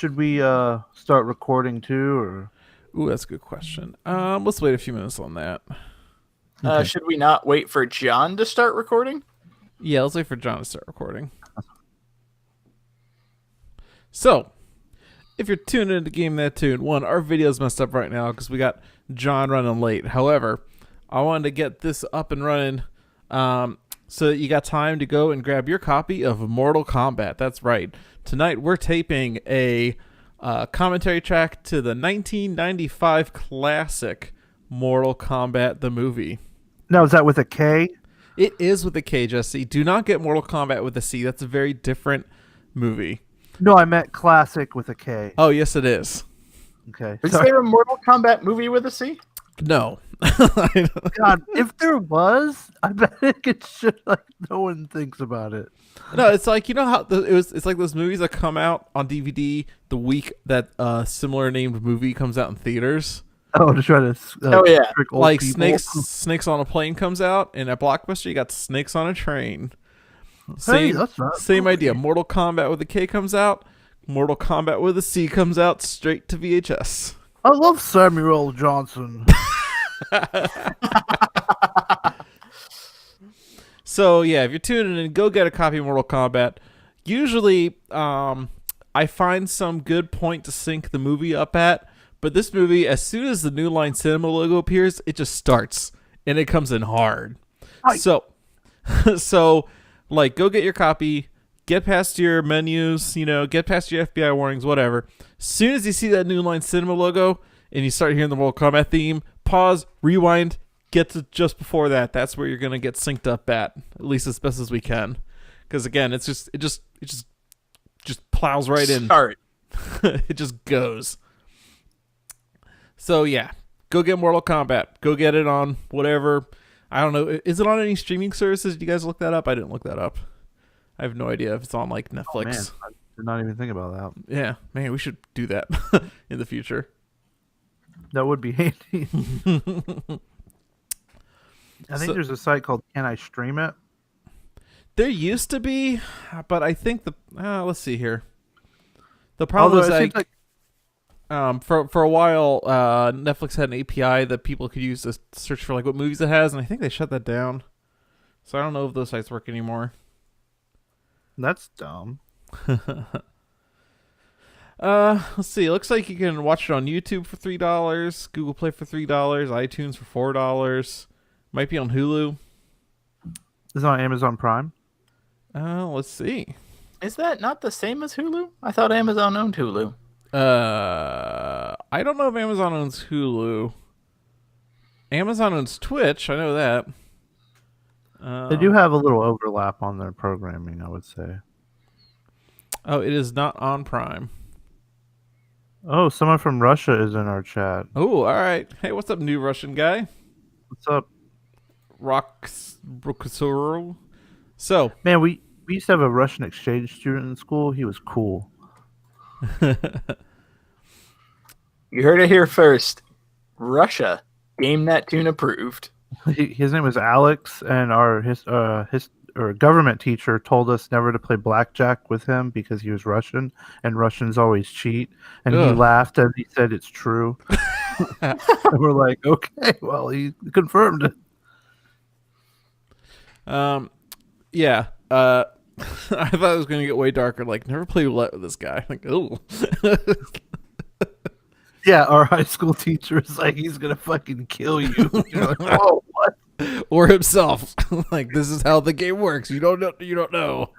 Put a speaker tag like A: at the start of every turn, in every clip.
A: should we start recording too, or
B: Ooh, that's a good question. Let's wait a few minutes on that.
A: okay?
C: Should we not wait for John to start recording?
B: Yeah, let's wait for John to start recording. So, if you're tuning into Game That Tune, one, our video's messed up right now because we got John running late. However, I wanted to get this up and running so that you got time to go and grab your copy of Mortal Kombat. That's right. Tonight, we're taping a commentary track to the 1995 classic Mortal Kombat, the movie.
A: Now, is that with a K?
B: It is with a K, Jesse. Do not get Mortal Kombat with a C. That's a very different movie.
A: No, I meant classic with a K.
B: Oh, yes, it is.
A: Okay.
C: Is
A: Sorry.
C: there a Mortal Kombat movie with a C?
B: No.
A: God, if there was, I bet it could shit like no one thinks about it.
B: No, it's like, you know how it's like those movies that come out on DVD the week that a similar named movie comes out in theaters.
A: Oh, to try to
C: Oh, yeah.
A: trick old
B: Like
A: people.
B: Snakes on a Plane comes out, and at Blockbuster you got Snakes on a Train.
A: Hey, that's not
B: Same
A: movie.
B: idea. Mortal Kombat with a K comes out. Mortal Kombat with a C comes out straight to VHS.
A: I love Samuel L. Johnson.
B: So yeah, if you're tuning in, go get a copy of Mortal Kombat. Usually, I find some good point to sync the movie up at, but this movie, as soon as the New Line Cinema logo appears, it just starts and it comes in hard.
A: Hi.
B: So, like, go get your copy, get past your menus, get past your FBI warnings, whatever. As soon as you see that New Line Cinema logo and you start hearing the Mortal Kombat theme, pause, rewind, get to just before that. That's where you're gonna get synced up at least as best as we can. Because again, it just plows right in.
C: Start.
B: It just goes. So yeah, go get Mortal Kombat. Go get it on whatever. I don't know. Is it on any streaming services? Did you guys look that up? I didn't look that up. I have no idea if it's on like Netflix.
A: Oh, man, I did not even think about that.
B: Yeah, man, we should do that in the future.
A: That would be handy. I think there's a site called Can I Stream It?
B: There used to be, but I think let's see here. The problem
A: Although
B: is
A: it seems like
B: for a while, Netflix had an API that people could use to search for like what movies it has, and I think they shut that down. So I don't know if those sites work anymore.
A: that's dumb.
B: Let's see. It looks like you can watch it on YouTube for $3, Google Play for $3, iTunes for $4. Might be on Hulu.
A: Is it on Amazon Prime?
B: Let's see.
C: Is that not the same as Hulu? I thought Amazon owned Hulu.
B: I don't know if Amazon owns Hulu. Amazon owns Twitch. I know that.
A: They do have a little overlap on their programming, I would say.
B: Oh, it is not on Prime.
A: Oh, someone from Russia is in our chat.
B: Oh, all right. Hey, what's up, new Russian guy?
A: What's up?
B: Roxoro. So,
A: Man, we used to have a Russian exchange student in school. He was cool.
C: You heard it here first. Russia. Game That Tune approved.
A: His name was Alex, and our government teacher told us never to play blackjack with him because he was Russian, and Russians always cheat. And he
B: Ugh.
A: laughed and he said it's true. And we're like, okay, well, he confirmed it.
B: Yeah. I thought it was going to get way darker. Like, never play roulette with this guy. Like, oh.
A: Yeah, our high school teacher is like, he's gonna fucking kill you. You're like, oh, what?
B: Or himself. Like, this is how the game works. You don't know. You don't know.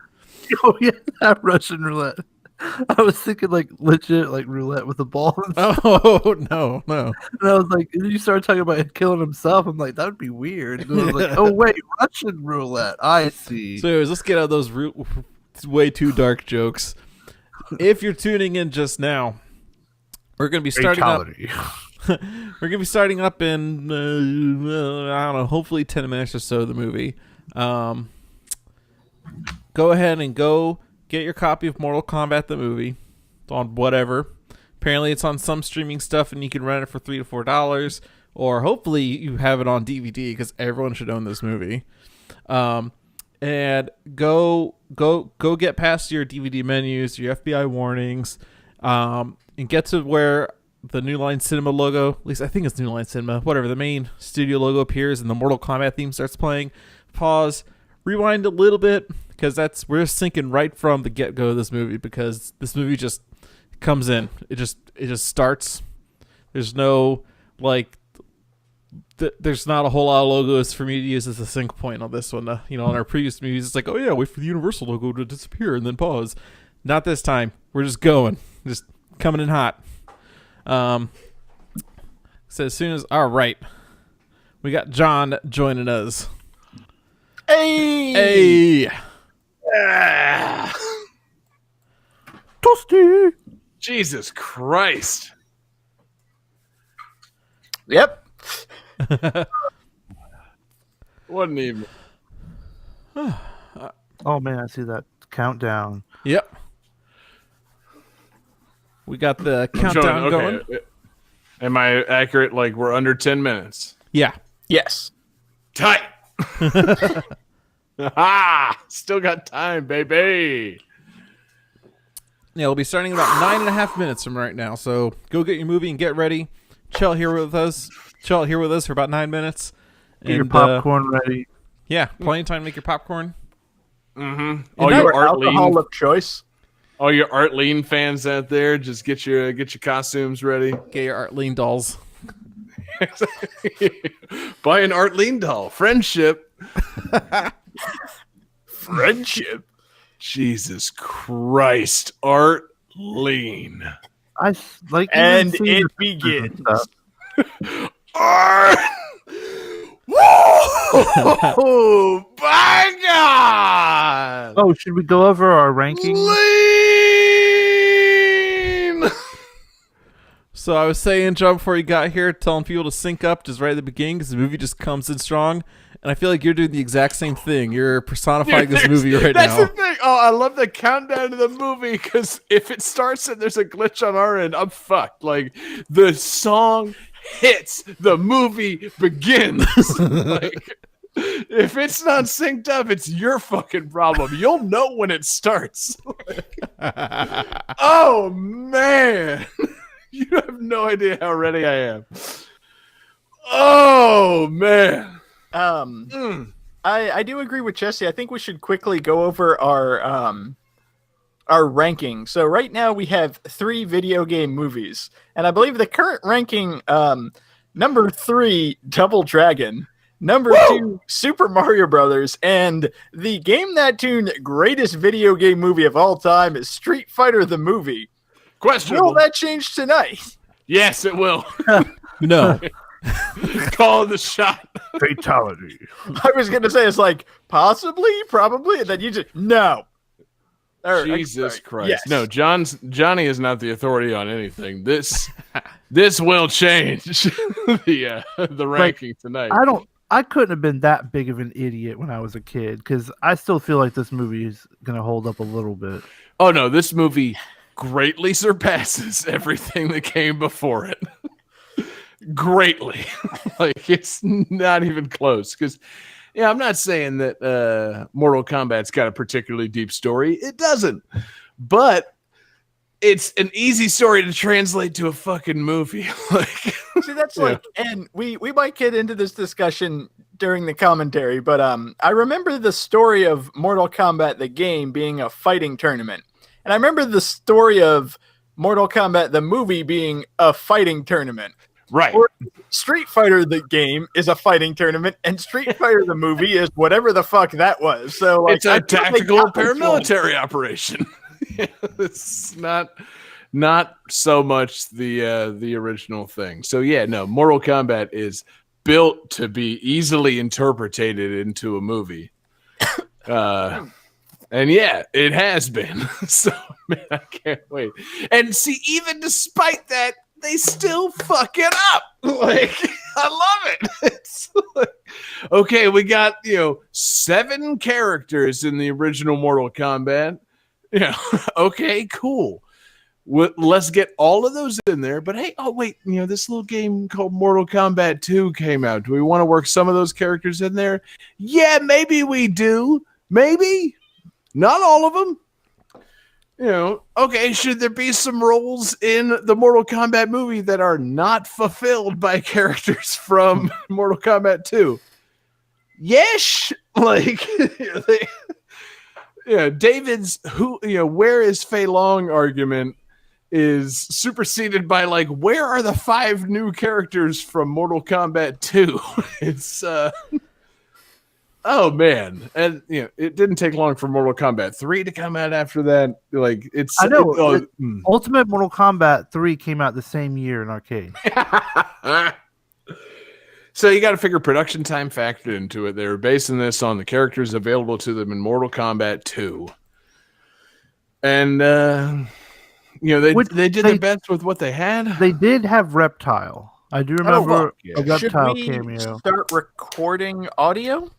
A: Oh yeah, that Russian roulette. I was thinking like legit, like roulette with a ball. And stuff.
B: Oh no.
A: And I was like, and then you started talking about killing himself. I'm like, that would be weird. And I was like, oh wait, Russian roulette. I see.
B: So, anyways, let's get out of those way too dark jokks. If you're tuning in just now, we're going to be starting up. We're going to be starting up in I don't know, hopefully 10 minutes or so of the movie. Go ahead and go get your copy of Mortal Kombat the movie. It's on whatever. Apparently, it's on some streaming stuff, and you can rent it for $3 to $4. Or hopefully, you have it on DVD because everyone should own this movie. And go get past your DVD menus, your FBI warnings. and get to where the New Line Cinema logo, at least I think it's New Line Cinema, whatever, the main studio logo appears and the Mortal Kombat theme starts playing. Pause, rewind a little bit, because we're sinking right from the get-go of this movie, because this movie just comes in. It just starts. There's no, like, there's not a whole lot of logos for me to use as a sync point on this one. On our previous movies, it's like, oh yeah, wait for the Universal logo to disappear and then pause. Not this time. We're just going. Just coming in hot. So as soon as, all right, we got John joining us.
C: Hey!
A: Toasty.
D: Jesus Christ.
C: Yep.
D: What an evening.
A: Oh man, I see that countdown.
B: Yep. We got the countdown going.
D: Am I accurate? Like, we're under 10 minutes.
B: Yeah.
C: Yes.
D: Tight. Still got time, baby.
B: Yeah, we'll be starting in about 9.5 minutes from right now. So go get your movie and get ready. Chill here with us for about 9 minutes.
A: Get your popcorn ready.
B: Yeah, plenty of time to make your popcorn.
D: Mm-hmm.
C: All your alcohol of choice.
D: All your Artlene fans out there, just get your costumes ready.
B: Get your Artlene dolls.
D: Buy an Artlene doll. Friendship.
C: Friendship.
D: Jesus Christ, Artlene.
A: I like,
C: and it begins.
D: Art. Whoa! My God!
A: Oh, should we go over our rankings?
D: Lean!
B: So I was saying, John, before you got here, telling people to sync up just right at the beginning because the movie just comes in strong. And I feel like you're doing the exact same thing. You're personifying this movie right
D: that's
B: now.
D: That's the thing. Oh, I love the countdown to the movie because if it starts and there's a glitch on our end, I'm fucked. Like, the song hits, the movie begins. Like, if it's not synced up, it's your fucking problem. You'll know when it starts. Like, oh, man. You have no idea how ready I am. Oh, man.
C: I do agree with Jesse. I think we should quickly go over our ranking. So right now we have 3 video game movies, and I believe the current ranking, number 3, Double Dragon, number 2, Super Mario Brothers, and the Game That Tune greatest video game movie of all time is Street Fighter the movie.
D: Questionable.
C: Will that change tonight?
D: Yes, it will.
B: No.
D: Call the shot.
A: Fatality.
C: I was going to say, it's like, possibly, probably, and then you just, no.
D: Jesus Christ.
C: Yes.
D: No, Johnny is not the authority on anything. This will change the ranking tonight.
A: I couldn't have been that big of an idiot when I was a kid, because I still feel like this movie is going to hold up a little bit.
D: Oh, no, this movie greatly surpasses everything that came before it. Greatly. Like, it's not even close. Because, yeah, I'm not saying that Mortal Kombat's got a particularly deep story. It doesn't. But it's an easy story to translate to a fucking movie. Like,
C: see, that's like, and we might get into this discussion during the commentary, but I remember the story of Mortal Kombat, the game, being a fighting tournament. And I remember the story of Mortal Kombat, the movie, being a fighting tournament.
D: right.
C: Or Street Fighter, the game, is a fighting tournament, and Street Fighter, the movie, is whatever the fuck that was. So, like,
D: It's a tactical paramilitary operation. It's not so much the original thing. So yeah, no, Mortal Kombat is built to be easily interpreted into a movie. And yeah, it has been. So man, I can't wait. And see, even despite that, they still fuck it up. Like, I love it. It's like, okay, we got 7 characters in the original Mortal Kombat. Yeah. Okay, cool. Let's get all of those in there. But hey, oh wait, this little game called Mortal Kombat 2 came out. Do we want to work some of those characters in there? Yeah, maybe we do. Maybe. Not all of them. Okay, should there be some roles in the Mortal Kombat movie that are not fulfilled by characters from Mortal Kombat 2? Yes, like, David's where is Fei Long argument is superseded by like, where are the 5 new characters from Mortal Kombat 2? It's oh man, and it didn't take long for Mortal Kombat 3 to come out after that. Like
A: I know. Ultimate Mortal Kombat 3 came out the same year in arcade.
D: So you got to figure production time factored into it. They were basing this on the characters available to them in Mortal Kombat 2, and they did their best with what they had.
A: They did have Reptile. I do remember a Reptile cameo.
C: Start recording audio.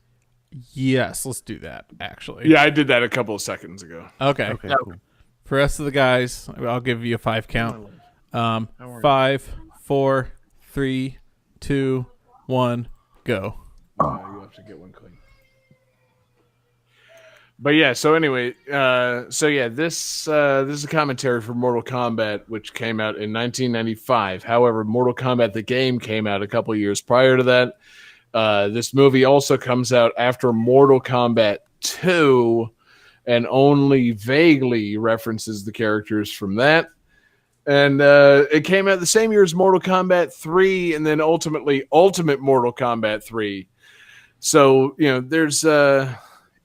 B: Yes, let's do that, actually.
D: Yeah, I did that a couple of seconds ago.
B: Okay.
A: Cool.
B: For the rest of the guys, I'll give you a 5 count. 5, 4, 3, 2, 1, go.
D: You have to get one clean. But yeah, so anyway, this is a commentary for Mortal Kombat, which came out in 1995. However, Mortal Kombat the game came out a couple of years prior to that. This movie also comes out after Mortal Kombat 2 and only vaguely references the characters from that. And it came out the same year as Mortal Kombat 3 and then ultimately Ultimate Mortal Kombat 3. So, there's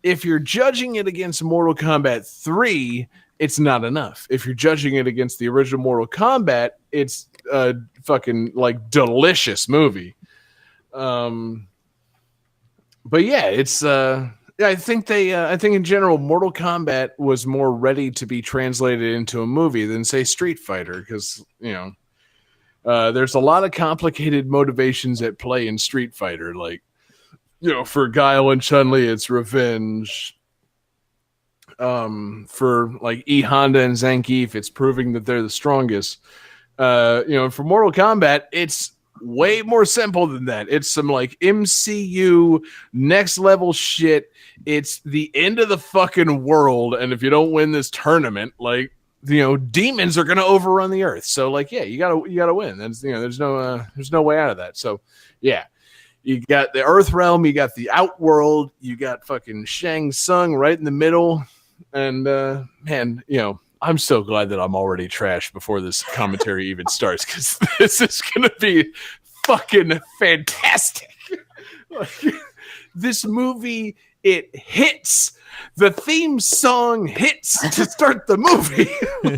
D: if you're judging it against Mortal Kombat 3, it's not enough. If you're judging it against the original Mortal Kombat, it's a fucking like delicious movie. But yeah, it's I think in general Mortal Kombat was more ready to be translated into a movie than say Street Fighter, because there's a lot of complicated motivations at play in Street Fighter, like for Guile and Chun-Li it's revenge. For like E Honda and Zangief it's proving that they're the strongest. For Mortal Kombat it's way more simple than that. It's some like MCU next level shit. It's the end of the fucking world, and if you don't win this tournament, like demons are gonna overrun the earth. So like, yeah, you gotta win. That's there's no way out of that. So yeah, you got the Earth realm, you got the Outworld, you got fucking Shang Tsung right in the middle, and man, I'm so glad that I'm already trash before this commentary even starts, because this is going to be fucking fantastic. This movie, it hits. The theme song hits to start the movie.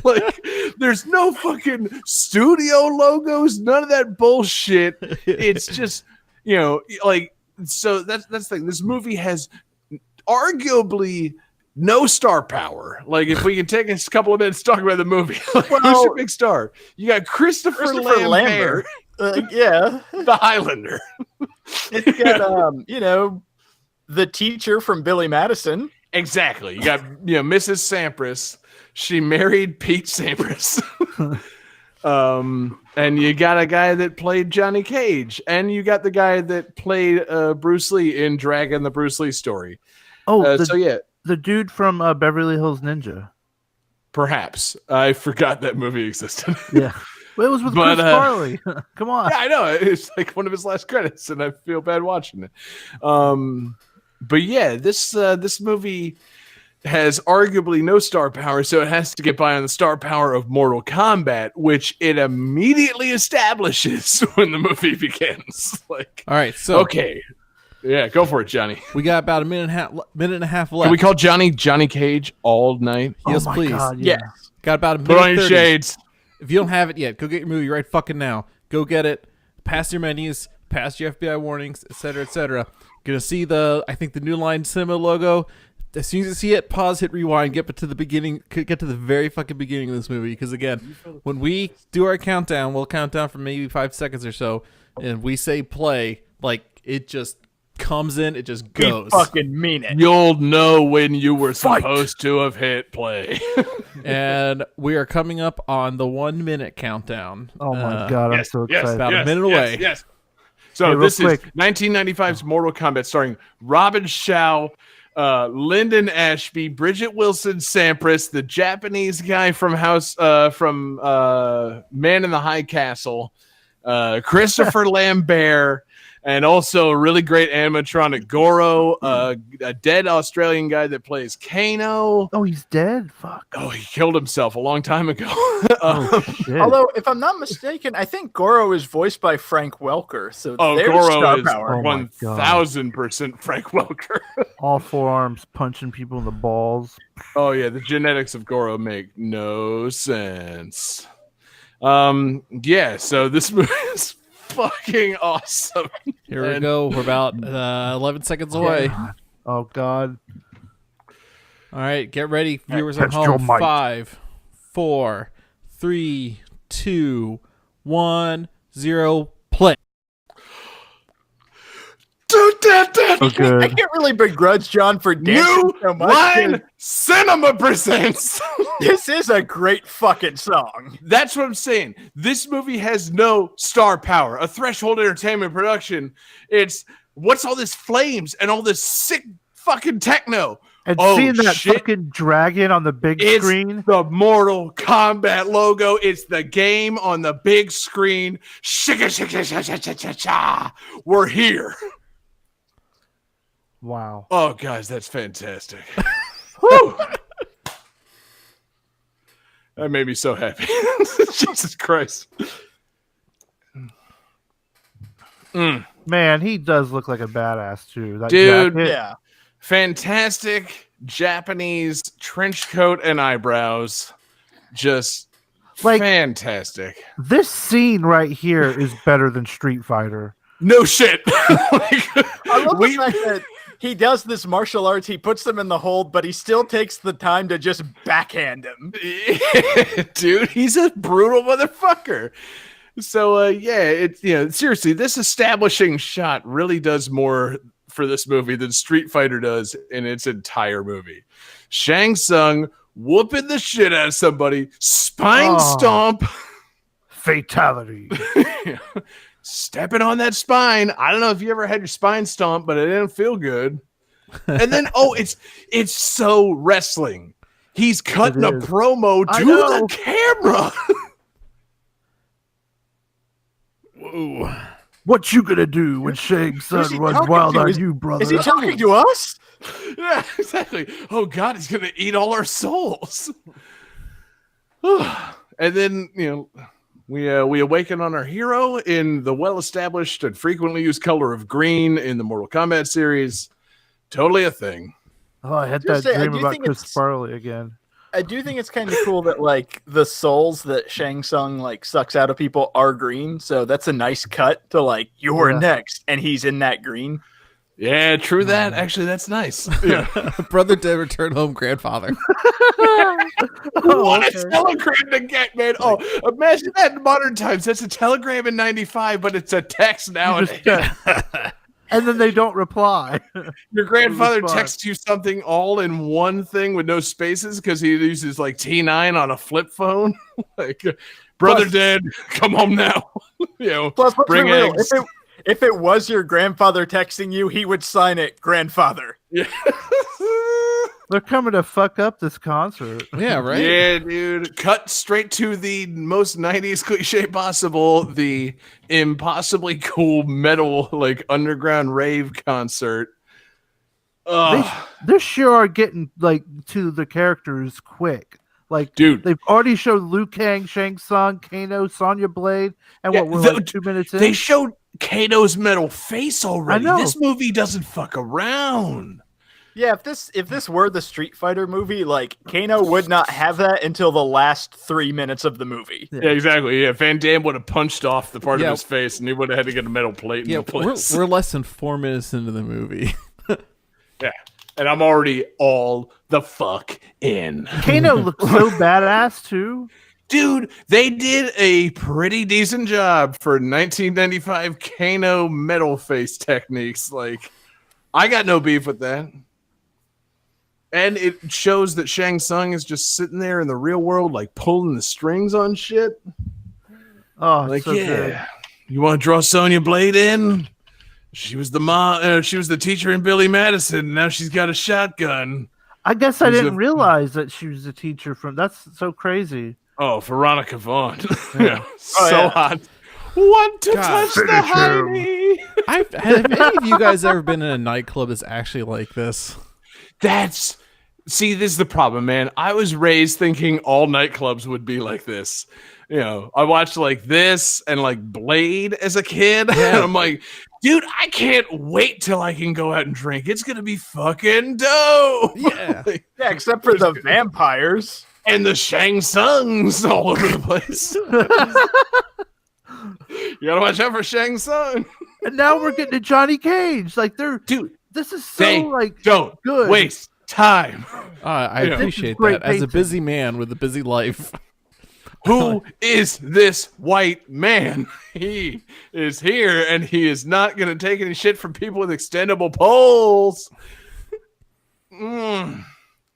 D: Like, there's no fucking studio logos, none of that bullshit. It's just, so that's the thing. This movie has arguably no star power. Like, if we can take a couple of minutes to talk about the movie, who's your big star? You got Christopher Lambert.
C: Yeah,
D: the Highlander.
C: It's got the teacher from Billy Madison.
D: Exactly. You got Mrs. Sampras. She married Pete Sampras. And you got a guy that played Johnny Cage, and you got the guy that played Bruce Lee in Dragon: The Bruce Lee Story.
A: The dude from Beverly Hills Ninja.
D: Perhaps. I forgot that movie existed.
A: Yeah. Well, it was with Chris Farley. Come on.
D: Yeah, I know. It's like one of his last credits, and I feel bad watching it. But yeah, this movie has arguably no star power, so it has to get by on the star power of Mortal Kombat, which it immediately establishes when the movie begins. Like,
B: all right, so
D: okay. Yeah, go for it, Johnny.
B: We got about a minute and a half left.
D: Can we call Johnny Cage all night?
B: Yes,
A: my
B: please.
A: God, yeah.
B: Got about a minute.
D: Put on your
B: 30.
D: shades.
B: If you don't have it yet, go get your movie right fucking now. Go get it. Pass your menus. Pass your FBI warnings, etc., etc. Gonna see the New Line Cinema logo. As soon as you see it, pause, hit rewind, get to the beginning, get to the very fucking beginning of this movie. Because again, when we do our countdown, we'll count down for maybe 5 seconds or so, and we say play, like it just comes in, it just goes.
C: We fucking mean it.
D: You'll know when you were supposed to have hit play.
B: And we are coming up on the 1 minute countdown.
A: Oh my God, I'm so excited.
B: About a minute away.
D: Yes. So this is 1995's Mortal Kombat, starring Robin Shaw, Lyndon Ashby, Bridget Wilson Sampras, the Japanese guy from Man in the High Castle, Christopher Lambert, and also a really great animatronic Goro, a dead Australian guy that plays Kano.
A: Oh, he's dead? Fuck.
D: Oh, he killed himself a long time ago.
A: Oh, shit.
C: Although, if I'm not mistaken, I think Goro is voiced by Frank Welker. So there's
D: Goro
C: star
D: is
C: power.
A: Oh my God.
D: 1000% Frank Welker.
A: All forearms punching people in the balls.
D: Oh yeah, the genetics of Goro make no sense. Yeah, so this movie is fucking awesome.
B: Here we go. We're about 11 seconds away.
A: Oh God.
B: All right, get ready, viewers at
A: Test your
B: home.
A: might.
B: 5, 4, 3, 2, 1, 0, play.
A: Oh,
C: I
A: good.
C: can't really begrudge John for dancing
D: New
C: so much.
D: Line Cinema presents.
C: This is a great fucking song.
D: That's what I'm saying. This movie has no star power. A Threshold Entertainment production. It's what's all this flames and all this sick fucking techno.
A: And
D: Oh,
A: seeing that
D: shit.
A: fucking dragon on the big
D: It's
A: screen.
D: the Mortal Kombat logo. It's the game on the big screen. Shika, shika, sha, sha, sha, sha, sha. We're here.
A: Wow.
D: Oh, guys, that's fantastic. Whew. That made me so happy. Jesus Christ.
A: Man, he does look like a badass too. That
D: Dude,
A: jacket.
C: Yeah.
D: Fantastic Japanese trench coat and eyebrows. Just
A: Like-
D: fantastic.
A: This scene right here is better than Street Fighter.
D: No shit.
C: I love
D: We-
C: the fact that he does this martial arts, he puts them in the hold, but he still takes the time to just backhand him.
D: Dude, he's a brutal motherfucker. So yeah, it's seriously, this establishing shot really does more for this movie than Street Fighter does in its entire movie. Shang Tsung whooping the shit out of somebody, spine
A: Oh.
D: stomp,
A: Fatality.
D: stepping on that spine. I don't know if you ever had your spine stomped, but it didn't feel good. And then it's so wrestling. He's cutting a
A: is.
D: promo
A: I
D: to
A: know.
D: the camera.
B: Whoa.
A: What you gonna do when Shang
C: Who's
A: Tsung
C: he
A: runs
C: talking
A: wild
C: to?
A: on
C: Is-
A: you, brother?
C: Is he talking to us?
D: Yeah, exactly. Oh God, he's gonna eat all our souls. And then we awaken on our hero in the well-established and frequently used color of green in the Mortal Kombat series. Totally a thing.
A: Oh, I had
C: Just
A: that
C: say, I
A: dream
C: do
A: about
C: think
A: Chris
C: it's-
A: Farley again.
C: I do think it's kind of cool that like the souls that Shang Tsung like sucks out of people are green, so that's a nice cut to like you're
A: Yeah.
C: next, and he's in that green.
D: Yeah, true that. Actually, that's nice. Yeah.
B: Brother dead, return home, grandfather.
D: What
A: okay.
D: a telegram to get, man. Oh, imagine that in modern times. That's a telegram in 95, but it's a text
A: You
D: nowadays.
A: just and then they don't reply.
D: Your grandfather
A: It was fun.
D: texts you something all in one thing with no spaces because he uses like T9 on a flip phone. Like, brother
C: Plus-
D: dead, come home now.
C: Plus, let's
D: Bring
C: be real.
D: eggs.
C: If it was your grandfather texting you, he would sign it, grandfather.
D: Yeah.
A: They're coming to fuck up this concert.
B: Yeah, right?
D: Yeah, dude. Cut straight to the most 90s cliche possible, the impossibly cool metal, like underground rave concert.
A: They sure are getting like to the characters quick. Like,
D: Dude,
A: they've already showed Liu Kang, Shang Tsung, Kano, Sonya Blade, and
D: Yeah,
A: what we're
D: the-
A: like 2 minutes in.
D: they showed Kano's metal face already.
A: I know.
D: This movie doesn't fuck around.
C: Yeah, if this were the Street Fighter movie, like Kano would not have that until the last 3 minutes of the movie.
D: Yeah, exactly. Yeah, Van Damme would have punched off the part
B: Yeah.
D: of his face, and he would have had to get a metal plate in
B: Yeah,
D: the place.
B: we're less than 4 minutes into the movie.
D: Yeah, and I'm already all the fuck in.
A: Kano looks so badass too.
D: Dude, they did a pretty decent job for 1995 Kano metal face techniques. Like, I got no beef with that. And it shows that Shang Tsung is just sitting there in the real world, like pulling the strings on shit.
A: Oh,
D: Like,
A: so
D: yeah,
A: good.
D: you want to draw Sonya Blade in? She was the mom. She was the teacher in Billy Madison. Now she's got a shotgun.
A: I guess I
D: She's
A: didn't realize that she was a teacher from. That's so crazy.
D: Oh, Veronica Vaughn.
A: Yeah.
D: So hot. Want to
B: God.
D: touch the
A: Finish him.
D: honey?
B: Have any of you guys ever been in a nightclub that's actually like this?
D: See, this is the problem, man. I was raised thinking all nightclubs would be like this. You know, I watched like this and like Blade as a kid, and I'm like, dude, I can't wait till I can go out and drink. It's gonna be fucking dope.
B: Yeah.
C: Yeah, except for the vampires.
D: And the Shang Tsungs all over the place. You gotta watch out for Shang Tsung.
A: And now we're getting to Johnny Cage. Like
D: Dude,
A: this is so
D: they
A: like
D: don't
A: good.
D: waste time.
B: I
D: Yeah.
B: appreciate
A: This is
B: that. As a
A: great
B: busy man with a busy life.
D: Who is this white man? He is here, and he is not going to take any shit from people with extendable poles.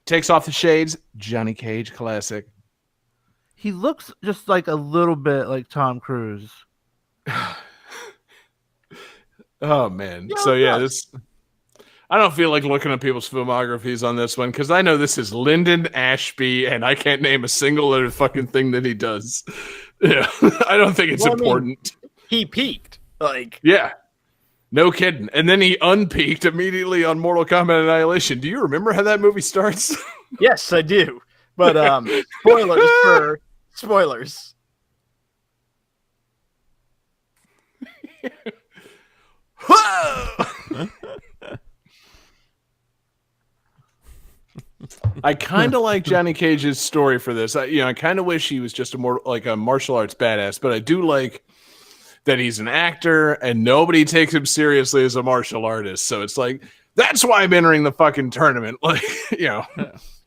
D: Takes off the shades. Johnny Cage classic.
A: He looks just like a little bit like Tom Cruise.
D: Oh man.
C: Yeah,
D: So yeah,
C: yeah.
D: this. I don't feel like looking at people's filmographies on this one because I know this is Lyndon Ashby, and I can't name a single other fucking thing that he does. Yeah, I don't think it's
C: Well, I mean-
D: important.
C: He peaked. Like,
D: Yeah. No kidding. And then he unpeaked immediately on Mortal Kombat Annihilation. Do you remember how that movie starts?
C: yes, I do. But spoilers.
D: I kind of like Johnny Cage's story for this. I kind of wish he was just a more like a martial arts badass, but I do like that he's an actor and nobody takes him seriously as a martial artist. So it's like, that's why I'm entering the fucking tournament. Like,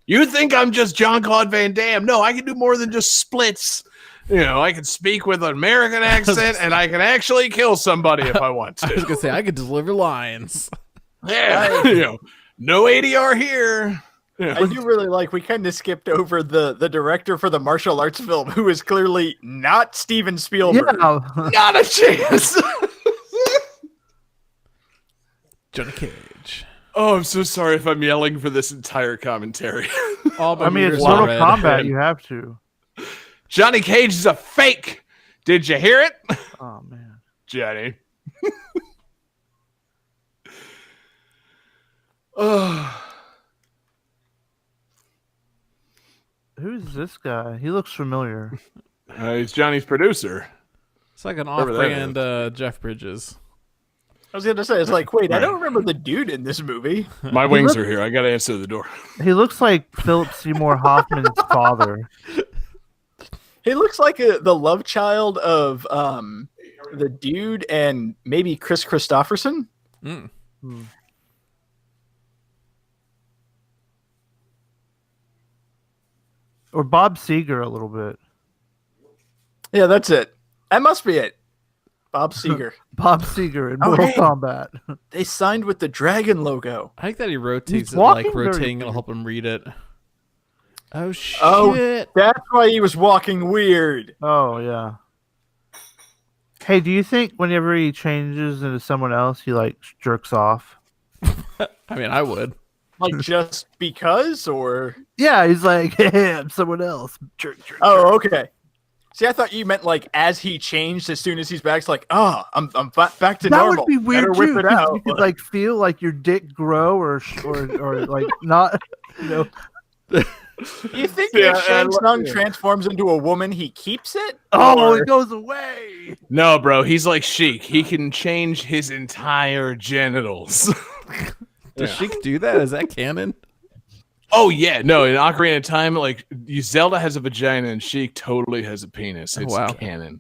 D: you think I'm just Jean-Claude Van Damme. No, I can do more than just splits. I can speak with an American accent and I can actually kill somebody if I want
B: I was
D: to.
B: gonna say I could deliver lines.
D: Yeah. No ADR here.
C: I do really like, we kind of skipped over the director for the martial arts film, who is clearly not Steven Spielberg.
A: Yeah.
D: Not a chance.
B: Johnny Cage.
D: Oh, I'm so sorry if I'm yelling for this entire commentary.
B: All my
A: I mean, it's
B: meters are
A: Mortal
B: red.
A: Kombat. You have to.
D: Johnny Cage is a fake. Did you hear it?
A: Oh man.
D: Johnny. Oh.
A: Who's this guy? He looks familiar.
D: He's Johnny's producer.
B: It's like an
D: Whoever that
B: off-brand Jeff Bridges.
C: I was going to say, it's like, wait, I
D: Right.
C: don't remember the dude in this movie.
D: My wings are here. I got to answer the door.
A: He looks like Philip Seymour Hoffman's father.
C: He looks like the love child of the dude and maybe Chris Christopherson.
B: Mm.
A: Or Bob Seger a little bit.
C: Yeah, that's it. That must be it. Bob Seger.
A: Bob Seger in
C: Oh,
A: Mortal
C: hey.
A: Kombat.
C: They signed with the dragon logo.
B: I think that he rotates
A: He's
B: it, like
A: walking very
B: rotating it'll help him read it. Oh shit!
C: Oh, that's why he was walking weird.
A: Oh yeah. Hey, do you think whenever he changes into someone else, he like jerks off?
B: I mean, I would.
C: Like, just because, or...
A: Yeah, he's like, hey, I'm someone else. Jerk, jerk.
C: Oh, okay. See, I thought you meant like as he changed, as soon as he's back, it's like, oh, I'm back to
A: That
C: normal.
A: would be weird
C: Better
A: too.
C: whip it
A: 'Cause
C: out.
A: You could like feel like your dick grow or like not.
C: Do you think
D: Yeah,
C: if Shang Tsung
D: yeah.
C: transforms into a woman, he keeps it?
A: Oh,
C: Or-
A: it goes away.
D: No, bro. He's like Sheik. He can change his entire genitals.
B: Does Sheik do that? Is that canon?
D: Oh, yeah. No, in Ocarina of Time, like, Zelda has a vagina and Sheik totally has a penis. It's
B: wow.
D: canon.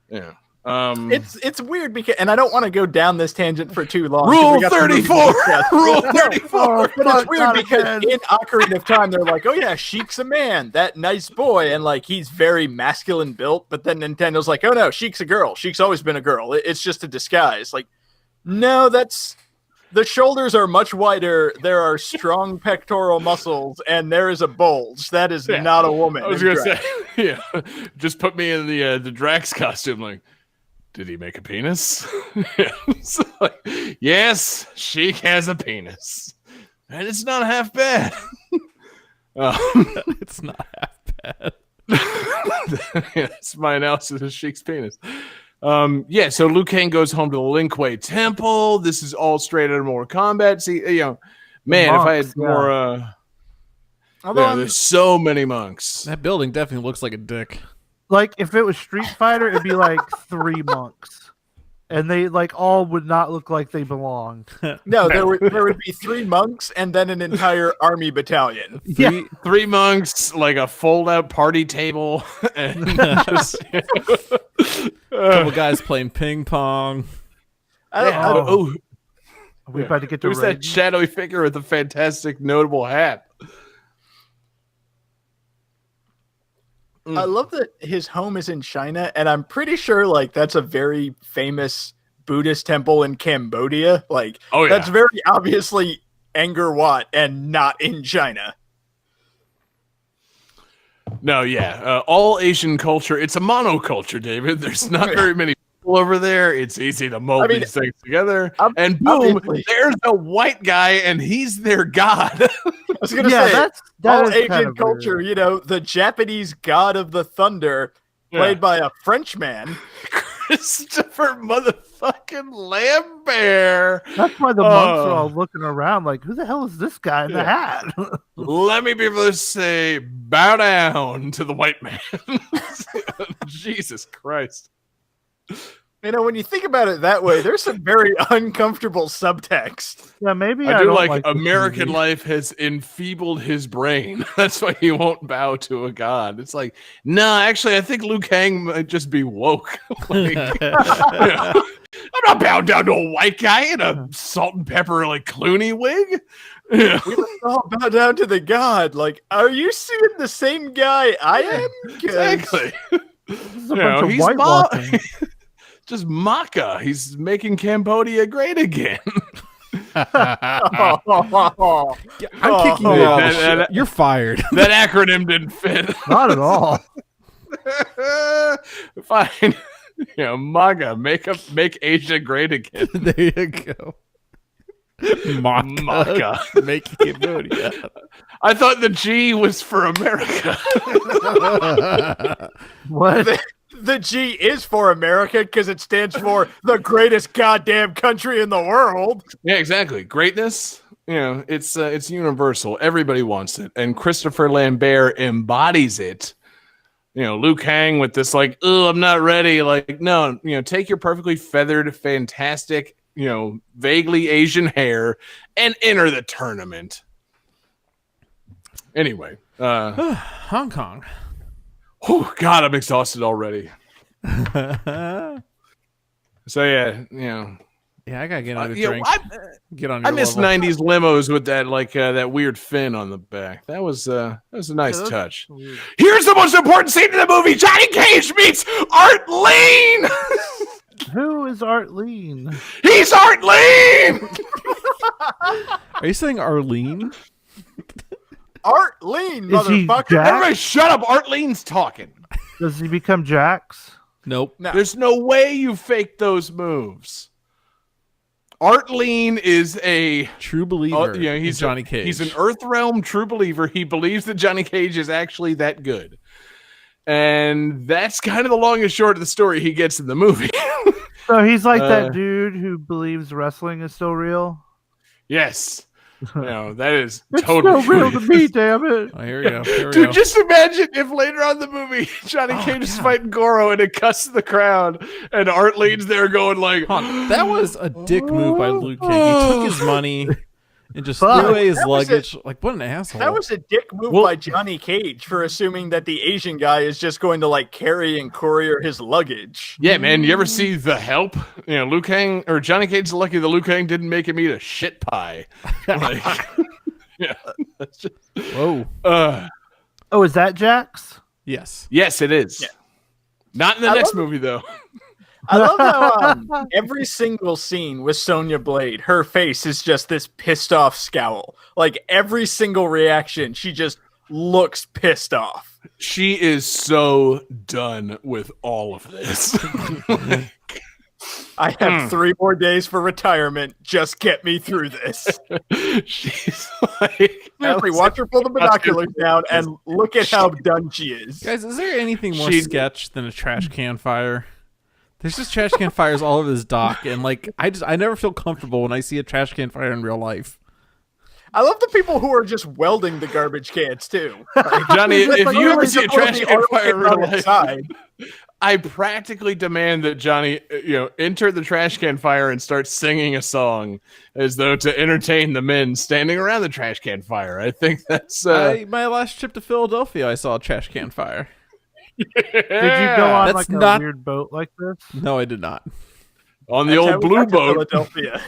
D: Yeah.
C: It's weird because, and I don't want to go down this tangent for too long. 'cause
D: Rule
C: we got some movies to
D: 34.
C: discuss.
D: Rule
C: No,
D: 34.
C: but
A: Fuck,
C: it's weird
A: not
C: because
A: again.
C: in Ocarina of Time, they're like, oh yeah, Sheik's a man, that nice boy, and like he's very masculine built. But then Nintendo's like, oh no, Sheik's a girl. Sheik's always been a girl. It's just a disguise. Like, no, the shoulders are much wider. There are strong pectoral muscles, and there is a bulge. That is
D: Yeah.
C: not a woman.
D: I was
C: in
D: gonna
C: drag.
D: say, yeah, just put me in the Drax costume. Like, did he make a penis? It's like, yes, Sheik has a penis. And it's not half bad.
B: It's not half bad.
D: That's my analysis of Sheik's penis. So Liu Kang goes home to the Lin Kuei Temple. This is all straight out of Mortal Kombat. See, man, if I had more... there's so many monks.
B: That building definitely looks like a dick.
A: Like, if it was Street Fighter, it'd be like 3 monks. And they all would not look like they belonged.
C: No, there would be 3 monks and then an entire army battalion.
D: Three monks, like a fold-out party table, and just
B: couple guys playing ping pong.
A: Are we about to get to
D: who's that shadowy figure with the fantastic, notable hat?
C: I love that his home is in China, and I'm pretty sure that's a very famous Buddhist temple in Cambodia. That's very obviously Angkor Wat and not in China.
D: No, all Asian culture, it's a monoculture, David. There's not very many people over there. It's easy to mold these things together. And boom, there's a white guy, and he's their god. I
C: was going to say, that's all Asian culture, weird. The Japanese god of the thunder, played by a Frenchman.
D: Christopher motherfucking Lambert.
A: That's why the monks are all looking around like, who the hell is this guy in the hat?
D: Let me be able to say, bow down to the white man. Jesus Christ.
C: When you think about it that way, there's some very uncomfortable subtext.
A: Yeah, maybe
D: I do like American life has enfeebled his brain. That's why he won't bow to a god. It's like, no, actually, I think Liu Kang might just be woke. I'm not bowing down to a white guy in a salt and pepper Clooney wig.
C: We don't all bow down to the god. Are you seeing the same guy I am?
D: Exactly.
A: He's whitewashing.
D: Just Maka. He's making Cambodia great again.
B: I'm kicking you out. You're fired.
D: That acronym didn't fit.
A: Not at all.
D: Fine. MAGA. Make Asia great again.
B: There you go.
D: Maka.
B: Make Cambodia.
D: I thought the G was for America.
A: What?
C: The G is for America because it stands for the goddamn country in the world.
D: Yeah, exactly. Greatness, it's universal. Everybody wants it. And Christopher Lambert embodies it. Liu Kang with this I'm not ready. No, take your perfectly feathered, fantastic, vaguely Asian hair and enter the tournament. Anyway.
B: Hong Kong.
D: Oh, God, I'm exhausted already. So,
B: yeah, I gotta get another drink. Get on your
D: I miss
B: level.
D: 90s limos with that that weird fin on the back. That was a nice touch.
A: Weird.
D: Here's the most important scene in the movie. Johnny Cage meets Art Lean.
A: Who is Art Lean?
D: He's Art Lean.
B: Are you saying Arlene?
C: Art Lean,
A: Is he
C: motherfucker.
A: Jack?
D: Everybody shut up. Art Lean's talking.
A: Does he become Jax?
B: Nope.
C: No.
D: There's no way you fake those moves. Art Lean is a
B: true believer.
D: He's
B: Johnny Cage.
D: He's an Earthrealm true believer. He believes that Johnny Cage is actually that good. And that's kind of the long and short of the story he gets in the movie.
A: So he's like that dude who believes wrestling is still real?
D: Yes. That is
A: It's
D: totally
A: still real to me, damn it.
B: Oh, here we go. Here we
D: Dude,
B: go.
D: just imagine if later on in the movie Johnny Cage is fighting Goro and it cuts to the crowd and Art Lean's there going
B: that was a dick move by Liu Kang. He took his money and just threw away his luggage. What an asshole.
C: That was a dick move by Johnny Cage for assuming that the Asian guy is just going to carry and courier his luggage.
D: Yeah, man. You ever see The Help? Liu Kang or Johnny Cage's lucky that Liu Kang didn't make him eat a shit pie. Yeah. That's just,
B: whoa.
A: Oh, is that Jax?
B: Yes.
D: Yes, it is. Yeah. Not in the next movie, though.
C: I love how every single scene with Sonya Blade, her face is just this pissed off scowl. Every single reaction, she just looks pissed off.
D: She is so done with all of this.
C: I have 3 more days for retirement. Just get me through this.
D: She's like,
C: Seriously, watch her pull the binoculars down and look at how done she is.
B: Guys, is there anything more
D: She-
B: sketch than a trash can fire? There's just trash can fires all over this dock, and like I never feel comfortable when I see a trash can fire in real life.
C: I love the people who are just welding the garbage cans too.
D: Johnny, if you ever see a
C: Before
D: trash
C: the
D: can
C: oil
D: fire in
C: gets on
D: real
C: its
D: life,
C: side.
D: I practically demand that Johnny, enter the trash can fire and start singing a song as though to entertain the men standing around the trash can fire. I think that's.
B: My last trip to Philadelphia, I saw a trash can fire.
A: Did you go on
B: That's
A: like
B: not-
A: a weird boat like this?
B: No, I did not.
D: on the
C: That's how
D: old
C: we
D: blue
C: got to
D: boat?
C: Philadelphia.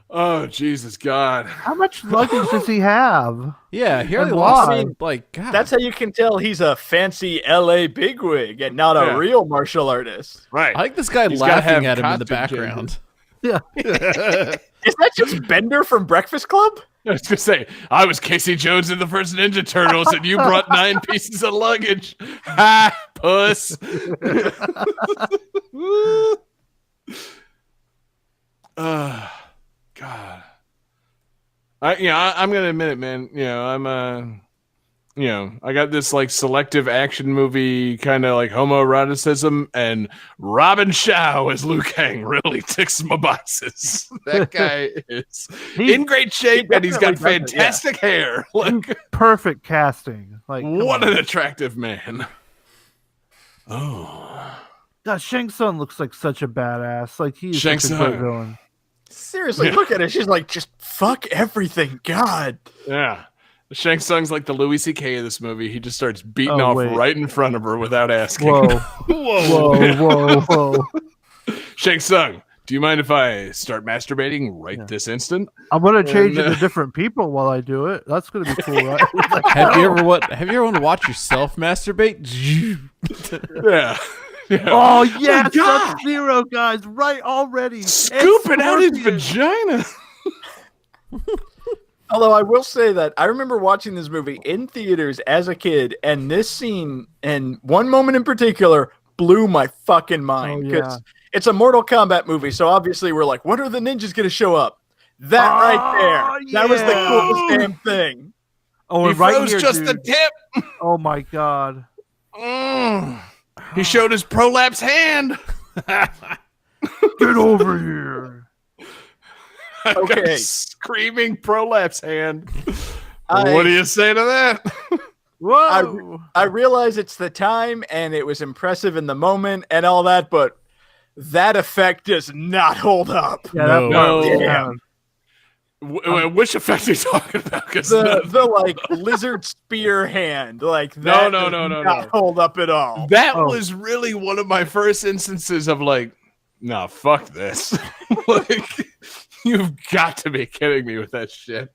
D: Oh, Jesus God.
A: How much luggage does he have?
B: Yeah, he only
A: And
B: lost
A: why?
B: like God.
C: That's how you can tell he's a fancy LA bigwig and not a
D: Yeah.
C: real martial artist.
D: Right.
B: I like this guy
D: He's gotta have
B: laughing at him in the
D: costume
B: background.
A: Yeah.
C: Is that just Bender from Breakfast Club?
D: I was gonna say, I was Casey Jones in the first Ninja Turtles, and you brought 9 pieces of luggage. Ha, puss. God. I'm gonna admit it, man. I got this like selective action movie kind of like homoeroticism, and Robin Shaw as Liu Kang really ticks my boxes. That guy is in great shape, and he's got
C: definitely does it, yeah.
D: fantastic hair. Like,
A: Perfect casting. Like, come
D: what
A: on.
D: an attractive man. Oh,
A: God, Shang Tsung looks like such a badass. Like he's
D: Shang
A: such a good
D: Tsung.
A: villain.
C: Seriously, look at her. She's like, just fuck everything. God.
D: yeah. Shang Tsung's like the Louis C.K. of this movie. He just starts beating
A: Oh,
D: off
A: wait.
D: right in front of her without asking.
A: Whoa.
D: Whoa.
A: Whoa.
D: Shang Tsung, do you mind if I start masturbating right this instant?
A: I'm gonna change
D: And,
A: it to different people while I do it. That's gonna be cool, right? It's like,
B: Have you ever want to watch yourself masturbate?
D: Yeah. Yeah.
A: oh yes,
D: God.
A: that's Zero, guys. Right already.
D: Scooping out his
A: Scorpion.
D: vagina.
C: Although I will say that I remember watching this movie in theaters as a kid, and this scene and one moment in particular blew my fucking mind.
A: Oh,
C: Because
A: yeah.
C: it's a Mortal Kombat movie, so obviously we're like, when are the ninjas going to show up? That right there. That was the
A: yeah.
C: coolest damn thing.
A: Oh,
D: He
A: and right
D: froze
A: here,
D: just the
A: dude.
D: tip.
A: Oh my god.
D: Mm. He showed his prolapse hand.
A: Get over here.
D: I got a
C: Okay.
D: screaming prolapse hand.
C: I-
D: What do you say to that?
A: Whoa.
C: I realize it's the time and it was impressive in the moment and all that, but that effect does not hold up.
A: yeah,
B: No.
A: that part was
C: Damn.
A: kind of-
D: Which effect are you talking about? 'Cause
C: The like lizard spear hand, like that
D: No,
C: does
D: no,
C: not hold up at all.
D: that
A: Oh.
D: was really one of my first instances of like, nah, fuck this. Like, you've got to be kidding me with that shit.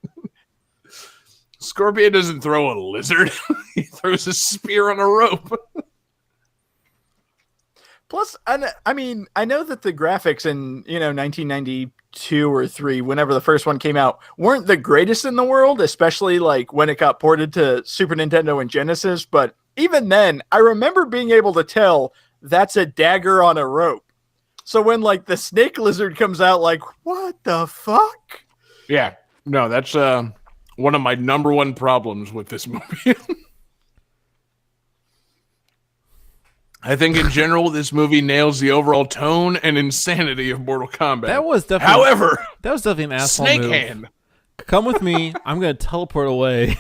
D: Scorpion doesn't throw a lizard. He throws a spear on a rope.
C: Plus, I mean, I know that the graphics in 1992 or 3, whenever the first one came out, weren't the greatest in the world, especially like when it got ported to Super Nintendo and Genesis. But even then, I remember being able to tell that's a dagger on a rope. So when like the snake lizard comes out, like, what the fuck?
D: Yeah. No, that's one of my number one problems with this movie. I think in general, this movie nails the overall tone and insanity of Mortal Kombat.
B: That was definitely.
D: However,
B: that was definitely an asshole
D: Snake
B: move.
D: Hand.
B: Come with me. I'm gonna teleport away.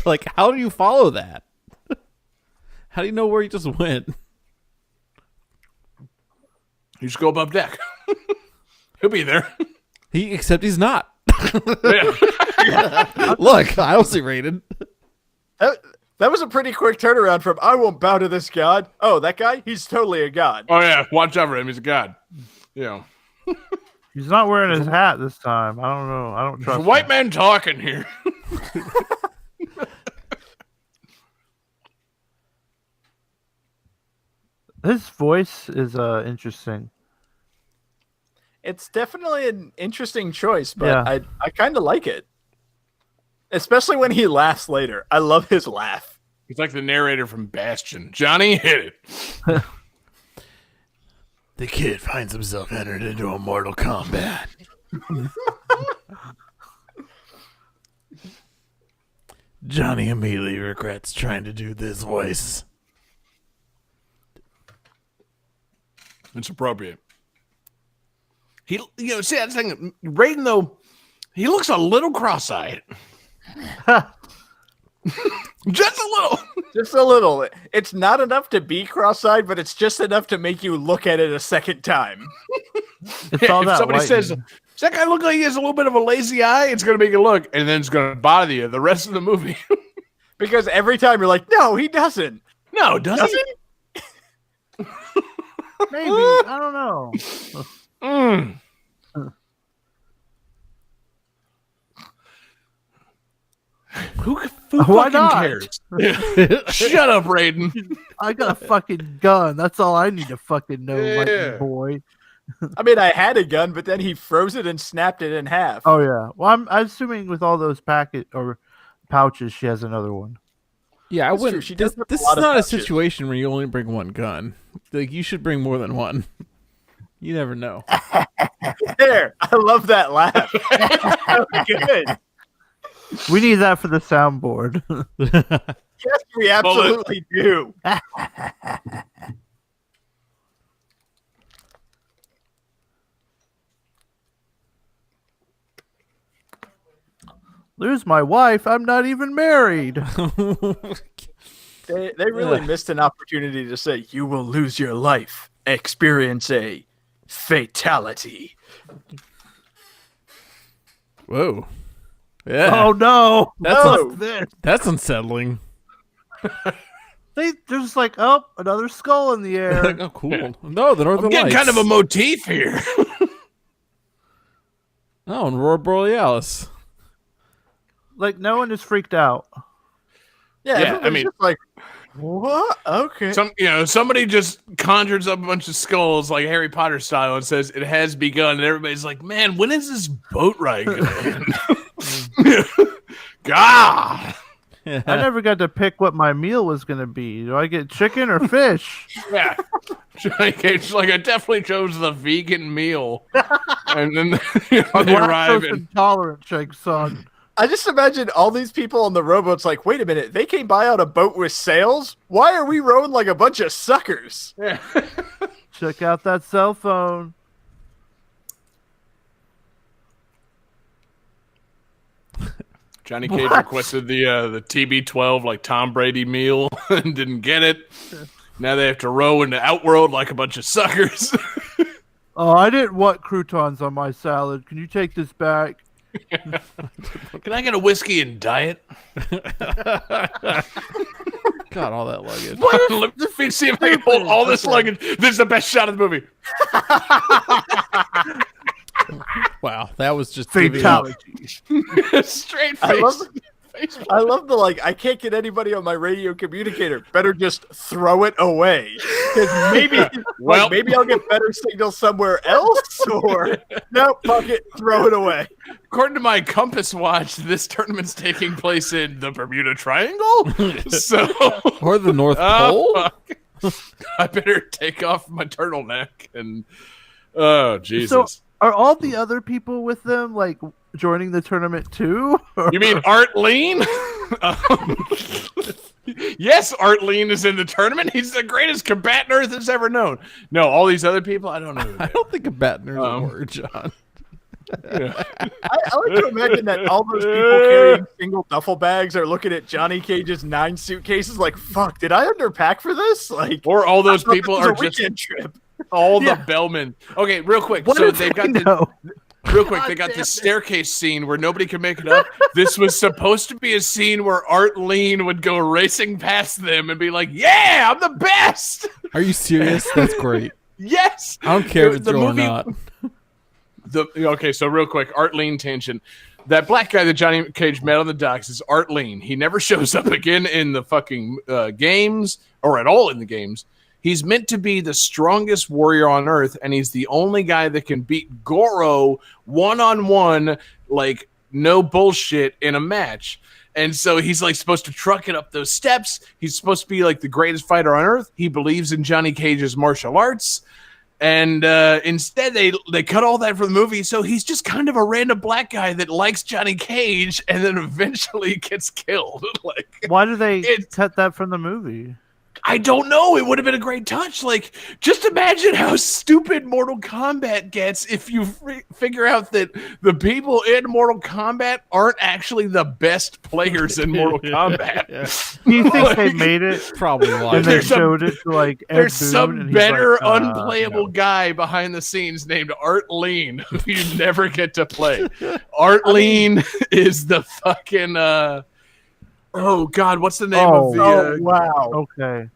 B: Like, how do you follow that? How do you know where you just went?
D: You just go above deck. He'll be there.
B: Except he's not.
D: Yeah.
B: Look, I was rated.
C: That was a pretty quick turnaround from I won't bow to this god. Oh, that guy? He's totally a god.
D: Oh yeah, watch out for him. He's a god.
A: He's not wearing his hat this time. I don't know. I don't
D: There's
A: trust
D: a white
A: him.
D: man talking here.
A: His voice is interesting.
C: It's definitely an interesting choice, but
A: Yeah.
C: I kind of like it. Especially when he laughs later. I love his laugh.
D: He's like the narrator from Bastion. Johnny, hit it.
B: The kid finds himself entered into a Mortal Kombat. Johnny immediately regrets trying to do this voice.
D: It's appropriate. See, that's the thing. Raiden, though, he looks a little cross-eyed. Just a little.
C: Just a little. It's not enough to be cross-eyed, but it's just enough to make you look at it a second time.
A: It's all
D: If
A: that
D: somebody
A: lightning.
D: says, does that guy look like he has a little bit of a lazy eye? It's going to make you look, and then it's going to bother you the rest of the movie.
C: Because every time you're like, no, he doesn't.
D: No, does he?
A: Maybe. I don't know.
D: Mm. Who
A: Why
D: fucking
A: not?
D: cares? Shut up, Raiden.
A: I got a fucking gun. That's all I need to fucking know,
D: Yeah.
A: lightning boy.
C: I mean, I had a gun, but then he froze it and snapped it in half.
A: Oh yeah. Well, I'm assuming with all those packet or pouches, she has another one.
B: Yeah, I
C: That's true.
B: wouldn't.
C: She does
B: This,
C: have a
B: this
C: lot
B: is
C: of
B: not a
C: pouches.
B: situation where you only bring one gun. Like, you should bring more than one. You never know.
C: There, I love that laugh. That was good.
A: We need that for the soundboard.
C: Yes, we absolutely do.
A: Lose my wife. I'm not even married.
C: They really missed an opportunity to say, you will lose your life. Experience a fatality.
B: Whoa. Yeah.
A: Oh no.
B: That's
C: no.
A: This.
B: That's unsettling.
A: They're just like, oh, another skull in the air.
B: Oh, cool. No, the Northern
D: I'm getting
B: Lights.
D: kind of a motif here.
B: Oh, and Aurora Borealis.
A: Like no one is freaked out.
C: Yeah,
D: Yeah,
C: everybody's
D: I mean-
C: just like, what? Okay.
D: Somebody just conjures up a bunch of skulls like Harry Potter style and says it has begun, and everybody's like, "Man, when is this boat ride going to end?" God.
A: I never got to pick what my meal was going to be. Do I get chicken or fish?
D: Yeah. Johnny Cage, like, I definitely chose the vegan meal. And then they arrive
A: Lactose
D: and
A: intolerant, Jake son.
C: I just imagine all these people on the rowboats like, wait a minute, they came by on a boat with sails? Why are we rowing like a bunch of suckers?
D: yeah.
A: Check out that cell phone.
D: Johnny Cage requested the TB12 like Tom Brady meal and didn't get it. Now they have to row into Outworld like a bunch of suckers.
A: Oh, I didn't want croutons on my salad. Can you take this back?
D: Can I get a whiskey and diet?
B: God, all that luggage.
D: Let me see if I can hold all this luggage. This is the best shot of the movie.
B: Wow, that was just giving up.
A: Fatality.
D: Straight
C: I
D: face.
C: love I love the like, I can't get anybody on my radio communicator. Better just throw it away. Because maybe,
D: Well-
C: maybe I'll get better signal somewhere else, or nope, fuck it, throw it away.
D: According to my compass watch, this tournament's taking place in the Bermuda Triangle. So,
B: Or the North
D: oh,
B: Pole?
D: fuck. I better take off my turtleneck and. Oh Jesus!
A: So, are all the other people with them like joining the tournament too?
D: You mean Art Lean? Yes, Art Lean is in the tournament. He's the greatest combatant Earth has ever known. No, all these other people, I don't know. Who they
B: I don't think a Batner is a word, John.
C: I like to imagine that all those people carrying single duffel bags are looking at Johnny Cage's 9 suitcases like, fuck, did I underpack for this? Like,
D: Or all those
C: I thought
D: people
C: this was
D: are
C: a
D: just
C: weekend trip.
D: all
A: Yeah.
D: the bellmen. Okay, real quick.
A: What
D: So
A: if
D: they've got
A: they
D: the
A: know?
D: real quick. They
A: God
D: got
A: damn
D: this
A: it.
D: staircase scene where nobody could make it up. This was supposed to be a scene where Art Lean would go racing past them and be like, "Yeah, I'm the best."
B: Are you serious? That's great.
D: Yes.
B: I don't care if it's
D: The
B: real or
D: movie-
B: not.
D: Okay, so real quick, Art Lean tangent. That black guy that Johnny Cage met on the docks is Art Lean. He never shows up again in the fucking games or at all in the games. He's meant to be the strongest warrior on Earth, and he's the only guy that can beat Goro one-on-one, like, no bullshit in a match. And so he's, like, supposed to truck it up those steps. He's supposed to be, like, the greatest fighter on Earth. He believes in Johnny Cage's martial arts. And instead, they cut all that from the movie, so he's just kind of a random black guy that likes Johnny Cage, and then eventually gets killed. Like,
A: Why did they cut that from the movie?
D: I don't know. It would have been a great touch. Like, just imagine how stupid Mortal Kombat gets if you figure out that the people in Mortal Kombat aren't actually the best players in Mortal Kombat.
A: Do you think they made it?
B: Probably why.
A: And they showed it to like Ed
D: There's
A: Boon,
D: some
A: and he's
D: better
A: like,
D: unplayable guy behind the scenes named Art Lean who you never get to play. Art Lean is the fucking oh God, what's the name of the
C: wow.
A: Okay.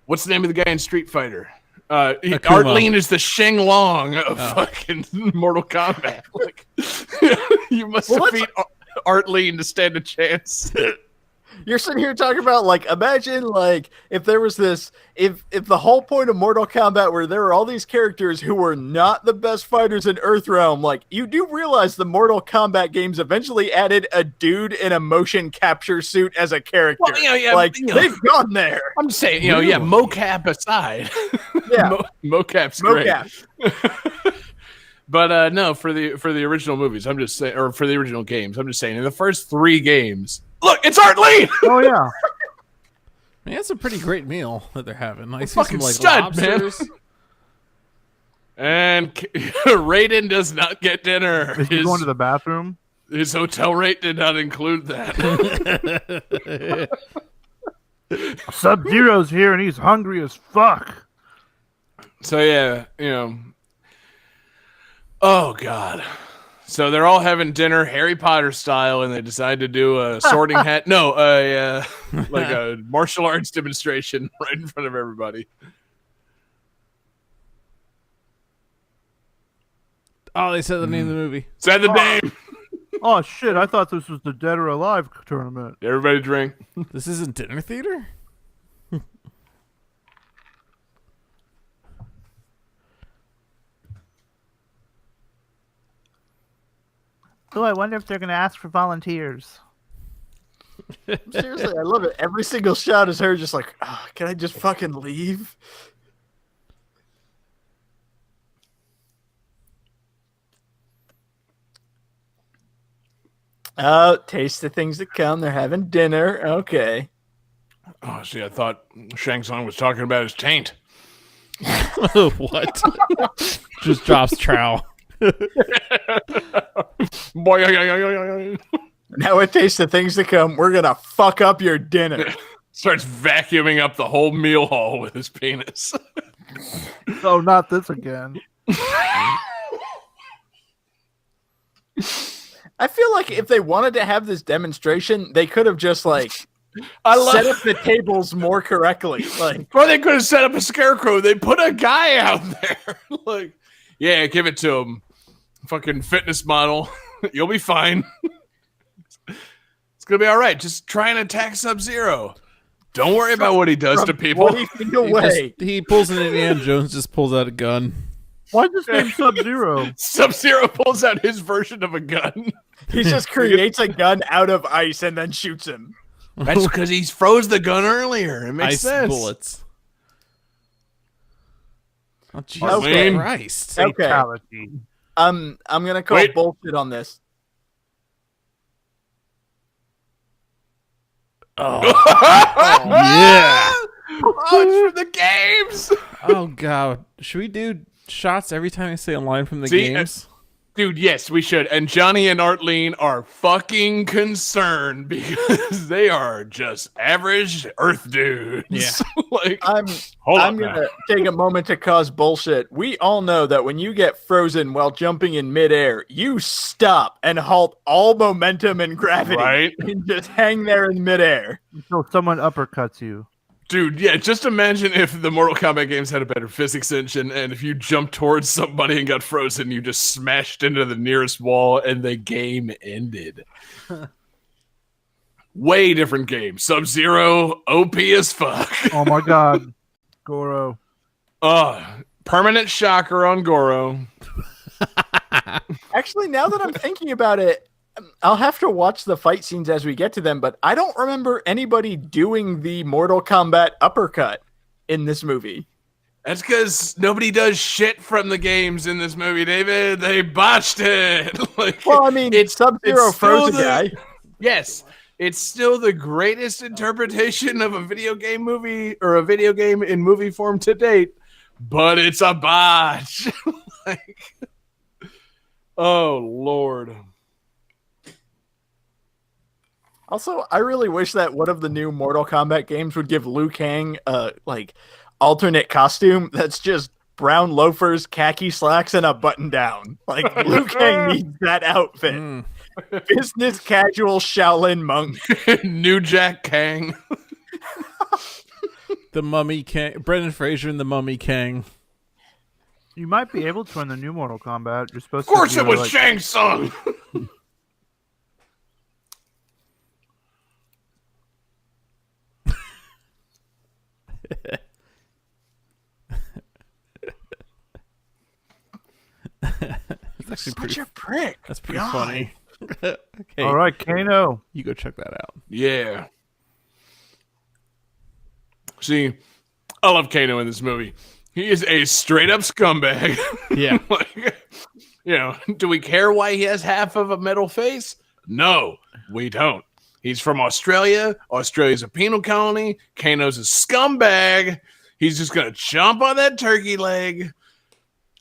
D: what's the name of the guy in Street Fighter? Art
B: Akuma.
D: Lean is the Sheng Long of fucking Mortal Kombat. Like, you must defeat Art Lean to stand a chance.
C: You're sitting here talking about, like, imagine, like, if there was this, if the whole point of Mortal Kombat where there were all these characters who were not the best fighters in Earthrealm, like, you do realize the Mortal Kombat games eventually added a dude in a motion capture suit as a character.
D: Well, yeah,
C: like, they've gone there.
D: I'm just saying, mocap aside.
C: Yeah.
D: Mocap's great.
C: Mocap.
D: But no, for the original movies, I'm just saying, or for the original games, I'm just saying, in the first 3 games, look, it's Art Lean.
A: Oh yeah.
B: Man, it's a pretty great meal that they're having. I see
D: fucking
B: some like
D: stud, man.
B: lobsters.
D: And Raiden does not get dinner.
A: Is he going to the bathroom?
D: His hotel rate did not include that.
A: Sub-Zero's here and he's hungry as fuck.
D: So yeah, oh God. So they're all having dinner Harry Potter style, and they decide to do a sorting hat. No, like a martial arts demonstration right in front of everybody.
B: Oh, they said the name of the movie.
D: Said the name.
A: Oh shit! I thought this was the Dead or Alive tournament.
D: Everybody drink.
B: This isn't dinner theater?
A: Oh, I wonder if they're gonna ask for volunteers.
C: Seriously, I love it. Every single shot is her just like, oh, can I just fucking leave? Oh, taste the things that come. They're having dinner. Okay.
D: Oh, see, I thought Shang Tsung was talking about his taint.
B: What? Just drops trow.
D: Boy,
C: Now it tastes the things to come. We're gonna fuck up your dinner.
D: starts vacuuming up the whole meal hall with his penis.
A: Oh, not this again.
C: I feel like if they wanted to have this demonstration, they could have just like
D: I
C: set up the tables more correctly. Like,
D: or they could have set up a scarecrow. They put a guy out there. Like, yeah, give it to him. Fucking fitness model. You'll be fine. It's gonna be all right. Just try and attack Sub-Zero. Don't worry about what he does to people.
C: 40 feet away.
B: He pulls an Indiana Jones, just pulls out a gun.
A: Why this name Sub-Zero?
D: Sub-Zero pulls out his version of a gun.
C: He just creates a gun out of ice and then shoots him.
D: That's because he froze the gun earlier. It makes
B: Ice
D: sense.
B: bullets. Oh, Jesus
C: Okay.
B: Christ.
C: Okay.
A: Fatality.
C: I'm gonna call
D: Wait.
C: bullshit on this.
B: Yeah.
D: Oh, it's from the games.
B: Oh, God. Should we do shots every time I say a line from the
D: See,
B: games?
D: Dude, yes, we should. And Johnny and Art Lean are fucking concerned because they are just average Earth dudes.
B: Yeah.
D: Like,
C: I'm
D: hold
C: I'm
D: on,
C: gonna
D: man.
C: take a moment to cause bullshit. We all know that when you get frozen while jumping in midair, you stop and halt all momentum and gravity.
D: Right?
C: And just hang there in midair.
A: Until someone uppercuts you.
D: Dude, yeah, just imagine if the Mortal Kombat games had a better physics engine, and if you jumped towards somebody and got frozen, you just smashed into the nearest wall, and the game ended. Way different game. Sub-Zero, OP as fuck.
A: Oh my god. Goro.
D: Permanent shocker on Goro.
C: Actually, now that I'm thinking about it, I'll have to watch the fight scenes as we get to them, but I don't remember anybody doing the Mortal Kombat uppercut in this movie.
D: That's because nobody does shit from the games in this movie, David. They botched it. Like,
C: Well, I mean, Sub-Zero
D: it's still
C: froze a guy.
D: Yes, it's still the greatest interpretation of a video game movie or a video game in movie form to date, but it's a botch. Like, oh, Lord.
C: Also, I really wish that one of the new Mortal Kombat games would give Liu Kang like alternate costume that's just brown loafers, khaki slacks, and a button down. Like Liu Kang needs that outfit. Business casual Shaolin monk.
D: New Jack Kang.
B: The Mummy King, Brendan Fraser and the Mummy King.
A: You might be able to in the new Mortal Kombat. You're supposed
D: Of course
A: to.
D: it was Shang Tsung.
B: It's actually
C: Such
B: pretty.
C: a prick.
B: That's pretty
C: God.
B: funny. Okay,
A: All right, Kano.
B: you go check that out.
D: Yeah. See, I love Kano in this movie. He is a straight up scumbag.
B: Yeah.
D: Like, you know, do we care why he has half of a metal face? No, we don't. He's from Australia. Australia's a penal colony. Kano's a scumbag. He's just going to chomp on that turkey leg.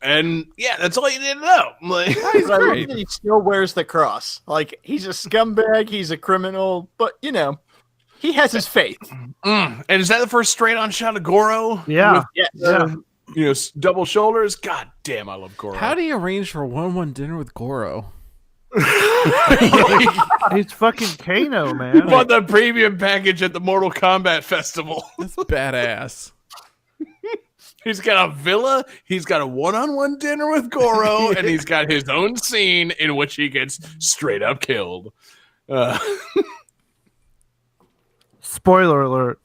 D: And yeah, that's all you need to know. Like,
C: I love that he still wears the cross. Like, he's a scumbag, he's a criminal, but, you know, he has his faith.
D: And is that the first straight on shot of Goro?
A: Yeah.
D: With,
C: Yes.
D: you know, double shoulders? God damn, I love Goro.
B: How do you arrange for 1-1 dinner with Goro?
A: He's fucking Kano, man.
D: bought the premium package at the Mortal Kombat Festival.
B: That's badass.
D: He's got a villa, he's got a one-on-one dinner with Goro, and he's got his own scene in which he gets straight up killed.
A: Spoiler alert.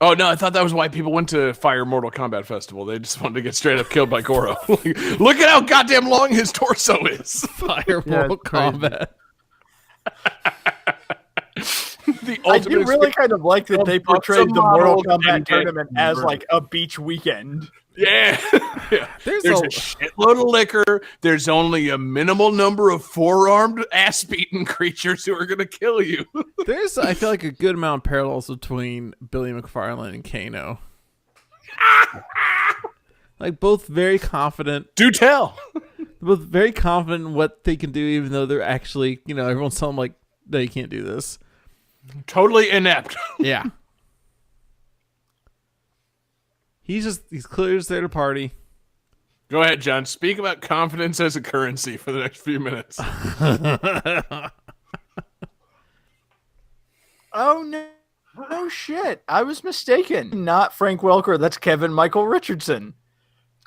D: Oh, no, I thought that was why people went to Fire Mortal Kombat Festival. They just wanted to get straight up killed by Goro. Like, look at how goddamn long his torso is.
B: Fire
A: Yeah,
B: Mortal
A: it's crazy.
B: Kombat.
D: The
C: I do
D: ultimate
C: really kind of like that they
D: Bucks
C: portrayed
D: a
C: the Mortal
D: model
C: Kombat
D: and
C: tournament
D: get
C: as
D: murdered.
C: like a beach weekend.
D: Yeah. Yeah.
B: There's
D: There's
B: a-
D: a shitload of liquor. There's only a minimal number of four-armed, ass-beaten creatures who are going to kill you.
B: There's, I feel like, a good amount of parallels between Billy McFarlane and Kano. Like, both very confident.
D: Do tell.
B: Both very confident in what they can do, even though they're actually, you know, everyone's telling them, like, no, you can't do this.
D: Totally inept.
B: Yeah. He's clearly just there to party.
D: Go ahead, John. Speak about confidence as a currency for the next few minutes.
C: Oh no. No shit. I was mistaken. Not Frank Welker, that's Kevin Michael Richardson.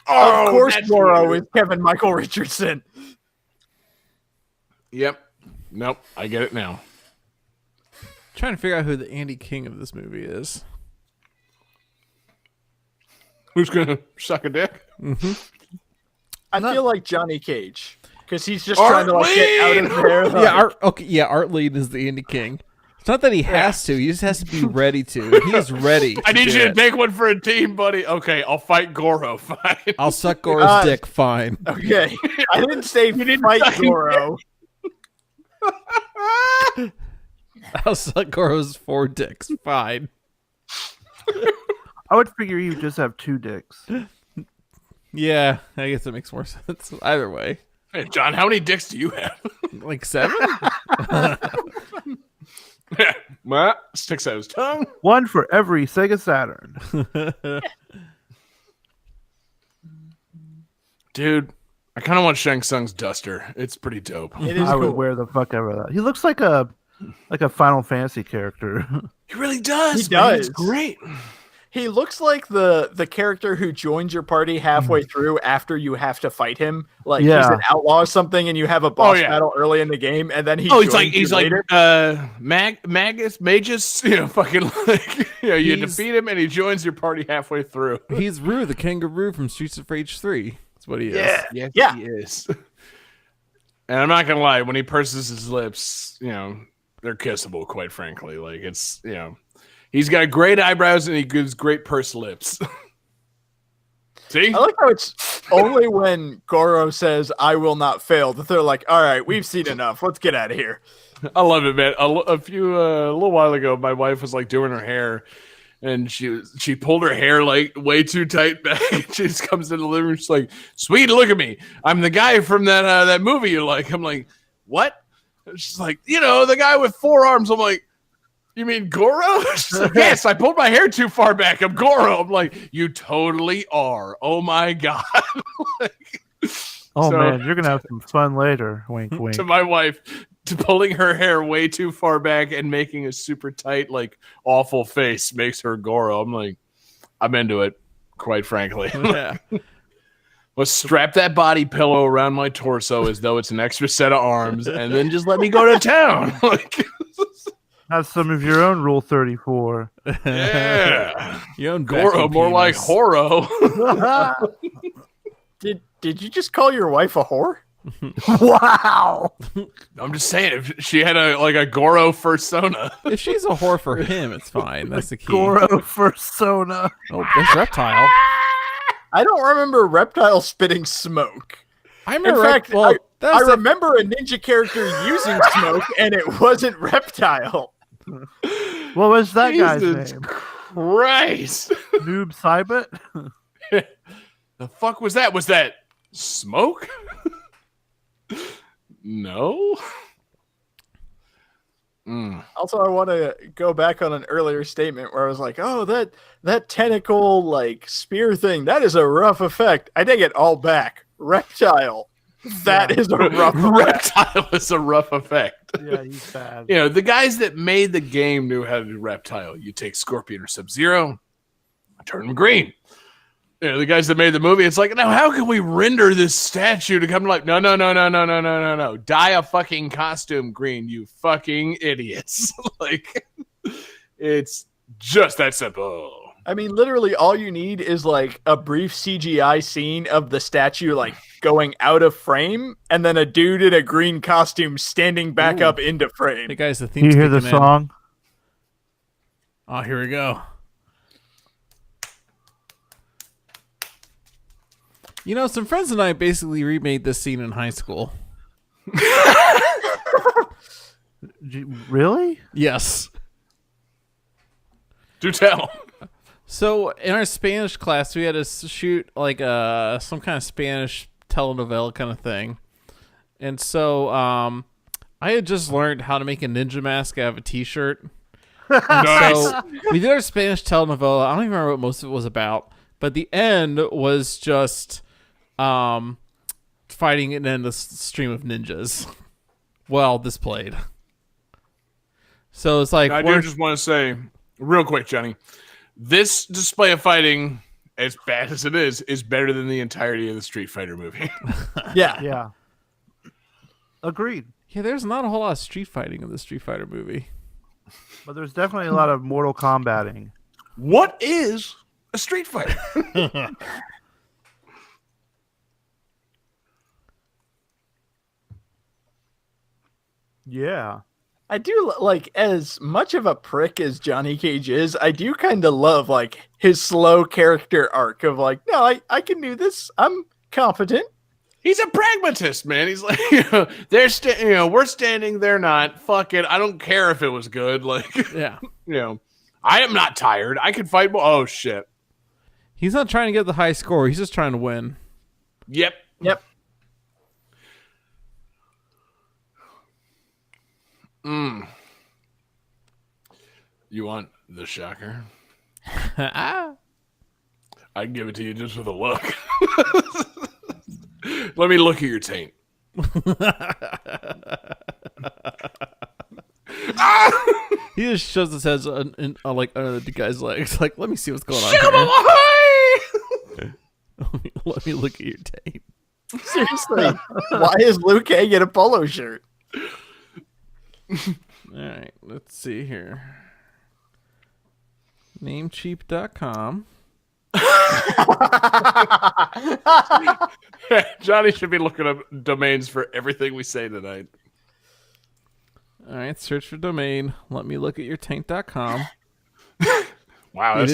C: Of course
D: that's
C: Goro
D: weird.
C: is Kevin Michael Richardson.
D: Yep. Nope. I get it now.
B: Trying to figure out who the Andy King of this movie is.
D: Who's going to suck a dick?
C: I feel like Johnny Cage. Because he's just trying to like get out of
D: Art
C: there. Like,
B: Art Lead is the Andy King. It's not that he has to; he just has to be ready to. He's ready.
D: I need
B: do
D: you to
B: it.
D: make one for a team, buddy. Okay, I'll fight Goro. Fine.
B: I'll suck Goro's dick. Fine.
C: okay. I didn't say fight
D: suck
C: Goro.
B: I'll suck Goro's 4 dicks. Fine.
A: I would figure you just have 2 dicks.
B: Yeah, I guess it makes more sense. Either way,
D: Hey, John, how many dicks do you have?
B: like 7.
D: Well, sticks out his tongue.
A: 1 for every Sega Saturn.
D: Dude, I kind of want Shang Tsung's duster. It's pretty dope.
C: It is
A: I would
C: cool.
A: wear the fuck out of that. He looks like a Final Fantasy character.
D: He really does.
C: He
D: man. It's
C: does.
D: great.
C: He looks like the character who joins your party halfway through after you have to fight him. Like he's
A: Yeah.
C: an outlaw or something, and you have a boss
D: yeah.
C: battle early in the game, and then he
D: Oh, he's
C: joins you
D: like
C: later.
D: Magus, you know, fucking like, you know, you
B: He's-
D: defeat him and he joins your party halfway through.
B: He's Rue, the kangaroo from Streets of Rage 3. That's what he is.
D: Yes,
C: Yeah.
D: he is. And I'm not gonna lie, when he purses his lips, you know, they're kissable, quite frankly. Like it's, you know, He's got great eyebrows and he gives great pursed lips. See?
C: I like how it's only when Goro says, "I will not fail," that they're like, "All right, we've seen enough. Let's get out of here."
D: I love it, man. A little while ago, my wife was like doing her hair, and she pulled her hair like way too tight back. She just comes into the living room. She's like, "Sweet, look at me. I'm the guy from that movie you like." I'm like, "What?" And she's like, the guy with 4 arms. I'm like, "You mean Goro?" She's like, "Yes, I pulled my hair too far back. I'm Goro." I'm like, "You totally are. Oh my god."
A: Man, you're gonna have some fun later. Wink, wink.
D: To my wife, to pulling her hair way too far back and making a super tight, like awful face makes her Goro. I'm like, I'm into it, quite frankly.
B: Yeah.
D: Let's strap that body pillow around my torso as though it's an extra set of arms, and then just let me go to town. Like,
A: Have some of your own Rule 34.
D: yeah,
B: Your own
D: Goro,
B: vacuum
D: more like
B: penis.
D: Horo.
C: Did you just call your wife a whore?
A: Wow.
D: I'm just saying, if she had a Goro fursona.
B: If she's a whore for him, it's fine. That's the key.
A: Goro fursona.
B: Oh, there's Reptile.
C: I don't remember Reptile spitting smoke.
B: I
C: In
B: remember.
C: fact,
B: that
C: I
B: was the-
C: remember a ninja character using smoke, and it wasn't Reptile.
A: What was that
D: Jesus
A: guy's name?
D: Christ.
A: Noob Cybit?
D: The fuck was that? Was that smoke? No.
C: Also, I want to go back on an earlier statement where I was like, "Oh, that tentacle like spear thing, that is a rough effect." I take it all back. Reptile. That is a rough effect.
D: Reptile is a rough effect.
A: Yeah, he's bad.
D: The guys that made the game knew how to do Reptile. You take Scorpion or Sub-Zero, turn them green. The guys that made the movie, it's like, now how can we render this statue to come like, no. Dye a fucking costume green, you fucking idiots. Like, it's just that simple.
C: I mean, literally all you need is like a brief CGI scene of the statue like going out of frame, and then a dude in a green costume standing back up into frame.
B: Hey guys, the
A: Do
B: theme.
A: you hear the song?
B: Oh, here we go. Some friends and I basically remade this scene in high school.
A: Really?
B: Yes.
D: Do tell.
B: So in our Spanish class, we had to shoot like some kind of Spanish telenovela kind of thing, and so I had just learned how to make a ninja mask out of a T-shirt.
D: Nice.
B: So we did our Spanish telenovela. I don't even remember what most of it was about, but the end was just fighting an endless stream of ninjas. Well displayed. So it's like
D: I do just want to say, real quick, Johnny, this display of fighting, as bad as it is better than the entirety of the Street Fighter movie.
C: Yeah.
A: Yeah. Agreed.
B: yeah, there's not a whole lot of street fighting in the Street Fighter movie.
A: But there's definitely a lot of Mortal Kombating.
D: What is a Street Fighter?
A: Yeah.
C: I do like, as much of a prick as Johnny Cage is, I do kind of love like his slow character arc of like, no, I can do this. I'm competent.
D: He's a pragmatist, man. He's like, we're standing, they're not. Fuck it. I don't care if it was good. Like,
B: Yeah.
D: I am not tired. I can fight more. Oh, shit.
B: He's not trying to get the high score. He's just trying to win.
D: Yep.
C: Yep.
D: You want the shocker?
B: Ah.
D: I'd give it to you just with a look. Let me look at your taint.
B: He just shoves his head like under the guy's legs. Like, let me see what's going on. Here. Let me look at your tape.
C: Seriously. Why is Liu Kang in a polo shirt?
B: All right, let's see here. Namecheap.com.
D: Johnny should be looking up domains for everything we say tonight.
B: All right, search for domain. Let me look at your taint.com.
D: Wow,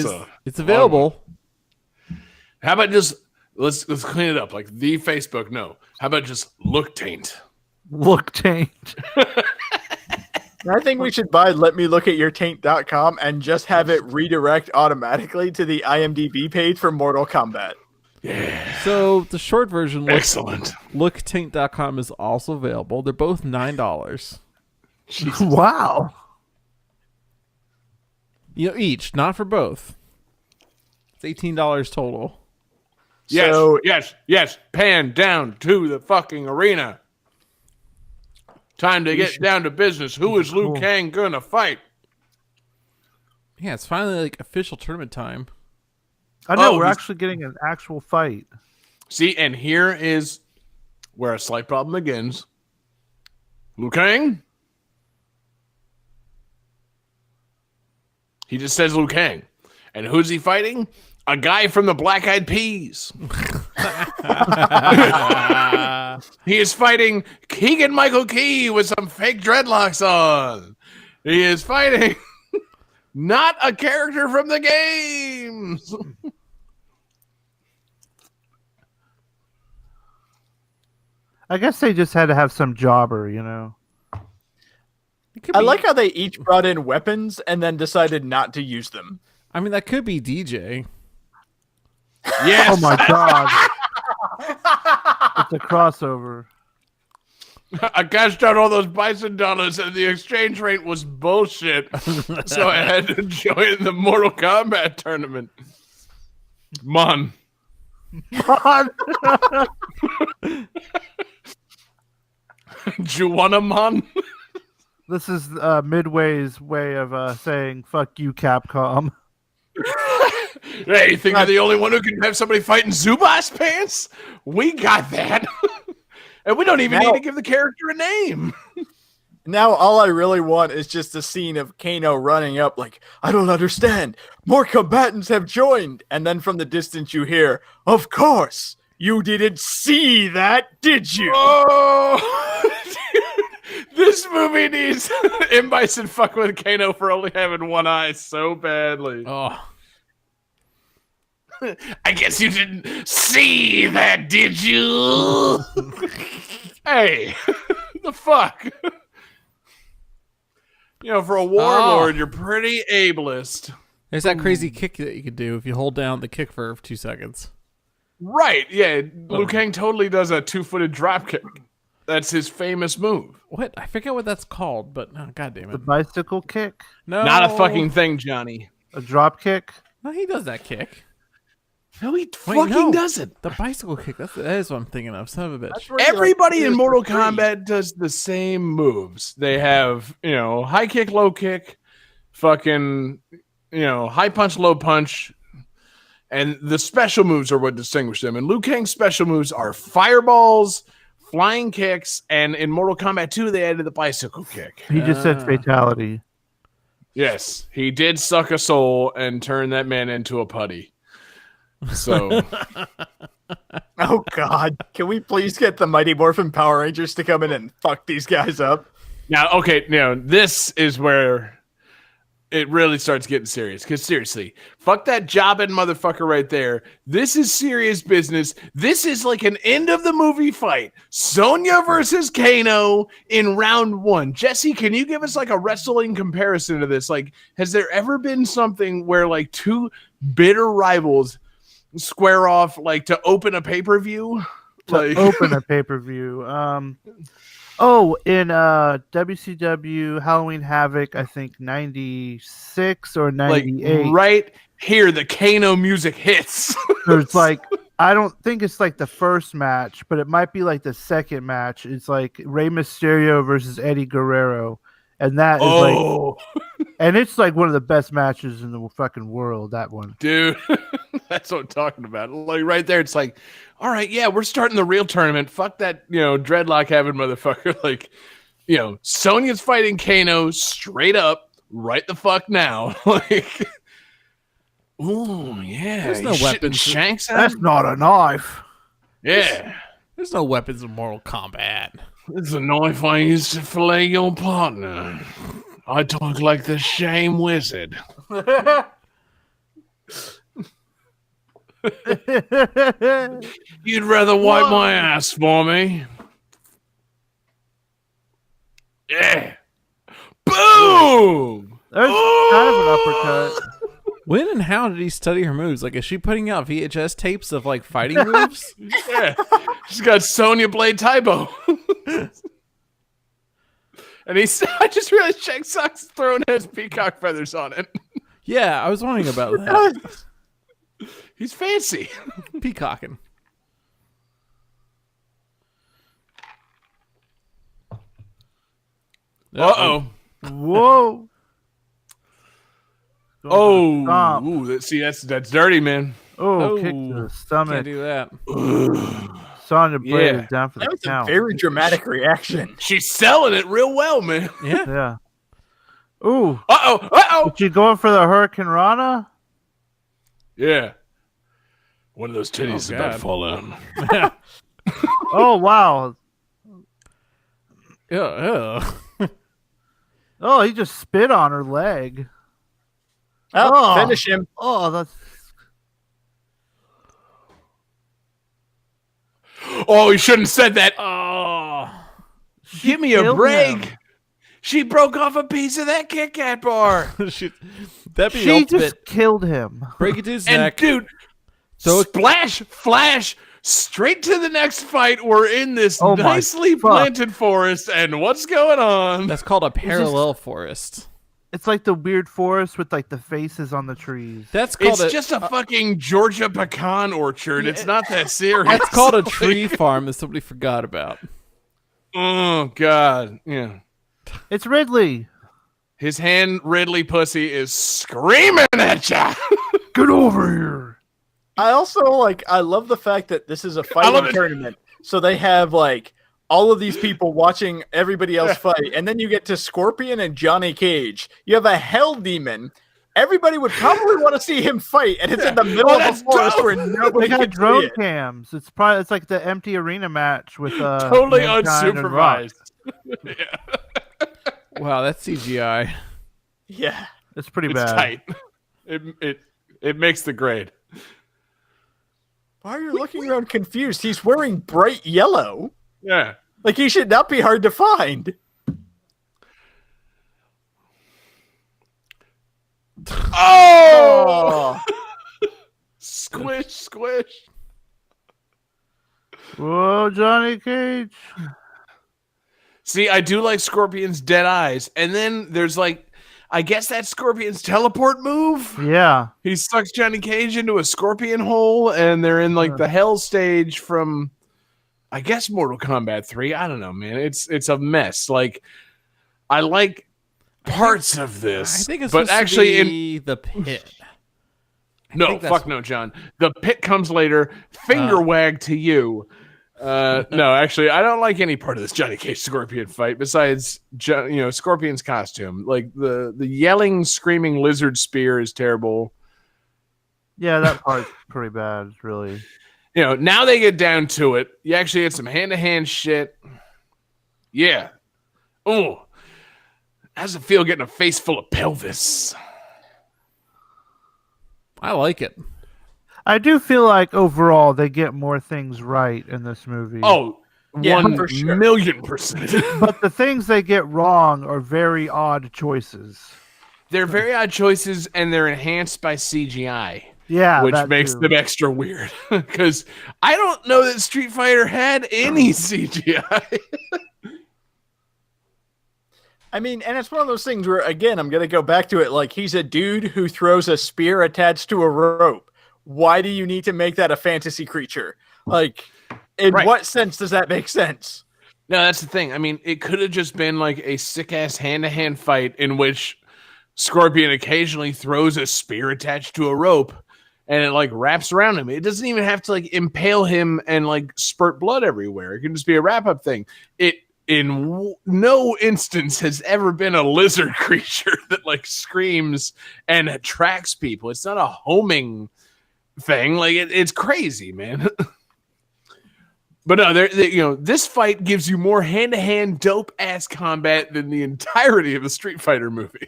B: It's available.
D: How about just let's clean it up like the Facebook? No. How about just look taint?
A: Look taint.
C: I think we should buy letmelookatyourtaint.com and just have it redirect automatically to the IMDb page for Mortal Kombat.
D: Yeah.
B: So the short version,
D: Excellent.
B: looktaint.com is also available. They're both $9.
A: Wow.
B: Each, not for both. It's $18 total.
D: Yes,
C: So-
D: yes. Pan down to the fucking arena. Time to get down to business. Who is Liu Kang gonna fight?
B: Yeah, it's finally like official tournament time.
A: I know,
D: Oh,
A: we're
D: he's-
A: actually getting an actual fight.
D: See, and here is where a slight problem begins. Liu Kang? He just says Liu Kang. And who's he fighting? A guy from the Black Eyed Peas. He is fighting Keegan-Michael Key with some fake dreadlocks on. He is fighting not a character from the games.
A: I guess they just had to have some jobber, you know.
C: I like how they each brought in weapons and then decided not to use them.
B: I mean, that could be DJ.
D: Yes.
A: Oh my god. It's a crossover.
D: I cashed out all those bison dollars and the exchange rate was bullshit. So I had to join the Mortal Kombat tournament. Mon. Juana Mon.
A: This is Midway's way of saying "fuck you, Capcom."
D: Hey, you think you're the only one who can have somebody fighting Zubas pants? We got that. And we don't even need to give the character a name.
C: Now all I really want is just a scene of Kano running up like, I don't understand. More combatants have joined. And then from the distance you hear, of course, you didn't see that, did you?
D: Oh, dude, this movie needs M. Bison fuck with Kano for only having one eye so badly.
B: Oh,
D: I guess you didn't see that, did you? Hey, the fuck? You know, for a warlord, you're pretty ableist.
B: there's that crazy kick that you could do if you hold down the kick for 2 seconds.
D: Right, yeah. Liu Kang totally does a 2-footed drop kick. That's his famous move.
B: What? I forget what that's called, but god damn
A: The
B: it.
A: bicycle kick,
B: No.
D: Not a fucking thing, Johnny.
A: a drop kick.
B: No, he does that kick.
D: No, he
B: Wait,
D: fucking
B: no.
D: doesn't.
B: The bicycle kick. That is what I'm thinking of. Son of a bitch.
D: Everybody in Mortal Kombat does the same moves. They have, high kick, low kick, fucking, high punch, low punch. And the special moves are what distinguish them. And Liu Kang's special moves are fireballs, flying kicks, and in Mortal Kombat 2, they added the bicycle kick.
A: He just said fatality.
D: Yes, he did suck a soul and turn that man into a putty. So,
C: Oh, God. Can we please get the Mighty Morphin Power Rangers to come in and fuck these guys up?
D: now, okay, this is where it really starts getting serious. Because seriously, fuck that jobbing motherfucker right there. This is serious business. This is like an end of the movie fight. Sonya versus Kano in round 1. Jesse, can you give us like a wrestling comparison to this? Like, has there ever been something where like two bitter rivals square off like to open a pay-per-view? Like
A: Open a pay-per-view. In WCW Halloween Havoc, I think 96 or
D: like
A: 98.
D: right here the Kano music hits.
A: There's like, I don't think it's like the first match, but it might be like the second match. It's like Rey Mysterio versus Eddie Guerrero. And that is like, and it's like one of the best matches in the fucking world, that one.
D: Dude, that's what I'm talking about. Like right there, it's like, all right, yeah, we're starting the real tournament. Fuck that, dreadlock having motherfucker. Like, Sonya's fighting Kano straight up right the fuck now. Like, ooh, yeah.
B: There's no
D: he's shitting
B: weapons.
D: Shanks out?
A: That's not a knife.
D: Yeah.
B: There's no weapons in Mortal Kombat.
D: It's a knife I used to fillet your partner. I talk like the shame wizard. You'd rather wipe my ass for me? Yeah. Boom!
A: There's kind of an uppercut.
B: When and how did he study her moves? Like, is she putting out VHS tapes of like fighting moves?
D: Yeah. She's got Sonya Blade Tybo. And I just realized Shang Tsung's throne has peacock feathers on it.
B: Yeah, I was wondering about that.
D: He's fancy.
B: Peacocking.
D: Uh-oh.
A: Whoa. Stomp.
D: Ooh, that's dirty, man.
A: Oh, kick to the
B: Can't
A: stomach.
B: do that.
A: Sonya Blade
D: Yeah.
A: is down for
C: That
A: the
C: was a
A: count.
C: very dramatic reaction.
D: She's selling it real well, man.
B: Yeah.
A: Yeah. Ooh.
D: Uh-oh.
A: Is she going for the Hurricane Rana?
D: Yeah. One of those titties is about to
B: God.
D: fall out.
A: Oh, wow.
B: Yeah.
A: Oh, he just spit on her leg.
C: Oh, finish him.
A: Oh, that's...
D: Oh, you shouldn't have said that.
B: Oh.
D: Give me a
A: killed
D: break.
A: him.
D: She broke off a piece of that Kit Kat bar.
B: That'd be the
A: She
B: ultimate.
A: just killed him.
B: Break it to his
D: And
B: neck.
D: dude, splash, flash, straight to the next fight. We're in this
A: Oh my
D: nicely
A: fuck.
D: planted forest, and what's going on?
B: That's called a parallel forest.
A: It's like the weird forest with like the faces on the trees.
B: That's called
D: It's just a fucking Georgia pecan orchard. It's not that serious.
B: That's called a tree farm that somebody forgot about.
D: Oh God, yeah.
A: It's Ridley.
D: His hand Ridley pussy is screaming at ya.
A: Get over here.
C: I also I love the fact that this is a
D: love
C: fighting
D: it.
C: tournament. So they have all of these people watching everybody else fight, and then you get to Scorpion and Johnny Cage. You have a hell demon. Everybody would probably want to see him fight, and it's in the middle of a forest where
A: They
C: nobody
A: got
C: can see
A: drone
C: it.
A: cams. It's like the empty arena match with
D: Totally
A: Mankind and Rock.
D: unsupervised.
B: Wow, that's CGI.
C: Yeah.
A: It's pretty
D: It's
A: bad.
D: tight. It makes the grade.
C: Why are you looking around confused? He's wearing bright yellow.
D: Yeah.
C: He should not be hard to find.
D: Oh!
C: Oh,
D: Squish.
A: Whoa, Johnny Cage.
D: See, I do like Scorpion's dead eyes. And then there's I guess that's Scorpion's teleport move.
A: Yeah.
D: He sucks Johnny Cage into a scorpion hole, and they're in the hell stage from, I guess, Mortal Kombat 3. I don't know, man. It's a mess. I like parts of this,
B: I think it's
D: but
B: supposed
D: actually,
B: to be the pit.
D: no,
B: think that's-
D: fuck no, John. The pit comes later. Finger wag to you. No, actually, I don't like any part of this Johnny Cage Scorpion fight besides Scorpion's costume. The yelling, screaming lizard spear is terrible.
A: Yeah, that part's pretty bad, really.
D: Now they get down to it. You actually get some hand-to-hand shit. Yeah. Oh, how's it feel getting a face full of pelvis?
B: I like it.
A: I do feel like overall they get more things right in this movie.
D: Oh,
C: Yeah,
D: 1
C: for sure.
D: million%.
A: But the things they get wrong are very odd choices.
D: They're very odd choices, and they're enhanced by CGI.
A: Yeah,
D: Which
A: that
D: makes
A: too.
D: them extra weird. Because I don't know that Street Fighter had any CGI.
C: I mean, and it's one of those things where, again, I'm going to go back to it. He's a dude who throws a spear attached to a rope. Why do you need to make that a fantasy creature? In
D: Right.
C: what sense does that make sense?
D: No, that's the thing. I mean, it could have just been a sick-ass hand-to-hand fight in which Scorpion occasionally throws a spear attached to a rope and it wraps around him. It doesn't even have to impale him and spurt blood everywhere. It can just be a wrap-up thing. It no instance has ever been a lizard creature that screams and attracts people. It's not a homing thing. It's crazy, man. But no, this fight gives you more hand-to-hand dope-ass combat than the entirety of a Street Fighter movie.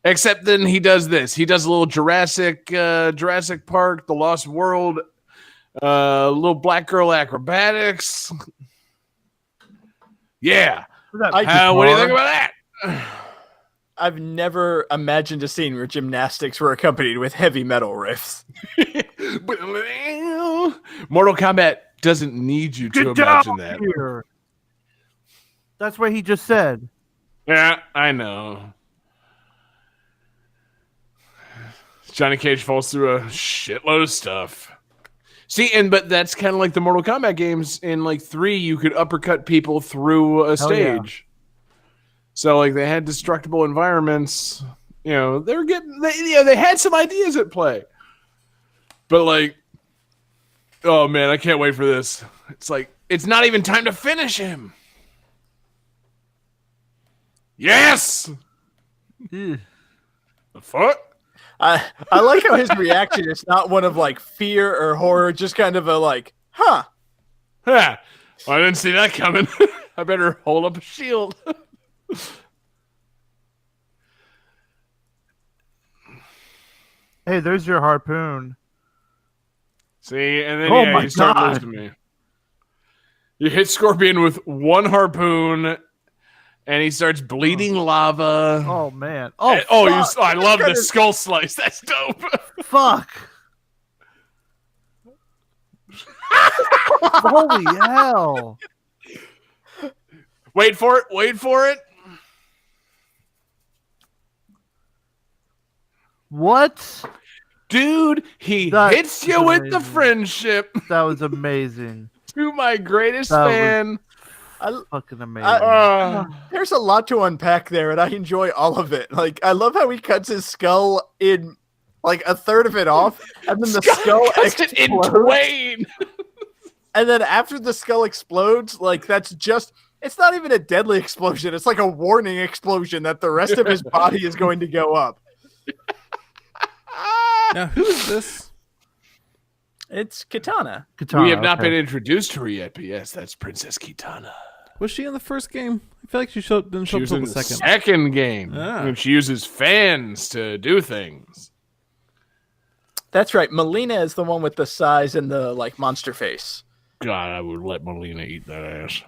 D: Except then he does this. He does a little Jurassic Park, The Lost World, little black girl acrobatics. Yeah. What do you think about that?
C: I've never imagined a scene where gymnastics were accompanied with heavy metal riffs.
D: Mortal Kombat doesn't need you to imagine that.
A: Here. That's what he just said.
D: Yeah, I know. Johnny Cage falls through a shitload of stuff. See, but that's kind of like the Mortal Kombat games. In like 3, you could uppercut people through a stage. Yeah. So like they had destructible environments. They were they had some ideas at play. But like, oh man, I can't wait for this. It's like it's not even time to finish him. Yes. The fuck?
C: I like how his reaction is not one of like fear or horror, just kind of a like, huh.
D: Yeah. Well, I didn't see that coming. I better hold up a shield.
A: Hey, there's your harpoon.
D: See, and then you start losing me. You hit Scorpion with one harpoon, and he starts bleeding lava.
A: Oh man!
D: I love the skull slice. That's dope.
A: Fuck! Holy hell!
D: Wait for it.
A: What?
D: Dude, he hits you with the friendship.
A: That was amazing.
D: To my greatest fan.
A: Fucking amazing.
C: There's a lot to unpack there, and I enjoy all of it. Like, I love how he cuts his skull in like a third of it off, and then the skull explodes.
D: In twain.
C: And then after the skull explodes, like it's not even a deadly explosion. It's like a warning explosion that the rest of his body is going to go up.
B: Now, who is this?
C: It's Kitana.
D: We have not been introduced to her yet, but yes, that's Princess Kitana.
B: Was she in the first game? I feel like she didn't show up until the second.
D: Second game. And she uses fans to do things.
C: That's right. Melina is the one with the size and the like monster face.
D: God, I would let Melina eat that ass.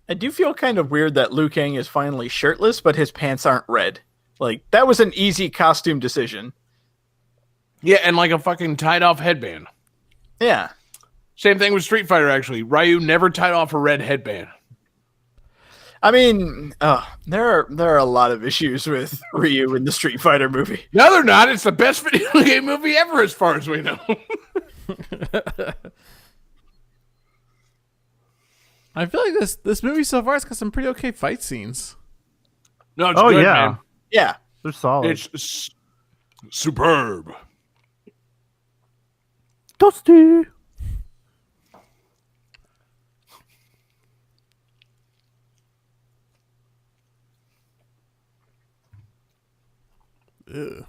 C: I do feel kind of weird that Liu Kang is finally shirtless, but his pants aren't red. Like, that was an easy costume decision.
D: Yeah, and like a fucking tied-off headband.
C: Yeah.
D: Same thing with Street Fighter, actually. Ryu never tied off a red headband.
C: I mean, there are a lot of issues with Ryu in the Street Fighter movie.
D: No, they're not. It's the best video game movie ever, as far as we know.
B: I feel like this movie so far has got some pretty okay fight scenes.
D: No, it's good,
A: yeah.
D: man.
C: Yeah.
A: They're solid.
D: It's superb.
A: Dusty.
B: Ew.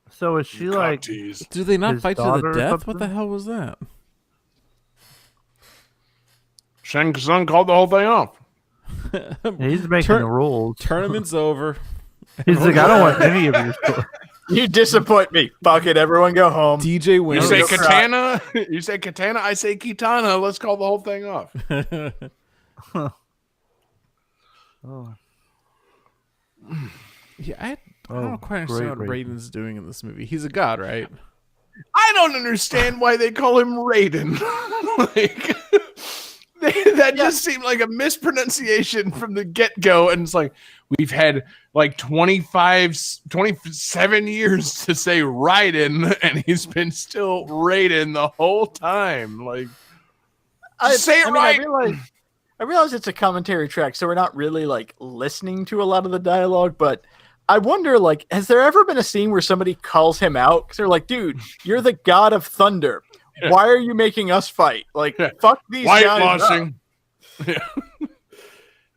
A: So is she like?
B: Do they not fight to the death? What the hell was that?
D: Shang Tsung called the whole thing off.
A: He's making the rules.
B: Tournament's over.
A: He's like, I don't want any of your story.
C: You disappoint me. Fuck it, everyone go home.
B: DJ wins.
D: You say Katana? You say Katana? I say Kitana. Let's call the whole thing off.
A: Oh.
B: Yeah, I don't quite understand what Raiden's doing in this movie. He's a god, right?
D: I don't understand why they call him Raiden. That just seemed like a mispronunciation from the get-go, and it's like, we've had like 27 years to say Raiden, and he's been still Raiden the whole time. Like, say it right.
C: I realize it's a commentary track, so we're not really like listening to a lot of the dialogue, but I wonder, like, has there ever been a scene where somebody calls him out? Because they're like, dude, you're the god of thunder. Why are you making us fight? Like, fuck these guys up.
D: Yeah.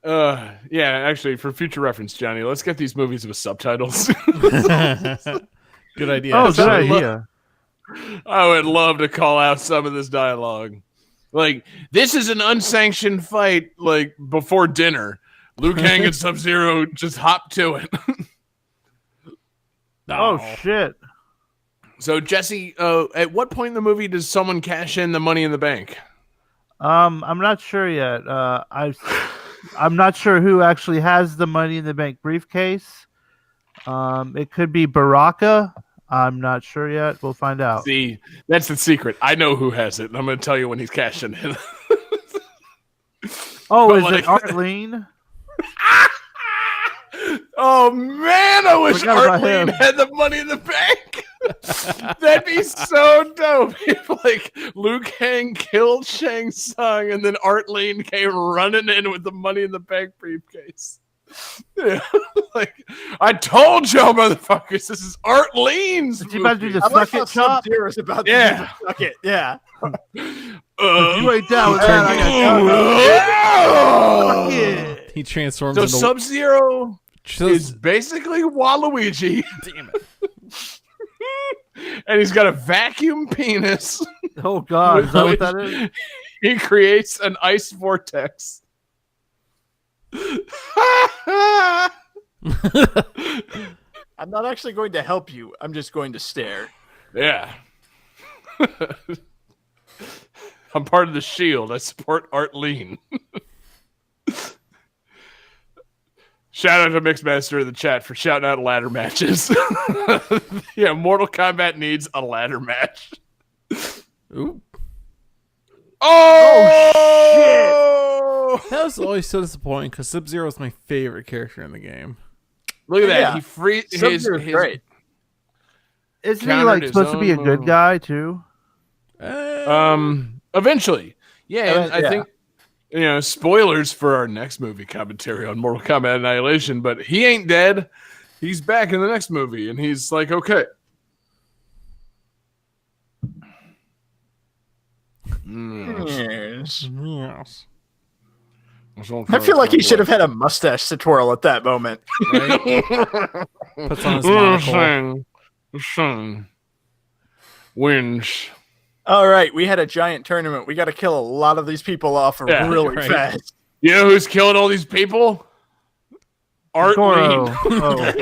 D: Yeah, actually, for future reference, Johnny, let's get these movies with subtitles.
B: Good idea.
A: Oh,
D: So
A: good
D: I
A: idea.
D: I would love to call out some of this dialogue. Like, this is an unsanctioned fight, like, before dinner. Liu Kang and Sub-Zero just hop to it.
A: Oh shit.
D: So, Jesse, at what point in the movie does someone cash in the money in the bank?
A: I'm not sure yet. I'm not sure who actually has the money in the bank briefcase. It could be Baraka. I'm not sure yet. We'll find out.
D: See, that's the secret. I know who has it, and I'm going to tell you when he's cashing in.
A: Oh,
D: But
A: is
D: like-
A: it Arlene?
D: Oh, man, I wish
A: Forgot about
D: Arlene
A: him.
D: had the money in the bank. That'd be so dope. If, like, Liu Kang killed Shang Tsung, and then Arlene came running in with the money in the bank briefcase. Yeah. Like, I told y'all, motherfuckers, this is Arlene's
A: Is he about to do
D: movie.
A: the
C: I like
A: suck
C: how
A: it chop?
C: Sub-Zero is about to
D: Yeah.
C: do the suck it. Yeah.
A: If you ain't down with that, I got yeah.
B: He transforms
D: So
B: into
D: Sub-Zero
B: so-
D: is basically Waluigi,
B: Damn it.
D: and he's got a vacuum penis.
A: Oh god, is that what that is?
D: He creates an ice vortex.
C: I'm not actually going to help you. I'm just going to stare.
D: Yeah. I'm part of the Shield. I support Arlene. Shout out to Mixmaster in the chat for shouting out ladder matches. Yeah, Mortal Kombat needs a ladder match.
B: Ooh.
D: Oh, shit!
B: That was always so disappointing because Sub-Zero is my favorite character in the game.
D: Look at that.
C: Yeah.
D: He free his
C: Sub-Zero's great.
A: Isn't he
D: Countered
A: like
D: his
A: supposed to be a
D: own
A: good
D: move.
A: guy too?
D: Eventually. Yeah, and I
C: Yeah.
D: think, spoilers for our next movie commentary on Mortal Kombat Annihilation, but he ain't dead. He's back in the next movie, and he's like, okay.
C: Yes.
B: Yes.
C: I feel like he should have had a mustache to twirl at that moment.
B: Puts on his monocle.
D: Wins.
C: All right, we had a giant tournament. We got to kill a lot of these people off
D: Yeah,
C: really
B: right.
C: fast.
D: You know who's killing all these people? Art
A: Goro.
D: Lee.
A: Oh.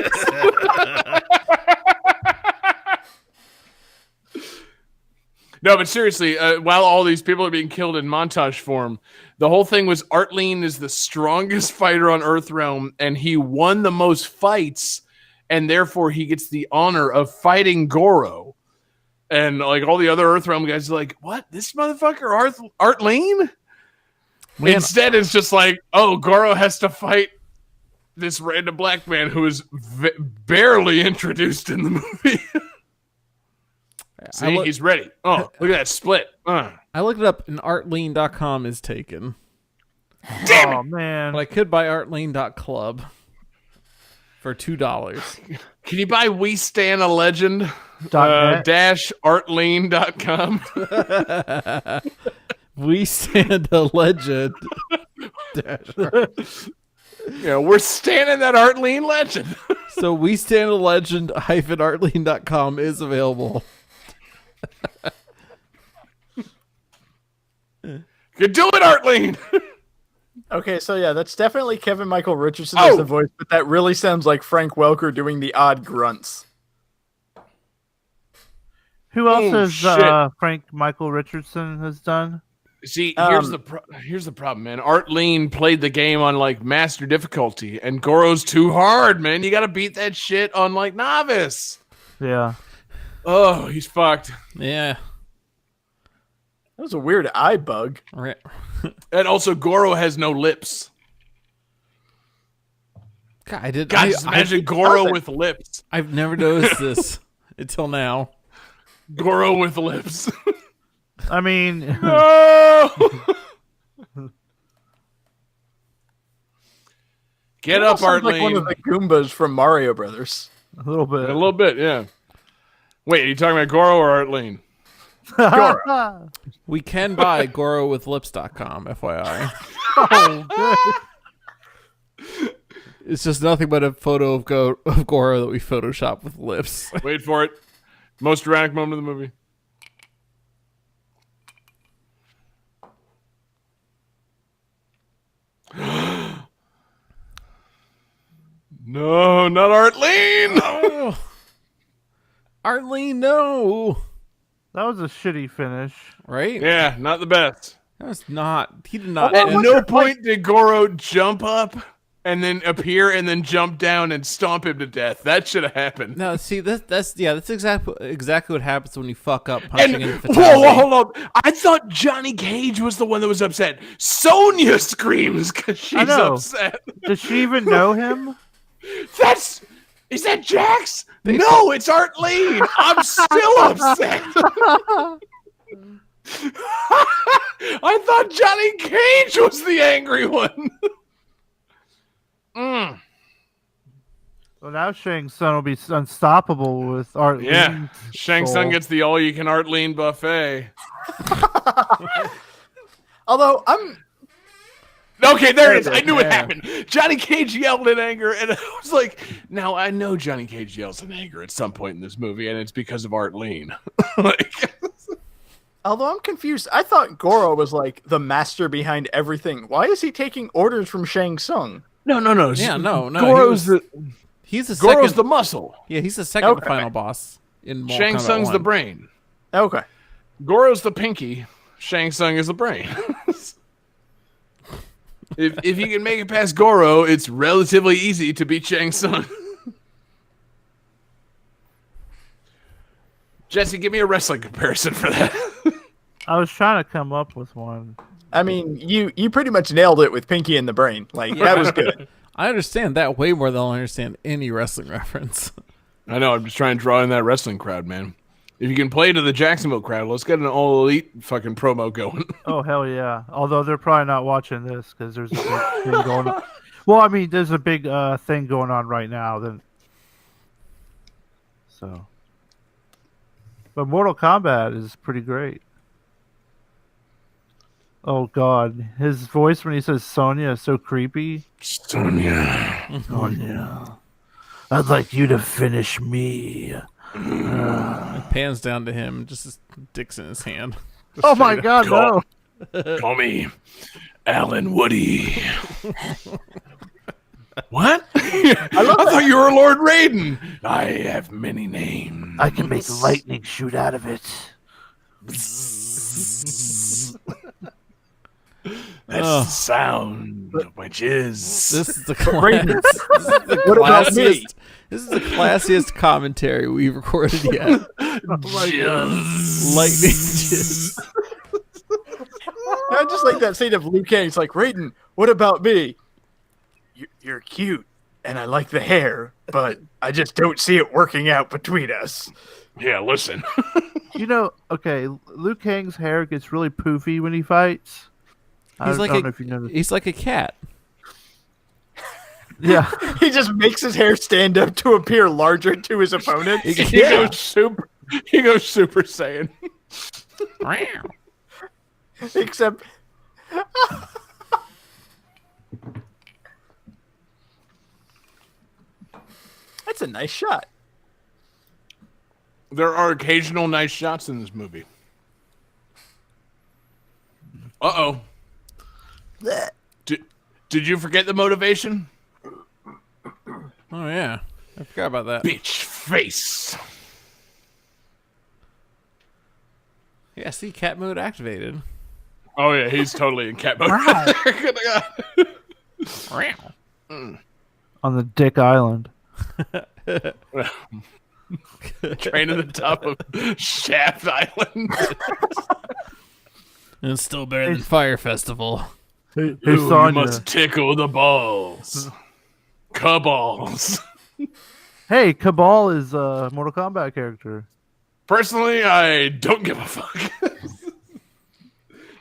D: No, but seriously, while all these people are being killed in montage form, the whole thing was Artleen is the strongest fighter on Earthrealm, and he won the most fights, and therefore he gets the honor of fighting Goro. And like all the other Earthrealm guys are like, what? This motherfucker Artleen?
B: Man,
D: Instead, it's just like, oh, Goro has to fight this random black man who is barely introduced in the movie. See, he's ready. Oh, look at that split.
B: I looked it up and artlean.com is taken.
D: Damn it!
A: Oh man.
B: But I could buy artlean.club for $2.
D: Can you buy We Stan a Legend?
A: .net.
D: Dash artlean.com.
B: We stand a legend.
D: Yeah, we're standing that Artleen legend.
B: So we stand a legend -artlean.com is available.
D: You do it, Artleen.
C: Okay, so yeah, that's definitely Kevin Michael Richardson as the voice, but that really sounds like Frank Welker doing the odd grunts.
A: Who else has
D: shit.
A: Frank Michael Richardson has done?
D: See, here's the problem, man. Artleen played the game on like master difficulty, and Goro's too hard, man. You got to beat that shit on like novice.
A: Yeah.
D: Oh, he's fucked.
B: Yeah.
C: That was a weird eye bug.
B: Right.
D: And also, Goro has no lips.
B: God, I did.
D: God, just imagine Goro with lips.
B: I've never noticed this until now.
D: Goro with lips.
A: I mean,
D: No! Get up,
C: Sounds like one
D: Artleen.
C: of the Goombas from Mario Brothers.
A: a little bit.
D: A little bit, yeah. Wait, are you talking about Goro or Artleen?
C: Goro.
B: We can buy GoroWithLips.com, FYI.
A: Oh, good.
B: It's just nothing but a photo of Goro that we photoshopped with lips.
D: Wait for it. Most dramatic moment of the movie. No, not Arlene.
B: Oh, Arlene, no.
A: That was a shitty finish.
B: Right?
D: Yeah, not the best.
B: That was not. He did not.
D: At
B: end-
D: no point did Goro jump up and then appear and then jump down and stomp him to death. That should have happened.
B: No, see that's exactly what happens when you fuck up
D: And
B: punching into
D: whoa,
B: fatality.
D: hold on! I thought Johnny Cage was the one that was upset. Sonya screams because she's
A: know.
D: upset.
A: Does she even know him?
D: Is that Jax? No, it's Arlene. I'm still upset. I thought Johnny Cage was the angry one.
A: Well, now Shang Tsung will be unstoppable with Art.
D: Yeah, Shang Tsung
A: soul.
D: gets the all-you-can Arlene buffet.
C: Although I'm
D: Okay, there it is. I knew it happened. Johnny Cage yelled in anger, and I was like, now I know Johnny Cage yells in anger at some point in this movie, and it's because of Arlene.
C: Although I'm confused, I thought Goro was like the master behind everything. Why is he taking orders from Shang Tsung?
D: No.
B: Yeah, no.
D: Goro's
B: He's the
D: Goro's
B: second.
D: the muscle.
B: Yeah, he's the second
C: Okay.
B: final boss in Mortal
D: Shang
B: Kombat
D: Tsung's
B: 1.
D: the brain.
C: Okay.
D: Goro's the pinky. Shang Tsung is the brain. if you can make it past Goro, it's relatively easy to beat Shang Tsung. Jesse, give me a wrestling comparison for that.
A: I was trying to come up with one.
C: I mean, you pretty much nailed it with Pinky in the Brain. Like, that was good.
B: I understand that way more than I'll understand any wrestling reference.
D: I know, I'm just trying to draw in that wrestling crowd, man. If you can play to the Jacksonville crowd, let's get an all elite fucking promo going.
A: Oh hell yeah! Although they're probably not watching this because there's a big thing going on. Well, I mean, there's a big thing going on right now. Then, so, but Mortal Kombat is pretty great. Oh god, his voice when he says Sonya is so creepy.
D: Sonya.
A: Sonya, I'd like you to finish me.
B: It pans down to him, just his dick's in his hand.
A: Oh my god, no!
D: Call me Alan Woody. What? I thought you were Lord Raiden. I have many names.
A: I can make lightning shoot out of it.
D: That's the sound of my jizz.
B: This is the
C: What about me?
B: classiest. This is the classiest commentary we've recorded yet.
D: Jizz.
B: Lightning jizz.
C: I just like that scene of Liu Kang. It's like, Raiden, what about me? You're cute, and I like the hair, but I just don't see it working out between us.
D: Yeah, listen.
A: You know, okay, Liu Kang's hair gets really poofy when he fights. I
B: He's like
A: don't know if you noticed.
B: he's like a cat.
A: Yeah.
C: He just makes his hair stand up to appear larger to his opponent.
D: He goes super Saiyan.
C: Except that's a nice shot.
D: There are occasional nice shots in this movie. Uh-oh. Did you forget the motivation?
B: Oh yeah, I forgot about that.
D: Bitch face.
B: Yeah, see, cat mode activated.
D: Oh yeah, he's totally in cat mode.
A: On the Dick Island.
D: Train to the top of Shaft Island.
B: And it's still better than Fire Festival.
A: Hey,
D: Ooh, you
A: Sonya.
D: must tickle the balls. Caballs.
A: Hey, Cabal is a Mortal Kombat character.
D: Personally, I don't give a fuck.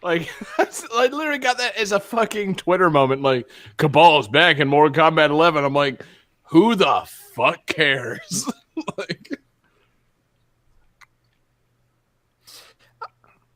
D: Like, I literally got that as a fucking Twitter moment. Like, Cabal's back in Mortal Kombat 11. I'm like, who the fuck cares? Like,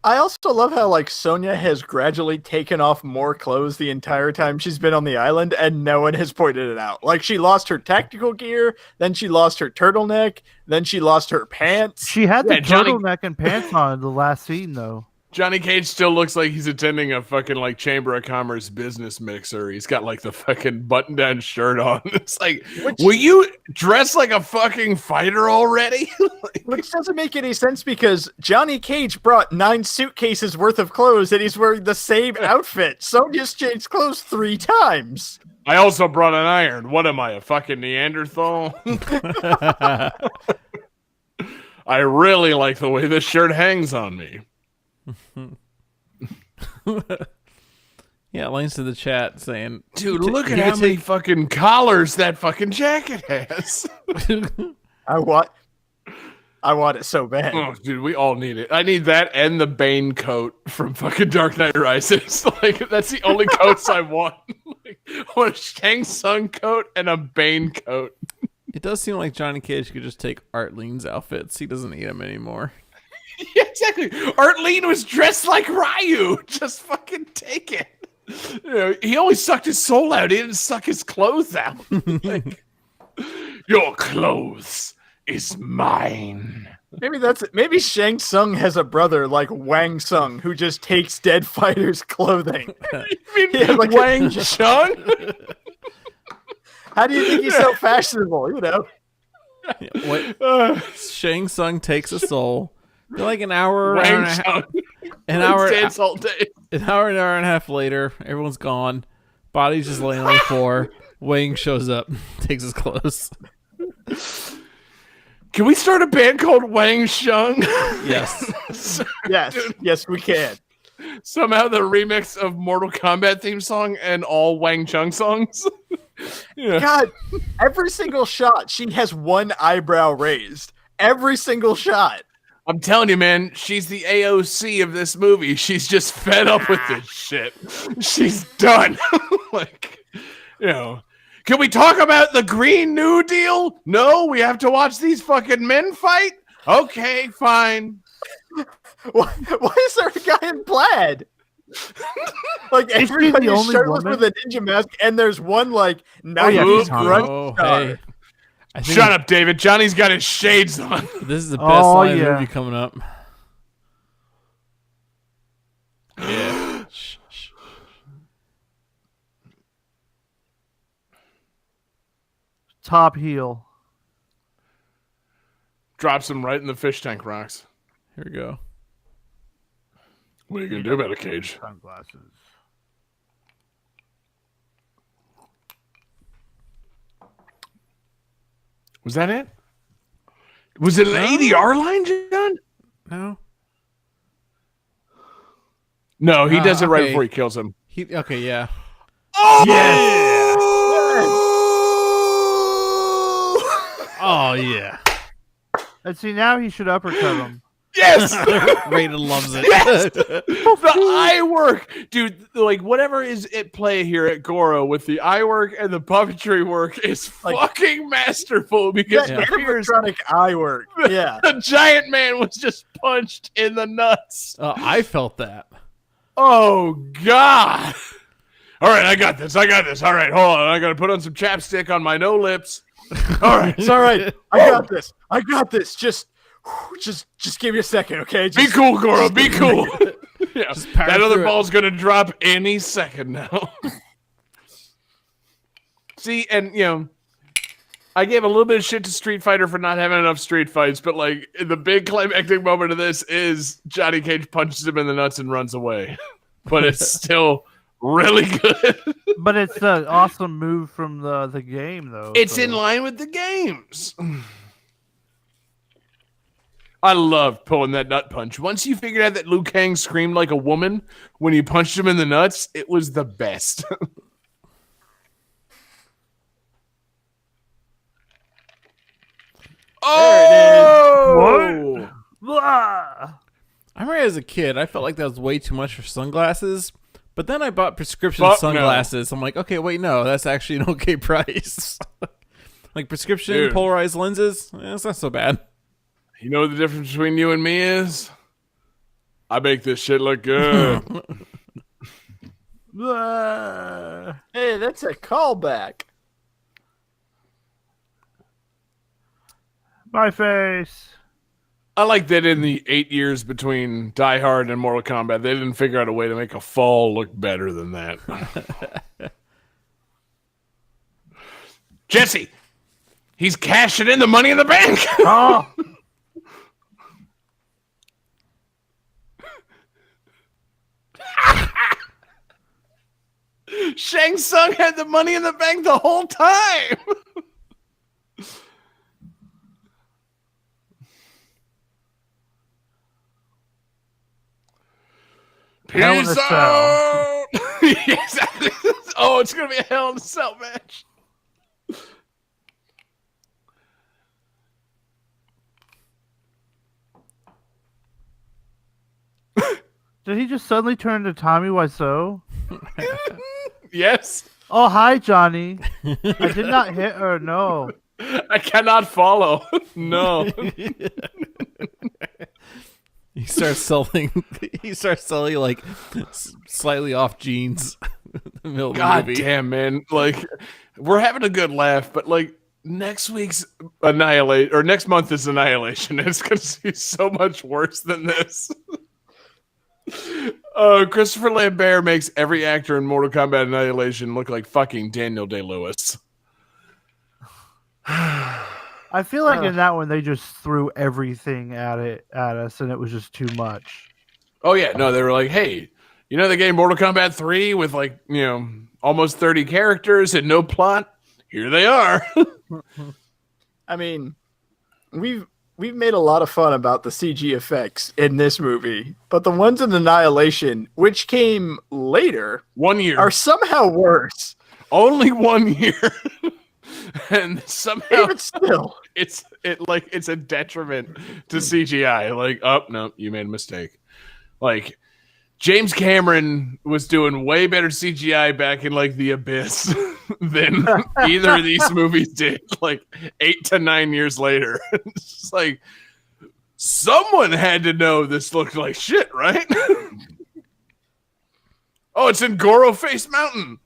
C: I also love how like Sonya has gradually taken off more clothes the entire time she's been on the island, and no one has pointed it out. Like she lost her tactical gear, then she lost her turtleneck, then she lost her pants.
A: She had the
D: Yeah, Johnny-
A: turtleneck and pants on in the last scene, though.
D: Johnny Cage still looks like he's attending a fucking like Chamber of Commerce business mixer. He's got like the fucking button-down shirt on. It's like, will you dress like a fucking fighter already?
C: Which doesn't make any sense because Johnny Cage brought 9 suitcases worth of clothes and he's wearing the same outfit. Sonya's changed clothes 3 times.
D: I also brought an iron. What am I, a fucking Neanderthal? I really like the way this shirt hangs on me.
B: Yeah, links to the chat saying,
D: Dude, look at how many fucking collars that fucking jacket has.
C: I want it so bad.
D: Oh, dude, we all need it. I need that and the Bane coat from fucking Dark Knight Rises. Like, that's the only coats I want. Like, I want a Shang Tsung coat and a Bane coat.
B: It does seem like Johnny Cage could just take Art Lean's outfits. He doesn't need them anymore.
D: Yeah, exactly. Art Lean was dressed like Ryu. Just fucking take it. You know, he always sucked his soul out. He didn't suck his clothes out. Like, your clothes is mine.
C: Maybe that's it. Maybe Shang Tsung has a brother like Wang Tsung who just takes dead fighters' clothing.
D: You mean
C: like
D: Wang Chung?
C: How do you think he's so fashionable? You know.
B: What? Shang Tsung takes a soul. They're like an hour,
D: Wang
B: an
D: Chung.
B: hour,
D: all day.
B: an hour and a half later. Everyone's gone. Body's just laying on the floor. Wang shows up, takes his clothes.
D: Can we start a band called Wang Chung?
B: Yes.
C: Yes, we can.
D: Somehow the remix of Mortal Kombat theme song and all Wang Chung songs. Yeah.
C: God, every single shot, she has one eyebrow raised. Every single shot.
D: I'm telling you, man, she's the AOC of this movie. She's just fed up with this shit. She's done. Like, you know, can we talk about the Green New Deal? No, we have to watch these fucking men fight? Okay, fine.
C: Why is there a guy in plaid? Like everybody's shirtless with a ninja mask, and there's one like 90s grunt star.
B: Hey.
D: Shut up, David. Johnny's got his shades on.
B: This is the best line of the movie coming up. Yeah.
A: Top heel.
D: Drops him right in the fish tank rocks.
B: Here we go.
D: What are you going to do about a cage?
A: Sunglasses.
D: Was that it? Was it an ADR line, John?
B: No.
D: No, he does it right
B: okay.
D: before he kills him.
B: Okay, yeah.
D: Oh!
A: Yes!
B: Oh, yeah.
A: And see, now he should uppercut him.
D: Yes!
B: Raiden loves it.
D: Yes! The eye work! Dude, like, whatever is at play here at Goro with the eye work and the puppetry work is fucking masterful because
C: that animatronic eye work. Yeah.
D: the giant man was just punched in the nuts.
B: I felt that.
D: Oh, God. All right, I got this. All right, hold on. I got to put on some chapstick on my no lips. All right.
C: It's all right. I got this. Just give me a second, okay?
D: Be cool, Goro. Be cool. Yeah, that other ball's going to drop any second now. See, and, you know, I gave a little bit of shit to Street Fighter for not having enough street fights, but, like, the big climactic moment of this is Johnny Cage punches him in the nuts and runs away. But it's still really good.
A: But it's an awesome move from the game, though.
D: It's in line with the games. I love pulling that nut punch. Once you figured out that Liu Kang screamed like a woman when you punched him in the nuts, it was the best.
A: Oh! What?
B: I remember as a kid, I felt like that was way too much for sunglasses. But then I bought prescription sunglasses. No. I'm like, okay, wait, no, that's actually an okay price. Like prescription polarized lenses, it's not so bad.
D: You know what the difference between you and me is? I make this shit look good.
C: Hey, that's a callback.
A: My face.
D: I like that in the 8 years between Die Hard and Mortal Kombat, they didn't figure out a way to make a fall look better than that. Jesse, he's cashing in the Money in the Bank.
A: Oh.
D: Shang Tsung had the Money in the Bank the whole time.
A: Hell in a
D: Peace
A: Cell.
D: out. Exactly. Oh, it's gonna be a Hell in a Cell match.
A: Did he just suddenly turn to Tommy Wiseau?
D: Yes.
A: Oh, hi, Johnny. I did not hit her. No.
D: I cannot follow. No.
B: He starts selling. He starts selling like slightly off jeans. In the middle of the
D: God
B: movie.
D: damn, man! Like, we're having a good laugh, but like next week's Annihilate or next month is Annihilation. It's gonna be so much worse than this. Christopher Lambert makes every actor in Mortal Kombat Annihilation look like fucking Daniel Day-Lewis.
A: I feel like in that one they just threw everything at us, and it was just too much.
D: Oh yeah, no, they were like, hey, you know the game Mortal Kombat 3 with like, you know, almost 30 characters and no plot? Here they are.
C: I mean, we've made a lot of fun about the CG effects in this movie, but the ones in Annihilation, which came later,
D: 1 year.
C: are somehow worse.
D: Only 1 year. And somehow
C: Even still.
D: it's a detriment to CGI. Like, oh no, you made a mistake. Like, James Cameron was doing way better CGI back in like The Abyss than either of these movies did. Like 8 to 9 years later, it's just like someone had to know this looked like shit, right? Oh, it's in Goro Face Mountain.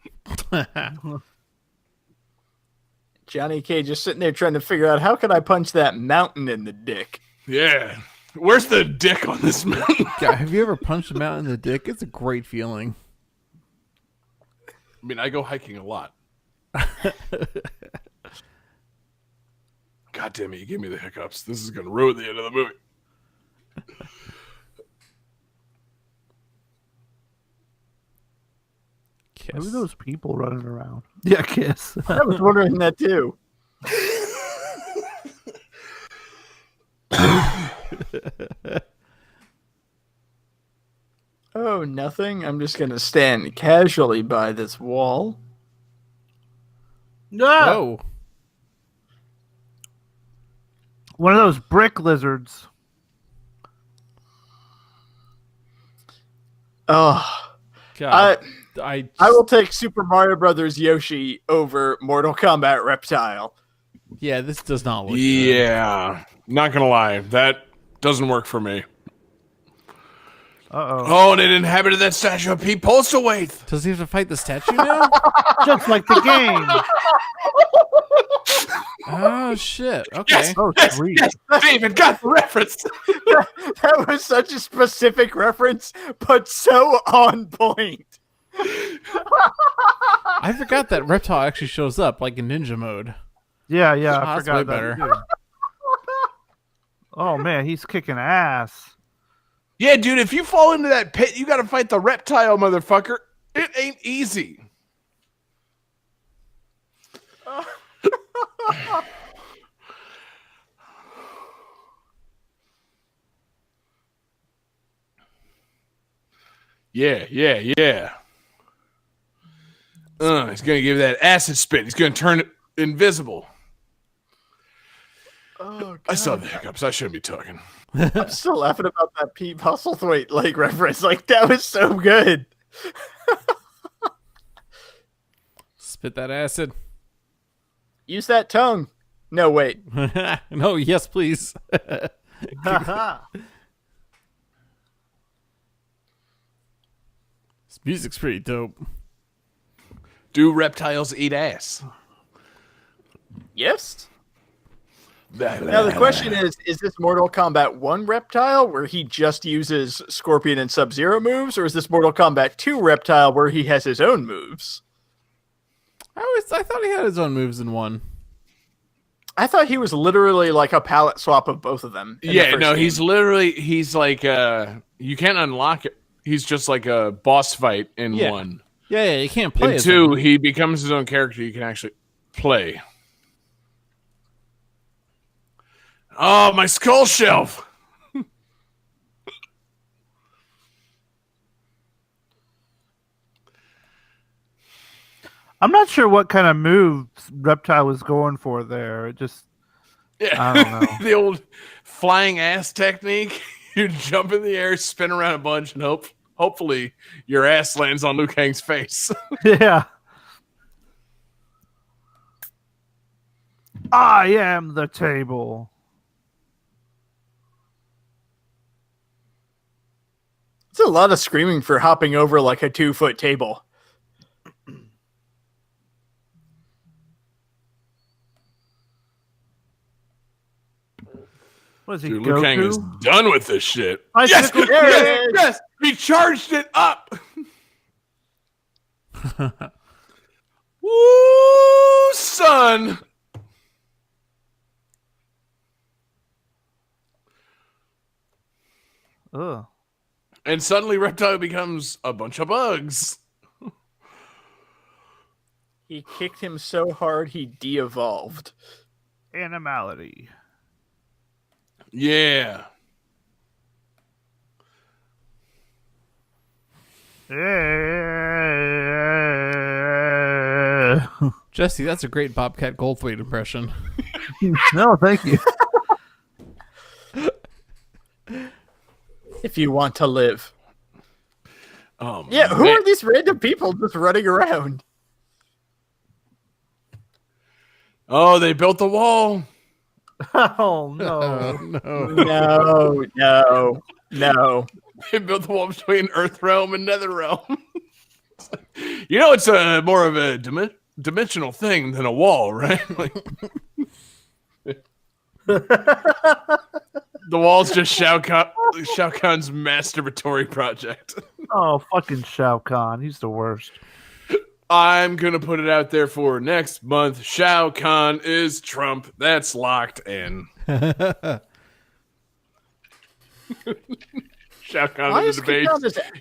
C: Johnny K just sitting there trying to figure out how can I punch that mountain in the dick.
D: Yeah. Where's the dick on this mountain?
B: God, have you ever punched a mountain in the dick? It's a great feeling.
D: I mean, I go hiking a lot. God damn it, you gave me the hiccups. This is going to ruin the end of the movie.
A: Who are
B: Kiss.
A: those people running around? Yeah, Kiss.
C: I was wondering that too. Oh, nothing. I'm just going to stand casually by this wall.
A: No.
B: Oh,
A: One of those brick lizards.
C: Oh,
B: God. I
C: I will take Super Mario Brothers Yoshi over Mortal Kombat Reptile.
B: yeah, this does not look good.
D: Yeah. Not going to lie. That doesn't work for me.
A: Uh-oh.
D: Oh, they inhabited that statue of Pete Postlewaite.
B: Does he have to fight the statue now?
A: Just like the game.
B: Oh, shit. Okay.
A: Oh, sweet.
D: Yes, David got the reference.
C: That was such a specific reference, but so on point.
B: I forgot that Reptile actually shows up, like in ninja mode.
A: Yeah,
B: Oh,
A: I
B: that's
A: forgot
B: way
A: that
B: better.
A: too. Oh, man, he's kicking ass.
D: Yeah, dude, if you fall into that pit, you got to fight the reptile, motherfucker. It ain't easy. Yeah. He's going to give that acid spit. He's going to turn it invisible.
C: Oh, God.
D: I saw the hiccups. I shouldn't be talking.
C: I'm still laughing about that Pete Postlethwaite like reference. Like that was so good.
B: Spit that acid.
C: Use that tongue. No, wait.
B: No, yes, please. This music's pretty dope.
D: Do reptiles eat ass?
C: Yes. Now the question is this Mortal Kombat 1 Reptile where he just uses Scorpion and Sub-Zero moves, or is this Mortal Kombat 2 Reptile where he has his own moves?
B: I thought he had his own moves in one.
C: I thought he was literally like a palette swap of both of them.
D: Yeah, no, he's like you can't unlock it. He's just like a boss fight in one.
B: Yeah, you can't play
D: in
B: as
D: two,
B: him.
D: he becomes his own character you can actually play. Oh, my skull shelf!
A: I'm not sure what kind of moves Reptile was going for there. It just, I don't know.
D: The old flying ass technique. You jump in the air, spin around a bunch, and hopefully your ass lands on Liu Kang's face.
A: Yeah. I am the table.
C: It's a lot of screaming for hopping over like a 2-foot table.
A: What is he,
D: Dude, Liu Kang is
A: Goku?
D: done with this shit.
A: Yes,
D: yes, he charged it up. Woo, son.
A: Ugh.
D: And suddenly Reptile becomes a bunch of bugs.
C: He kicked him so hard he de-evolved.
A: Animality.
D: Yeah.
B: Jesse, that's a great Bobcat Goldthwait impression.
A: No, thank you.
C: If you want to live.
D: Oh,
C: Yeah, who
D: man.
C: are these random people just running around?
D: Oh, they built the wall.
A: Oh, no.
C: No.
D: They built the wall between Earth Realm and Nether Realm. You know, it's a more of a dimensional thing than a wall, right? Like, the wall's just Shao Kahn's masturbatory project.
A: Oh, fucking Shao Kahn. He's the worst.
D: I'm going to put it out there for next month. Shao Kahn is Trump. That's locked in. Shao Kahn in the debate.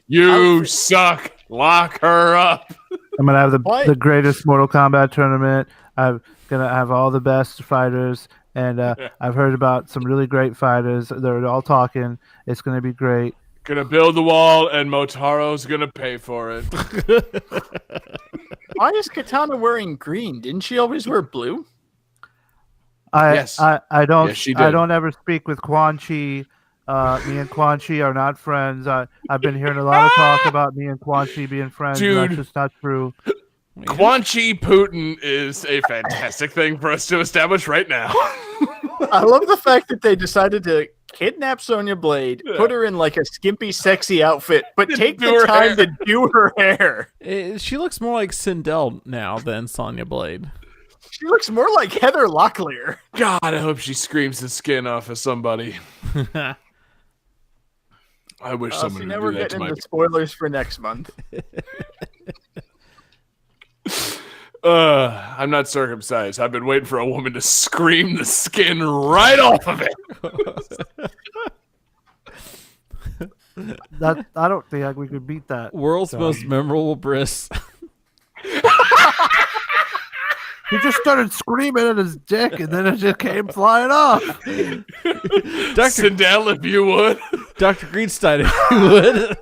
D: You suck. Lock her up.
A: I'm going to have the greatest Mortal Kombat tournament. I'm going to have all the best fighters. And I've heard about some really great fighters. They're all talking. It's going to be great.
D: Gonna build the wall, and Motaro's gonna pay for it.
C: Why is Katana wearing green? Didn't she always wear blue?
D: Yes.
A: I don't.
D: Yes, she did.
A: I don't ever speak with Quan Chi. Me and Quan Chi are not friends. I've been hearing a lot of talk about me and Quan Chi being friends.
D: Dude.
A: And that's just not true.
D: Quan Chi Putin is a fantastic thing for us to establish right now.
C: I love the fact that they decided to kidnap Sonya Blade, put her in like a skimpy, sexy outfit, but take the time to do her hair.
B: She looks more like Sindel now than Sonya Blade.
C: She looks more like Heather Locklear.
D: God, I hope she screams the skin off of somebody. I wish someone
C: now
D: would
C: we're
D: do that to
C: getting
D: my...
C: into spoilers for next month.
D: I'm not circumcised. I've been waiting for a woman to scream the skin right off of it.
A: I don't think we could beat that.
B: World's most memorable bris.
A: He just started screaming at his dick, and then it just came flying off.
B: Dr.
D: Sindel, if you would.
B: Dr. Greenstein, if you would.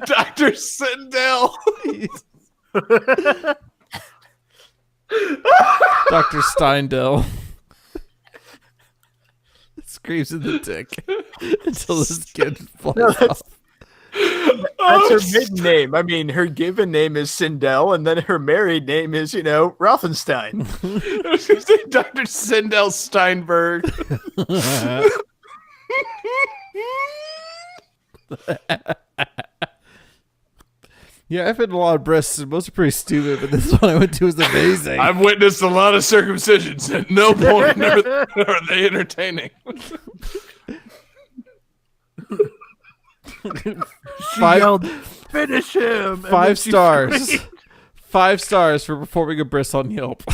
D: Dr. Sindel.
B: Dr. Steindel. Screams in the dick until his skin flies off.
C: That's her maiden name. I mean, her given name is Sindel, and then her married name is, Rothenstein.
D: I was going to say Dr. Sindel Steinberg.
B: Yeah, I've had a lot of breasts, and most are pretty stupid, but this one I went to was amazing.
D: I've witnessed a lot of circumcisions. At no point are they entertaining.
A: She yelled, "Finish him!"
B: 5 stars. 5 stars for performing a bris on Yelp.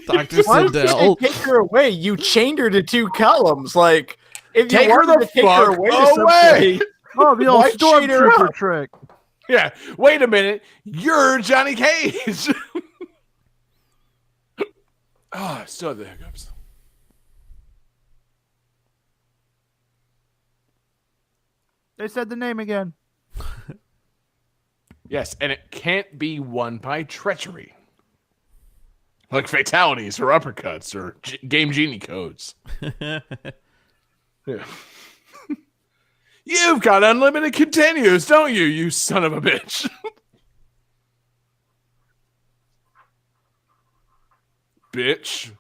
B: Dr.
C: Why did
B: Sindel.
C: you take her away? You chained her to 2 columns. Like, if
D: Take
C: you
D: her
C: wanted
D: the
C: to take her
D: fuck
C: away, to
D: away!
C: somebody,
A: Oh, the old
C: Why chain her
A: stormtrooper
C: up?
A: trick.
D: Yeah. Wait a minute. You're Johnny Cage. Oh, I still have the hiccups.
A: They said the name again.
D: Yes, and it can't be won by treachery. Like fatalities or uppercuts or Game Genie codes. Yeah. You've got unlimited continues, don't you, you son of a bitch? Bitch.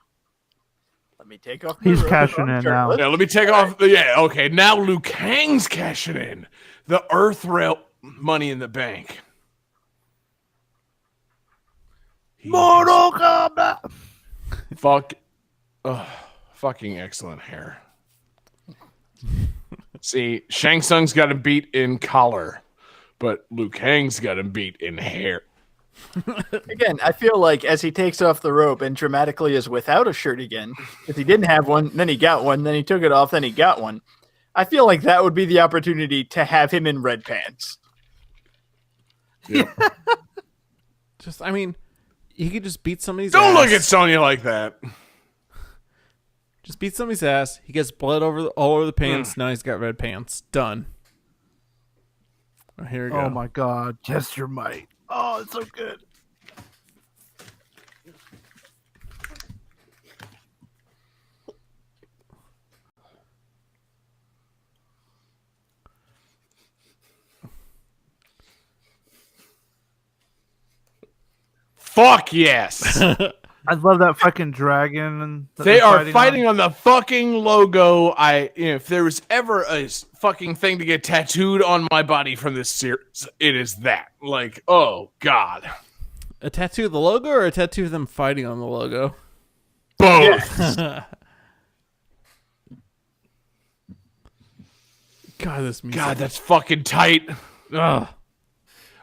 C: let me take off.
A: He's
C: my robe.
A: cashing
C: I'm
A: in
C: shirtless.
A: now.
D: Yeah, let me take off. Yeah, okay. Now Liu Kang's cashing in. The Earth Rail money in the bank.
A: Mortal Kombat.
D: Fucking excellent hair. See, Shang Tsung's got him beat in collar, but Liu Kang's got him beat in hair.
C: Again, I feel like as he takes off the robe and dramatically is without a shirt again, if he didn't have one, then he got one, then he took it off, then he got one. I feel like that would be the opportunity to have him in red pants.
D: Yeah.
B: Just, I mean, he could just beat somebody's
D: Don't
B: ass.
D: look at Sonya like that.
B: Just beat somebody's ass. He gets blood all over the pants. Now he's got red pants. Done. Oh, here we go.
A: Oh my God! Yes, you're might. Oh, it's so good.
D: Fuck yes.
A: I love that fucking dragon. And that
D: They
A: they're
D: are fighting
A: on.
D: on the fucking logo. If there was ever a fucking thing to get tattooed on my body from this series, it is that. Like, oh god,
B: A tattoo of the logo or a tattoo of them fighting on the logo?
D: both.
B: God, this music.
D: God, that's fucking tight.
B: Ugh.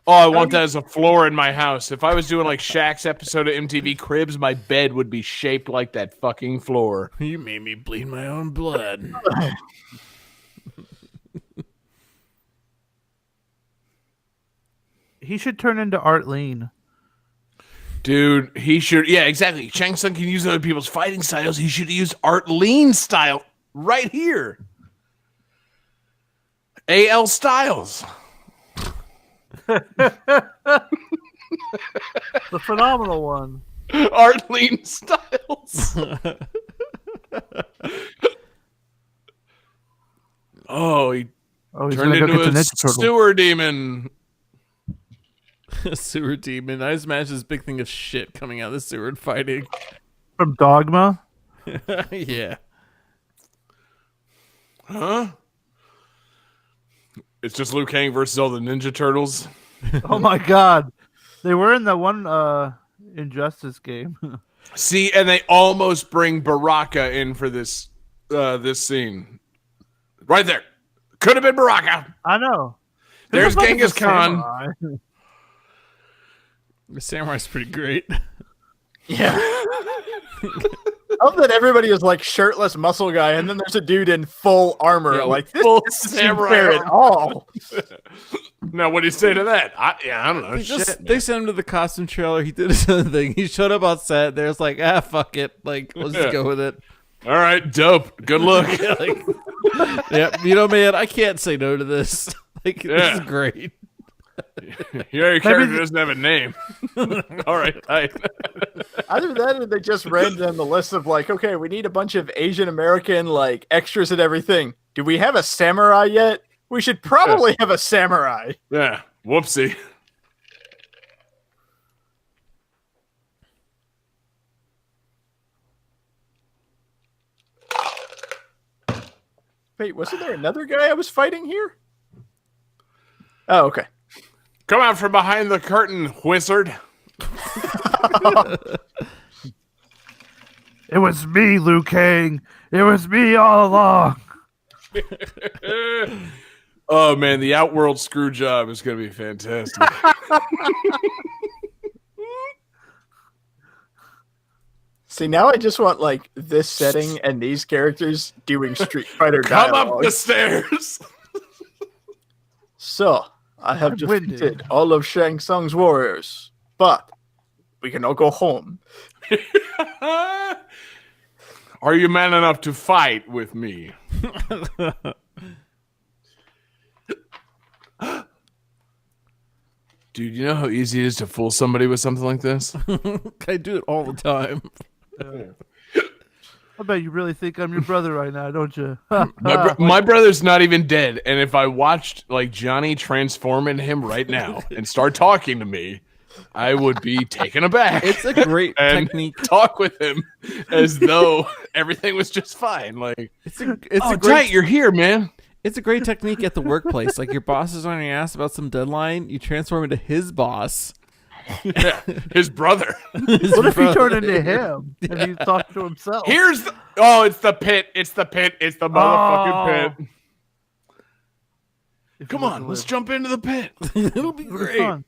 D: Oh, I want that as a floor in my house. If I was doing like Shaq's episode of MTV Cribs, my bed would be shaped like that fucking floor.
B: You made me bleed my own blood.
A: He should turn into Art Lean.
D: Dude, he should. Yeah, exactly. Shang Tsung can use other people's fighting styles. He should use Art Lean style right here. AL Styles.
A: The phenomenal one.
D: Art Lean Styles. Oh, he
A: Oh, he's
D: turned
A: gonna go
D: into
A: get the
D: a
A: Ninja Turtle.
D: sewer demon.
B: Sewer demon. I just imagine this big thing of shit coming out of the sewer and fighting.
A: From Dogma.
B: Yeah.
D: Huh? It's just Liu Kang versus all the Ninja Turtles.
A: Oh my God, they were in that one Injustice game.
D: See, and they almost bring Baraka in for this scene. Right there. Could have been Baraka.
A: I know.
D: There's
A: Looks like
D: Genghis
A: it's a
D: Khan.
A: samurai.
B: The samurai's pretty great.
C: Yeah. I love that everybody is like shirtless muscle guy, and then there's a dude in full armor.
D: Yeah,
C: like
D: full
C: this isn't
D: samurai
C: fair at
D: armor.
C: all.
D: Now, what do you say to that? I don't know.
B: They sent him to the costume trailer. He did his own thing. He showed up on set. There's like, fuck it. Like, let's just go with it.
D: All right, dope. Good look.
B: Yeah, you know, man, I can't say no to this. Like, this is great.
D: Your character doesn't have a name. All right, tight.
C: Either that or they just read down the list of like, okay, we need a bunch of Asian American like extras and everything. Do we have a samurai yet? We should probably have a samurai.
D: Yeah, whoopsie.
C: Wait, wasn't there another guy I was fighting here? Oh, okay.
D: Come out from behind the curtain, wizard.
A: It was me, Liu Kang. It was me all along.
D: Oh man, the Outworld screw job is going to be fantastic.
C: See, now I just want like this setting and these characters doing Street Fighter
D: Come
C: dialogue.
D: up the stairs.
C: So, I have
A: I'm winded.
C: defeated all of Shang Tsung's warriors, but we can all go home.
D: Are you man enough to fight with me? Dude, you know how easy it is to fool somebody with something like this?
B: I do it all the time.
A: I bet you really think I'm your brother right now, don't you?
D: My brother's not even dead, and if I watched like Johnny transform into him right now and start talking to me, I would be taken aback.
B: It's a great
D: and
B: technique.
D: talk with him as though everything was just fine. Like,
B: It's a great
D: tight, you're here, man.
B: It's a great technique at the workplace. Like your boss is on your ass about some deadline, you transform into his boss.
D: Yeah, his brother.
A: What if he turned into him and he talked to himself?
D: Here's the it's the pit. It's the pit. It's the motherfucking pit.
A: If
D: Come
A: you
D: on,
A: want to
D: let's
A: live.
D: jump into the pit.
B: It'll be
A: It's
B: great.
A: fun.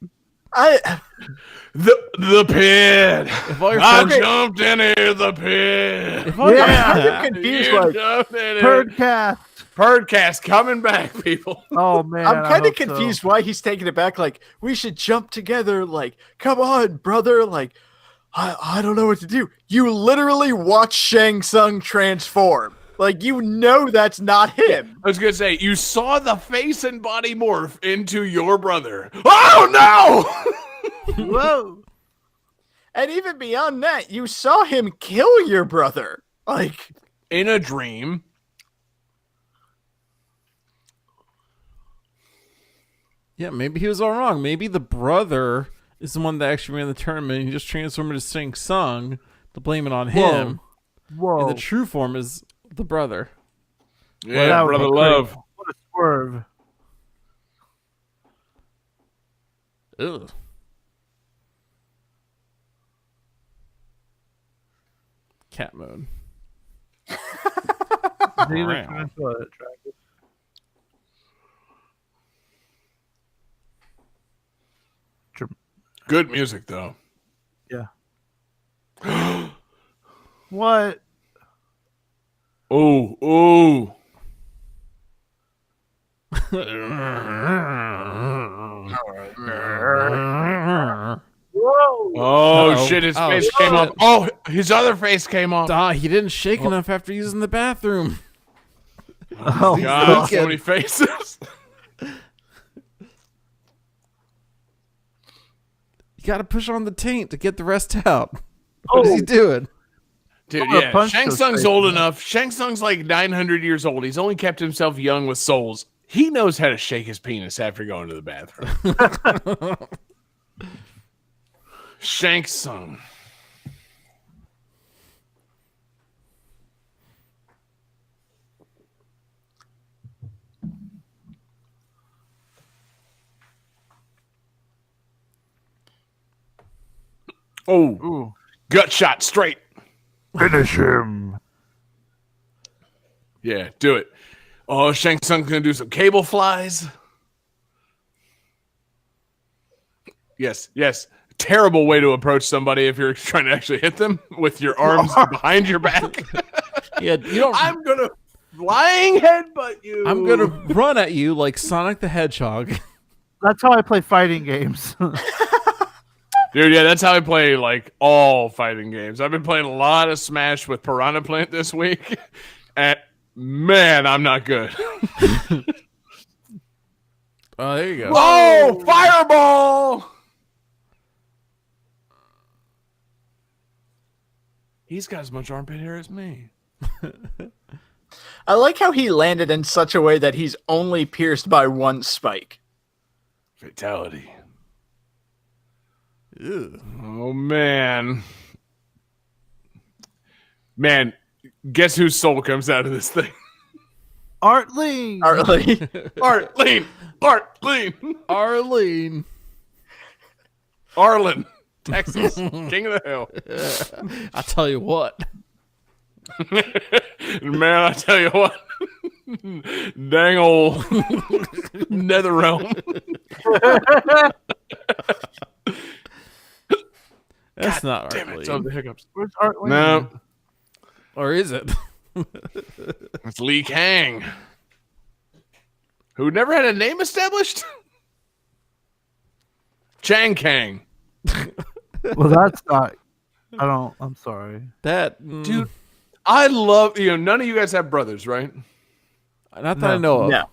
D: The pit.
B: If all your
D: I
B: friends,
D: jumped into the pit.
B: if all your-
A: Yeah.
C: I'm confused.
D: You
C: Like,
D: jumped in it.
A: Birdcast.
D: Birdcast coming back, people.
A: Oh man,
C: I'm
A: I
C: kind of
A: hope so.
C: confused why he's taking it back. Like, we should jump together. Like, come on, brother. Like, I don't know what to do. You literally watch Shang Tsung transform. Like, you know that's not him.
D: I was gonna say you saw the face and body morph into your brother. Oh no!
A: Whoa.
C: And even beyond that, you saw him kill your brother. Like,
D: In a dream.
B: yeah, maybe he was all wrong. Maybe the brother is the one that actually ran the tournament. And he just transformed into Shang Tsung to blame it on him.
A: Whoa.
B: And the true form is the brother.
D: Yeah,
A: that would
D: brother
A: be crazy.
D: love.
A: What a swerve.
B: Ugh. Cat mode.
A: Neither
B: Wow.
A: can I feel it attractive.
D: Good music though.
A: What?
D: Oh, oh.
A: Whoa.
D: Oh
B: Uh-oh.
D: shit, his
B: Oh,
D: face
B: shit.
D: came off. Oh, his other face came off.
B: He didn't shake enough after using the bathroom.
A: Oh,
D: God, so
B: Look
D: many faces.
B: You got to push on the taint to get the rest out. What is he doing?
D: Dude,
A: I'm gonna
D: yeah.
A: punch
D: Shang
A: those
D: Tsung's
A: faces.
D: old enough. Shang Tsung's like 900 years old. He's only kept himself young with souls. He knows how to shake his penis after going to the bathroom. Shang Tsung. Oh,
A: Ooh.
D: gut shot straight.
A: Finish him.
D: Yeah, do it. Oh, Shang Tsung's gonna do some cable flies. Yes, yes. Terrible way to approach somebody if you're trying to actually hit them with your arms behind your back.
B: Yeah, you don't.
D: I'm gonna flying headbutt you.
B: I'm gonna run at you like Sonic the Hedgehog.
A: That's how I play fighting games.
D: Dude, yeah, that's how I play like all fighting games. I've been playing a lot of Smash with Piranha Plant this week. And man, I'm not good.
B: Oh, there you go.
D: Oh, fireball! He's got as much armpit hair as me.
C: I like how he landed in such a way that he's only pierced by one spike.
D: Fatality.
B: Ew.
D: Oh, man. Man, guess whose soul comes out of this thing?
A: Artlene.
C: Arlie.
D: Art, lean! Art, lean!
B: Arlene.
D: Arlen, Texas, king of the hill.
B: I tell you what.
D: Man, I tell you what. Dang old Netherrealm.
B: That's not
D: Damn
B: Art
D: it.
B: Lee.
D: Oh, the hiccups.
A: Where's Art Lee?
D: No,
B: Or is it?
D: it's Lee Kang. Who never had a name established? Chang Kang.
A: Well, that's not. I'm sorry.
D: Dude, I love, none of you guys have brothers, right?
B: Not that I know of.
C: No.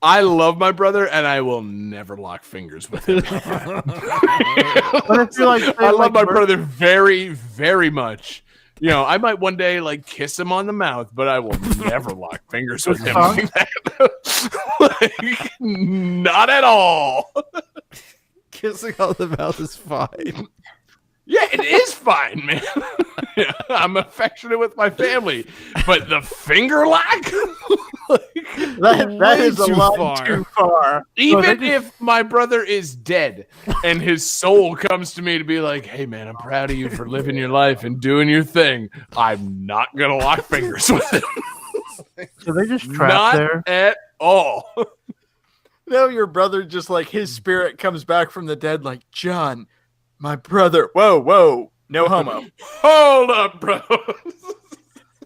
D: I love my brother, and I will never lock fingers with him.
A: But if you're like,
D: I love my brother very, very much. I might one day like kiss him on the mouth, but I will never lock fingers with him like that. Like, not at all.
B: Kissing on the mouth is fine.
D: Yeah, it is fine, man. I'm affectionate with my family, but the finger lock?
C: That is a
B: too
C: lot
B: far.
C: too far.
D: Even if my brother is dead and his soul comes to me to be like, hey, man, I'm proud of you for living your life and doing your thing, I'm not going to lock fingers with him.
A: So they just trapped
D: Not
A: there.
D: at all.
C: No, your brother just like his spirit comes back from the dead like, John, my brother. Whoa. No homo.
D: Hold up, bro.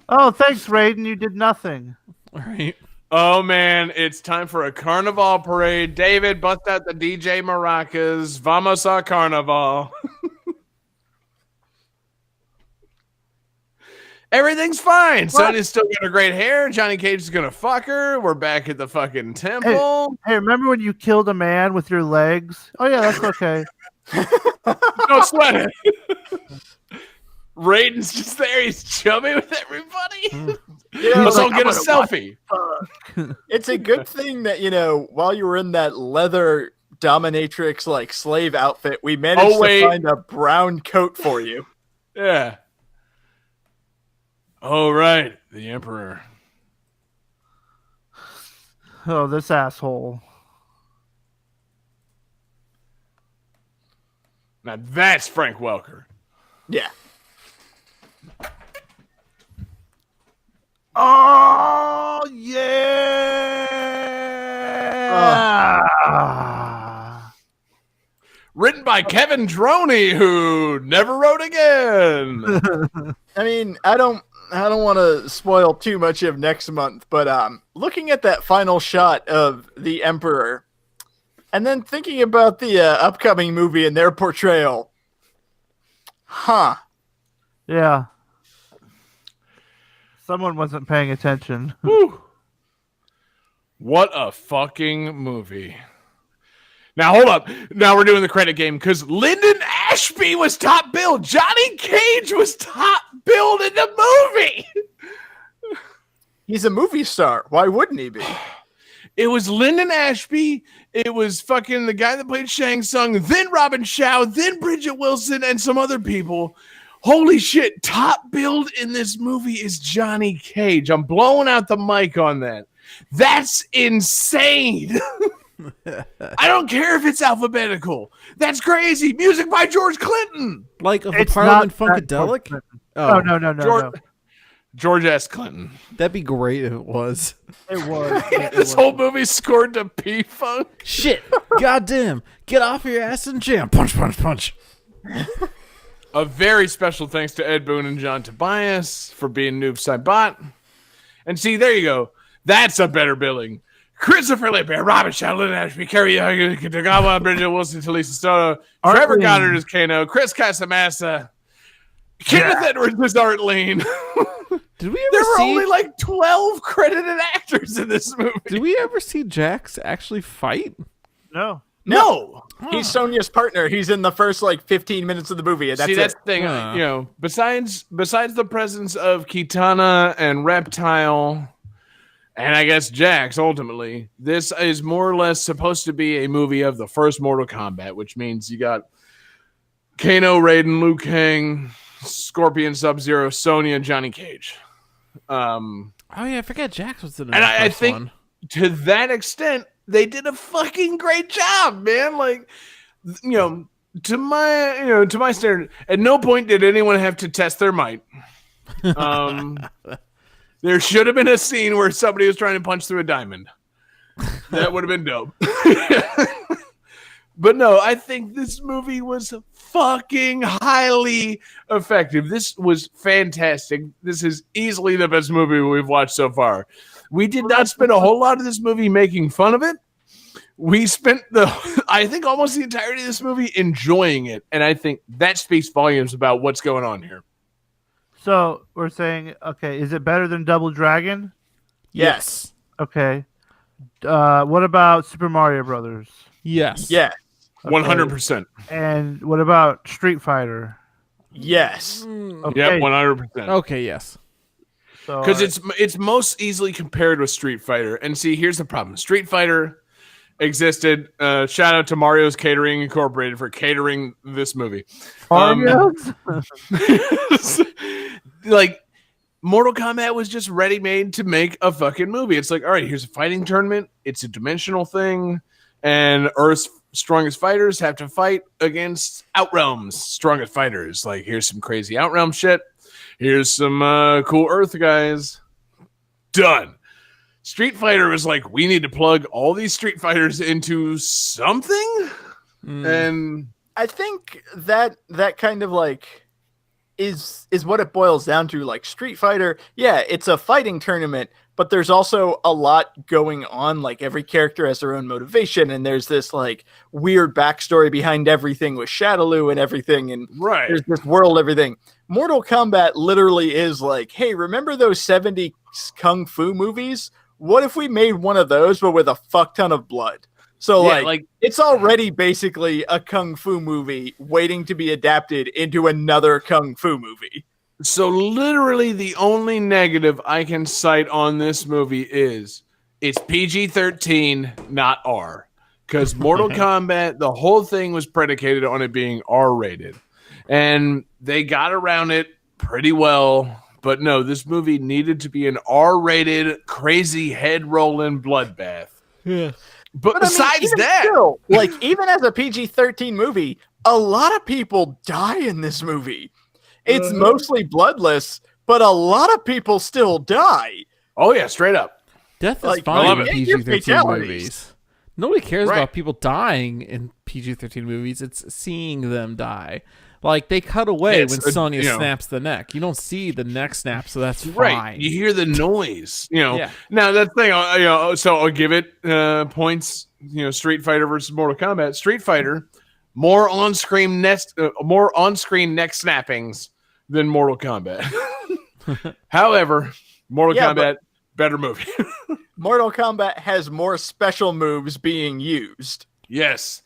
A: Oh, thanks, Raiden. You did nothing.
B: All right.
D: Oh, man, it's time for a carnival parade. David, bust out the DJ maracas. Vamos a carnival. Everything's fine. Sonya's still got her great hair. Johnny Cage is going to fuck her. We're back at the fucking temple.
A: Hey, remember when you killed a man with your legs? Oh, yeah, that's okay.
D: Don't sweat it. Raiden's just there. He's chummy with everybody. Let's all get a selfie.
C: It's a good thing that, while you were in that leather dominatrix like slave outfit, we managed to find a brown coat for you.
D: Yeah. Oh, right. The Emperor.
A: Oh, this asshole.
D: Now that's Frank Welker.
C: Yeah.
A: Oh, yeah.
D: Written by Kevin Droney, who never wrote again.
C: I mean, I don't want to spoil too much of next month, but looking at that final shot of the Emperor and then thinking about the upcoming movie and their portrayal. Huh.
A: Yeah. Someone wasn't paying attention.
D: Whew. What a fucking movie. Now, hold up. Now we're doing the credit game because Lyndon Ashby was top billed. Johnny Cage was top billed in the movie.
C: He's a movie star. Why wouldn't he be?
D: It was Lyndon Ashby. It was fucking the guy that played Shang Tsung, then Robin Shaw, then Bridget Wilson, and some other people. Holy shit. Top billed in this movie is Johnny Cage. I'm blowing out the mic on that. That's insane. I don't care if it's alphabetical. That's crazy. Music by George Clinton.
B: Like of a
A: It's
B: Parliament
A: not that
B: Funkadelic?
A: George
B: Oh,
A: no.
D: George S. Clinton.
B: that'd be great if it was.
A: It was.
D: This whole movie scored to P-Funk.
B: Shit. Goddamn. Get off your ass and jam. Punch, punch, punch.
D: A very special thanks to Ed Boon and John Tobias for being Noob Saibot. And see, there you go. That's a better billing. Christopher Lambert, Robin Shaw, Lyndon Ashby, Kerry Tagawa, Bridget Wilson, Talisa Soto, Trevor Goddard as Kano, Chris Casamassa, Kenneth Edwards as Art Lane.
B: Did we
D: There
B: ever
D: were
B: see
D: only like 12 credited actors in this movie.
B: Did we ever see Jax actually fight?
A: No.
D: No.
C: He's Sonya's partner. He's in the first like 15 minutes of the movie, and that's
D: See, that's
C: it.
D: the thing. Besides the presence of Kitana and Reptile, and I guess Jax, ultimately, this is more or less supposed to be a movie of the first Mortal Kombat, which means you got Kano, Raiden, Liu Kang, Scorpion, Sub-Zero, Sonya, and Johnny Cage.
B: Oh yeah, I forgot Jax was in the
D: And I
B: first
D: think
B: one.
D: to that extent, they did a fucking great job, man. Like, to my standard, at no point did anyone have to test their might. There should have been a scene where somebody was trying to punch through a diamond. That would have been dope. But no, I think this movie was fucking highly effective. This was fantastic. This is easily the best movie we've watched so far. We did not spend a whole lot of this movie making fun of it. We spent I think almost the entirety of this movie enjoying it. And I think that speaks volumes about what's going on here.
A: So we're saying, okay, is it better than Double Dragon?
C: Yes.
A: Okay. What about Super Mario Brothers?
B: Yes.
C: Yeah.
A: Okay.
D: 100%.
A: And what about Street Fighter?
C: Yes.
A: Okay.
D: Yep, 100%.
B: Okay, yes.
D: Because it's most easily compared with Street Fighter. And see, here's the problem. Street Fighter existed. Shout out to Mario's Catering Incorporated for catering this movie.
A: Mario's?
D: Like, Mortal Kombat was just ready-made to make a fucking movie. It's like, all right, here's a fighting tournament. It's a dimensional thing. And Earth's strongest fighters have to fight against Outrealm's strongest fighters. Like, here's some crazy Outrealm shit. Here's some cool Earth guys. Done. Street Fighter was like, we need to plug all these Street Fighters into something. And
C: I think that kind of like is what it boils down to. Like Street Fighter, yeah, it's a fighting tournament, but there's also a lot going on. Like every character has their own motivation, and there's this like weird backstory behind everything with Shadaloo and everything, and
D: right.
C: There's this world, everything. Mortal Kombat literally is like, hey, remember those 70s kung fu movies? What if we made one of those, but with a fuck ton of blood? So like it's already basically a kung fu movie waiting to be adapted into another kung fu movie.
D: So literally the only negative I can cite on this movie is it's PG-13, not R. Because Mortal Kombat, the whole thing was predicated on it being R-rated. And they got around it pretty well. But no, this movie needed to be an R-rated, crazy head-rolling bloodbath.
B: Yeah.
D: But besides
C: even
D: that...
C: still, like, even as a PG-13 movie, a lot of people die in this movie. It's mostly bloodless, but a lot of people still die.
D: Oh, yeah, straight up.
B: Death is
C: Like,
B: fine in
C: get
B: PG-13
C: your fatalities.
B: movies. Nobody cares
D: Right.
B: about people dying in PG-13 movies. It's seeing them die. Like, they cut away
D: It's
B: when
D: a-
B: Sonya
D: you know.
B: snaps the neck. You don't see the neck snap, so that's fine.
D: Right. You hear the noise.
B: Yeah.
D: Now, that thing, so I'll give it points, Street Fighter versus Mortal Kombat. Street Fighter, more on-screen neck snappings than Mortal Kombat. However, Mortal Kombat, better movie.
C: Mortal Kombat has more special moves being used.
D: Yes.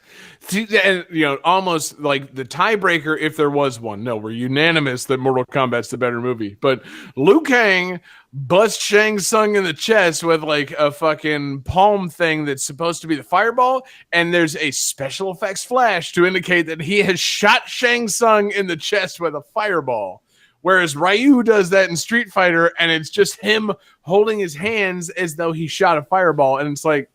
D: And, almost like the tiebreaker, if there was one. No, we're unanimous that Mortal Kombat's the better movie. But Liu Kang busts Shang Tsung in the chest with like a fucking palm thing that's supposed to be the fireball. And there's a special effects flash to indicate that he has shot Shang Tsung in the chest with a fireball. Whereas Ryu does that in Street Fighter, and it's just him holding his hands as though he shot a fireball. And it's like,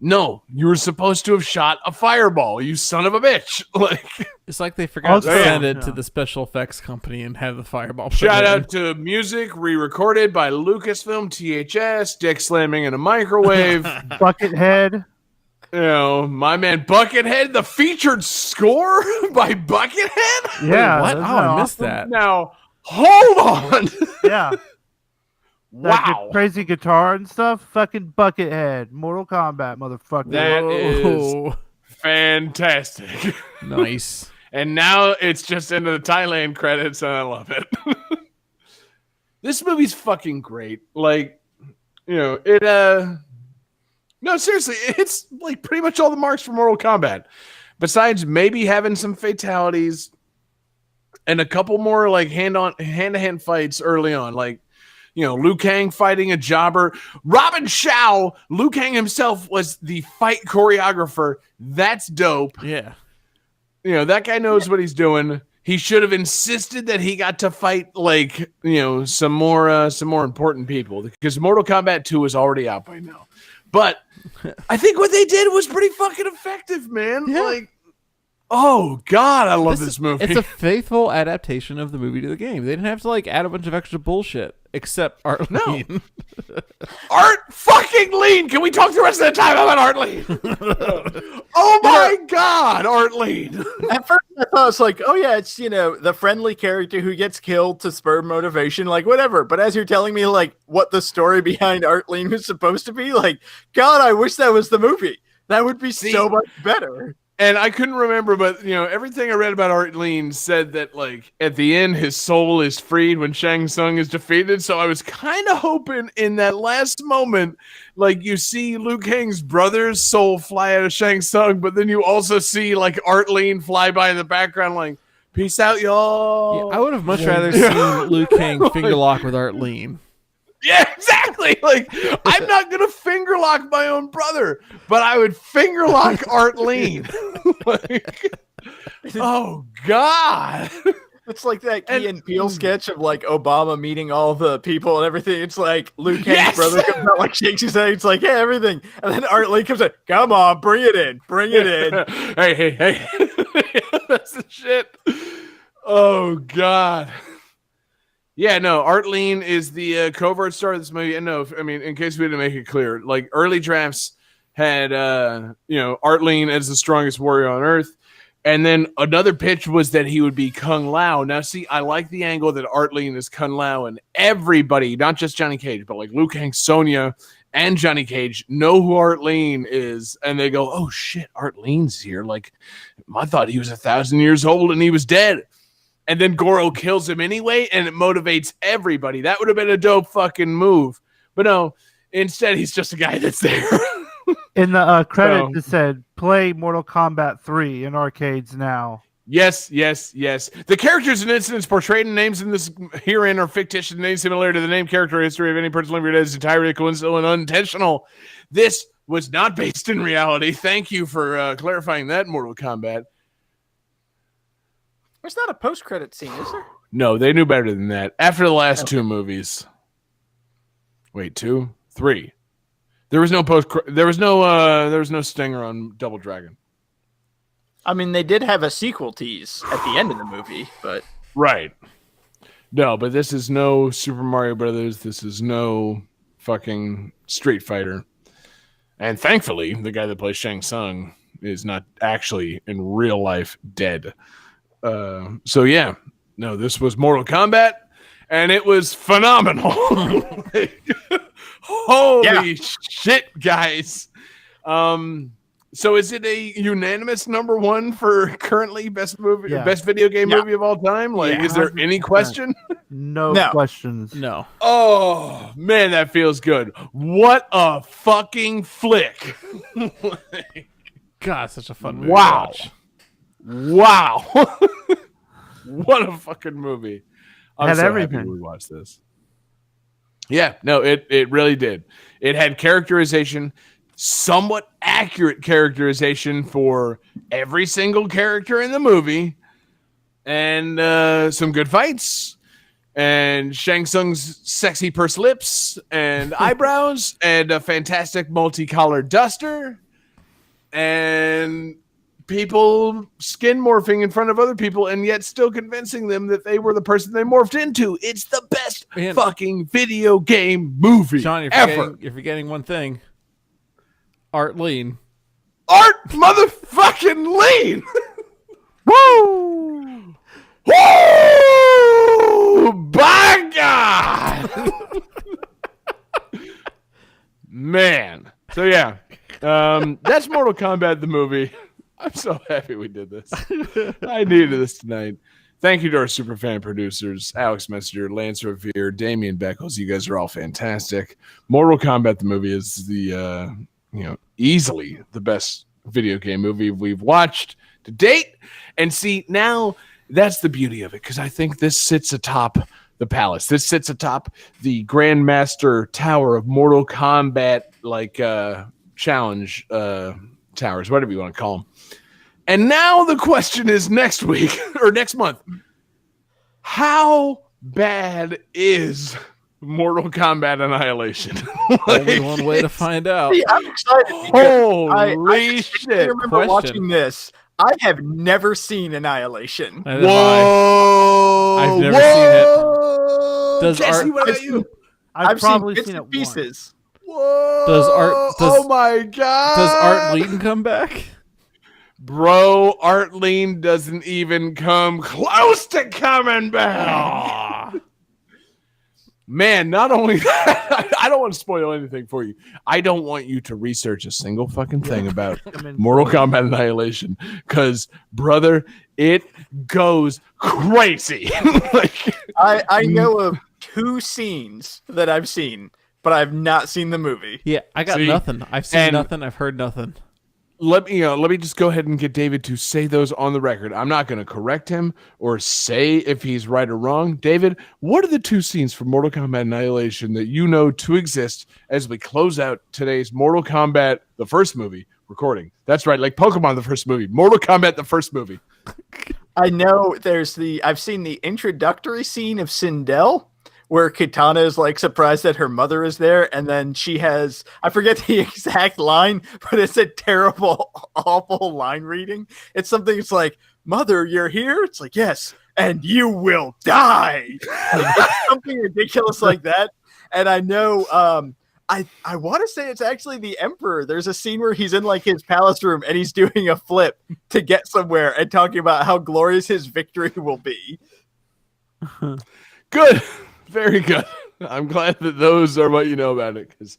D: no, you were supposed to have shot a fireball, you son of a bitch. Like,
B: It's like they forgot to
A: Also-
B: send it
A: Yeah.
B: to the special effects company and have the fireball put
D: shout
B: in.
D: out to music re-recorded by Lucasfilm THS, dick slamming in a microwave.
A: Buckethead.
D: My man Buckethead, the featured score by Buckethead.
A: Yeah.
B: What?
A: isn't
B: Oh, I missed
A: awesome?
B: that.
D: Now, hold on.
A: Yeah. That
D: Wow.
A: crazy guitar and stuff. Fucking Buckethead. Mortal Kombat, motherfucker.
D: That is
B: Oh,
D: fantastic.
B: nice.
D: And now it's just into the Thailand credits, and I love it. This movie's fucking great. Like, it, no, seriously, it's like pretty much all the marks for Mortal Kombat. Besides maybe having some fatalities and a couple more like hand-to-hand fights early on. Like, Liu Kang fighting a jobber. Robin Shao, Liu Kang himself was the fight choreographer. That's dope.
B: Yeah.
D: That guy knows what he's doing. He should have insisted that he got to fight like, some more important people, because Mortal Kombat 2 is already out by now. But I think what they did was pretty fucking effective, man.
B: Yeah.
D: Like, Oh God, I love this movie.
B: It's a faithful adaptation of the movie to the game. They didn't have to like add a bunch of extra bullshit, except Arlene.
D: Art fucking Lean. Can we talk the rest of the time about Art Lean? Oh my God, Art Lean.
C: At first, I thought it's like, oh yeah, it's the friendly character who gets killed to spur motivation, like whatever. But as you're telling me like what the story behind Art Lean was supposed to be, like, God, I wish that was the movie. That would be so much better.
D: And I couldn't remember, but everything I read about Art Lean said that like at the end his soul is freed when Shang Tsung is defeated. So I was kind of hoping in that last moment, like you see Liu Kang's brother's soul fly out of Shang Tsung, but then you also see like Art Lean fly by in the background, like peace out, y'all.
B: Yeah, I would have much rather seen Liu Kang finger lock with Art Lean.
D: Yeah, exactly. Like, I'm not going to finger lock my own brother, but I would finger lock Art Lean. Like, oh, God.
C: It's like that Key and Peele sketch of like Obama meeting all the people and everything. It's like Liu Kang's brother comes out, like shakes his head. It's like, yeah, everything. And then Art Lean comes out, come on, bring it in. Bring it in.
D: Hey. That's the shit. Oh, God. Yeah, no, Art Lean is the covert star of this movie. And no, I mean, in case we didn't make it clear, like early drafts had, Art Lean as the strongest warrior on Earth. And then another pitch was that he would be Kung Lao. Now, see, I like the angle that Art Lean is Kung Lao, and everybody, not just Johnny Cage, but like Liu Kang, Sonya, and Johnny Cage know who Art Lean is. And they go, oh, shit, Art Lean's here. Like, I thought he was 1,000 years old and he was dead. And then Goro kills him anyway, and it motivates everybody. That would have been a dope fucking move. But no, instead, he's just a guy that's there.
A: In the credits, it said, play Mortal Kombat 3 in arcades now.
D: Yes. The characters and incidents portrayed and names in this herein are fictitious and names similar to the name, character, history of any person living today is entirely coincidental and unintentional. This was not based in reality. Thank you for clarifying that, Mortal Kombat.
C: There's not a post-credit scene, is there?
D: No, they knew better than that. After the last two movies. Wait, 2? 3. There was no there was no stinger on Double Dragon.
C: I mean, they did have a sequel tease at the end of the movie, but
D: right. No, but this is no Super Mario Brothers. This is no fucking Street Fighter. And thankfully, the guy that plays Shang Tsung is not actually in real life dead. So yeah, no, this was Mortal Kombat, and it was phenomenal. Holy shit, guys! So is it a unanimous number one for currently best movie, best video game movie of all time? Like, is there any question?
A: No questions.
B: No.
D: Oh man, that feels good. What a fucking flick!
B: God, such a fun movie. Wow.
D: What a fucking movie. I'm
A: had
D: so
A: everything.
D: happy we watched this. Yeah, no, it really did. It had characterization, somewhat accurate characterization for every single character in the movie, and some good fights, and Shang Tsung's sexy pursed lips and eyebrows, and a fantastic multicolored duster, and people skin morphing in front of other people and yet still convincing them that they were the person they morphed into. It's the best fucking video game movie ever.
B: You're forgetting one thing. Art Lean.
D: Art motherfucking Lean! Woo! Woo! By God! Man. So yeah. That's Mortal Kombat the movie. I'm so happy we did this. I needed this tonight. Thank you to our super fan producers, Alex Messenger, Lance Revere, Damian Beckles. You guys are all fantastic. Mortal Kombat the movie is the easily the best video game movie we've watched to date. And see, now that's the beauty of it, because I think this sits atop the palace. This sits atop the Grandmaster Tower of Mortal Kombat, like challenge towers, whatever you want to call them. And now the question is next week or next month, how bad is Mortal Kombat Annihilation?
B: Only one way to find out.
C: See, I'm excited.
D: Holy shit.
C: I remember watching this. I have never seen Annihilation.
B: Neither have I.
D: Whoa!
B: I've never
D: Whoa!
B: Does
D: Jesse,
B: Art-
D: what about you?
C: I've
A: probably
C: seen bits
A: seen it
C: and pieces.
D: Whoa!
B: Does
D: oh my god!
B: Does Art Leeton come back?
D: Bro, Art Lean doesn't even come close to coming back. Man, not only that, I don't want to spoil anything for you. I don't want you to research a single fucking thing about Mortal Kombat Annihilation because, brother, it goes crazy. Like,
C: I know of 2 scenes that I've seen, but I've not seen the movie.
B: Yeah, I got
D: See?
B: nothing. I've seen
D: And-
B: nothing. I've heard nothing.
D: let me just go ahead and get David to say those on the record. I'm not going to correct him or say if he's right or wrong. David, what are the 2 scenes from Mortal Kombat Annihilation that you know to exist as we close out today's Mortal Kombat, the first movie, recording? That's right, like Pokemon, the first movie. Mortal Kombat, the first movie.
C: I know I've seen the introductory scene of Sindel where Kitana is like surprised that her mother is there, and then she has, I forget the exact line, but it's a terrible, awful line reading. It's something, it's like, "Mother, you're here?" It's like, "Yes, and you will die." It's something ridiculous like that. And I know I want to say it's actually the Emperor. There's a scene where he's in like his palace room and he's doing a flip to get somewhere and talking about how glorious his victory will be.
D: Good. Very good. I'm glad that those are what you know about it because,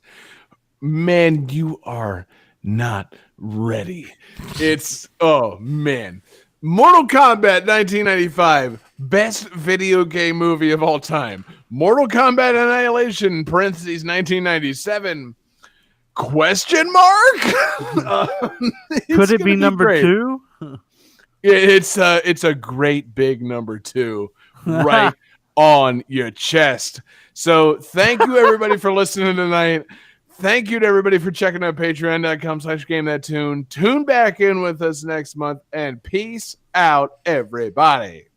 D: man, you are not ready. It's, oh, man. Mortal Kombat 1995, best video game movie of all time. Mortal Kombat Annihilation, parentheses 1997, question mark?
A: Could it be number
D: great.
A: 2?
D: It's a great big number 2 right on your chest. So thank you everybody for listening tonight. Thank you to everybody for checking out patreon.com/GameThatTune. Tune back in with us next month and peace out, everybody.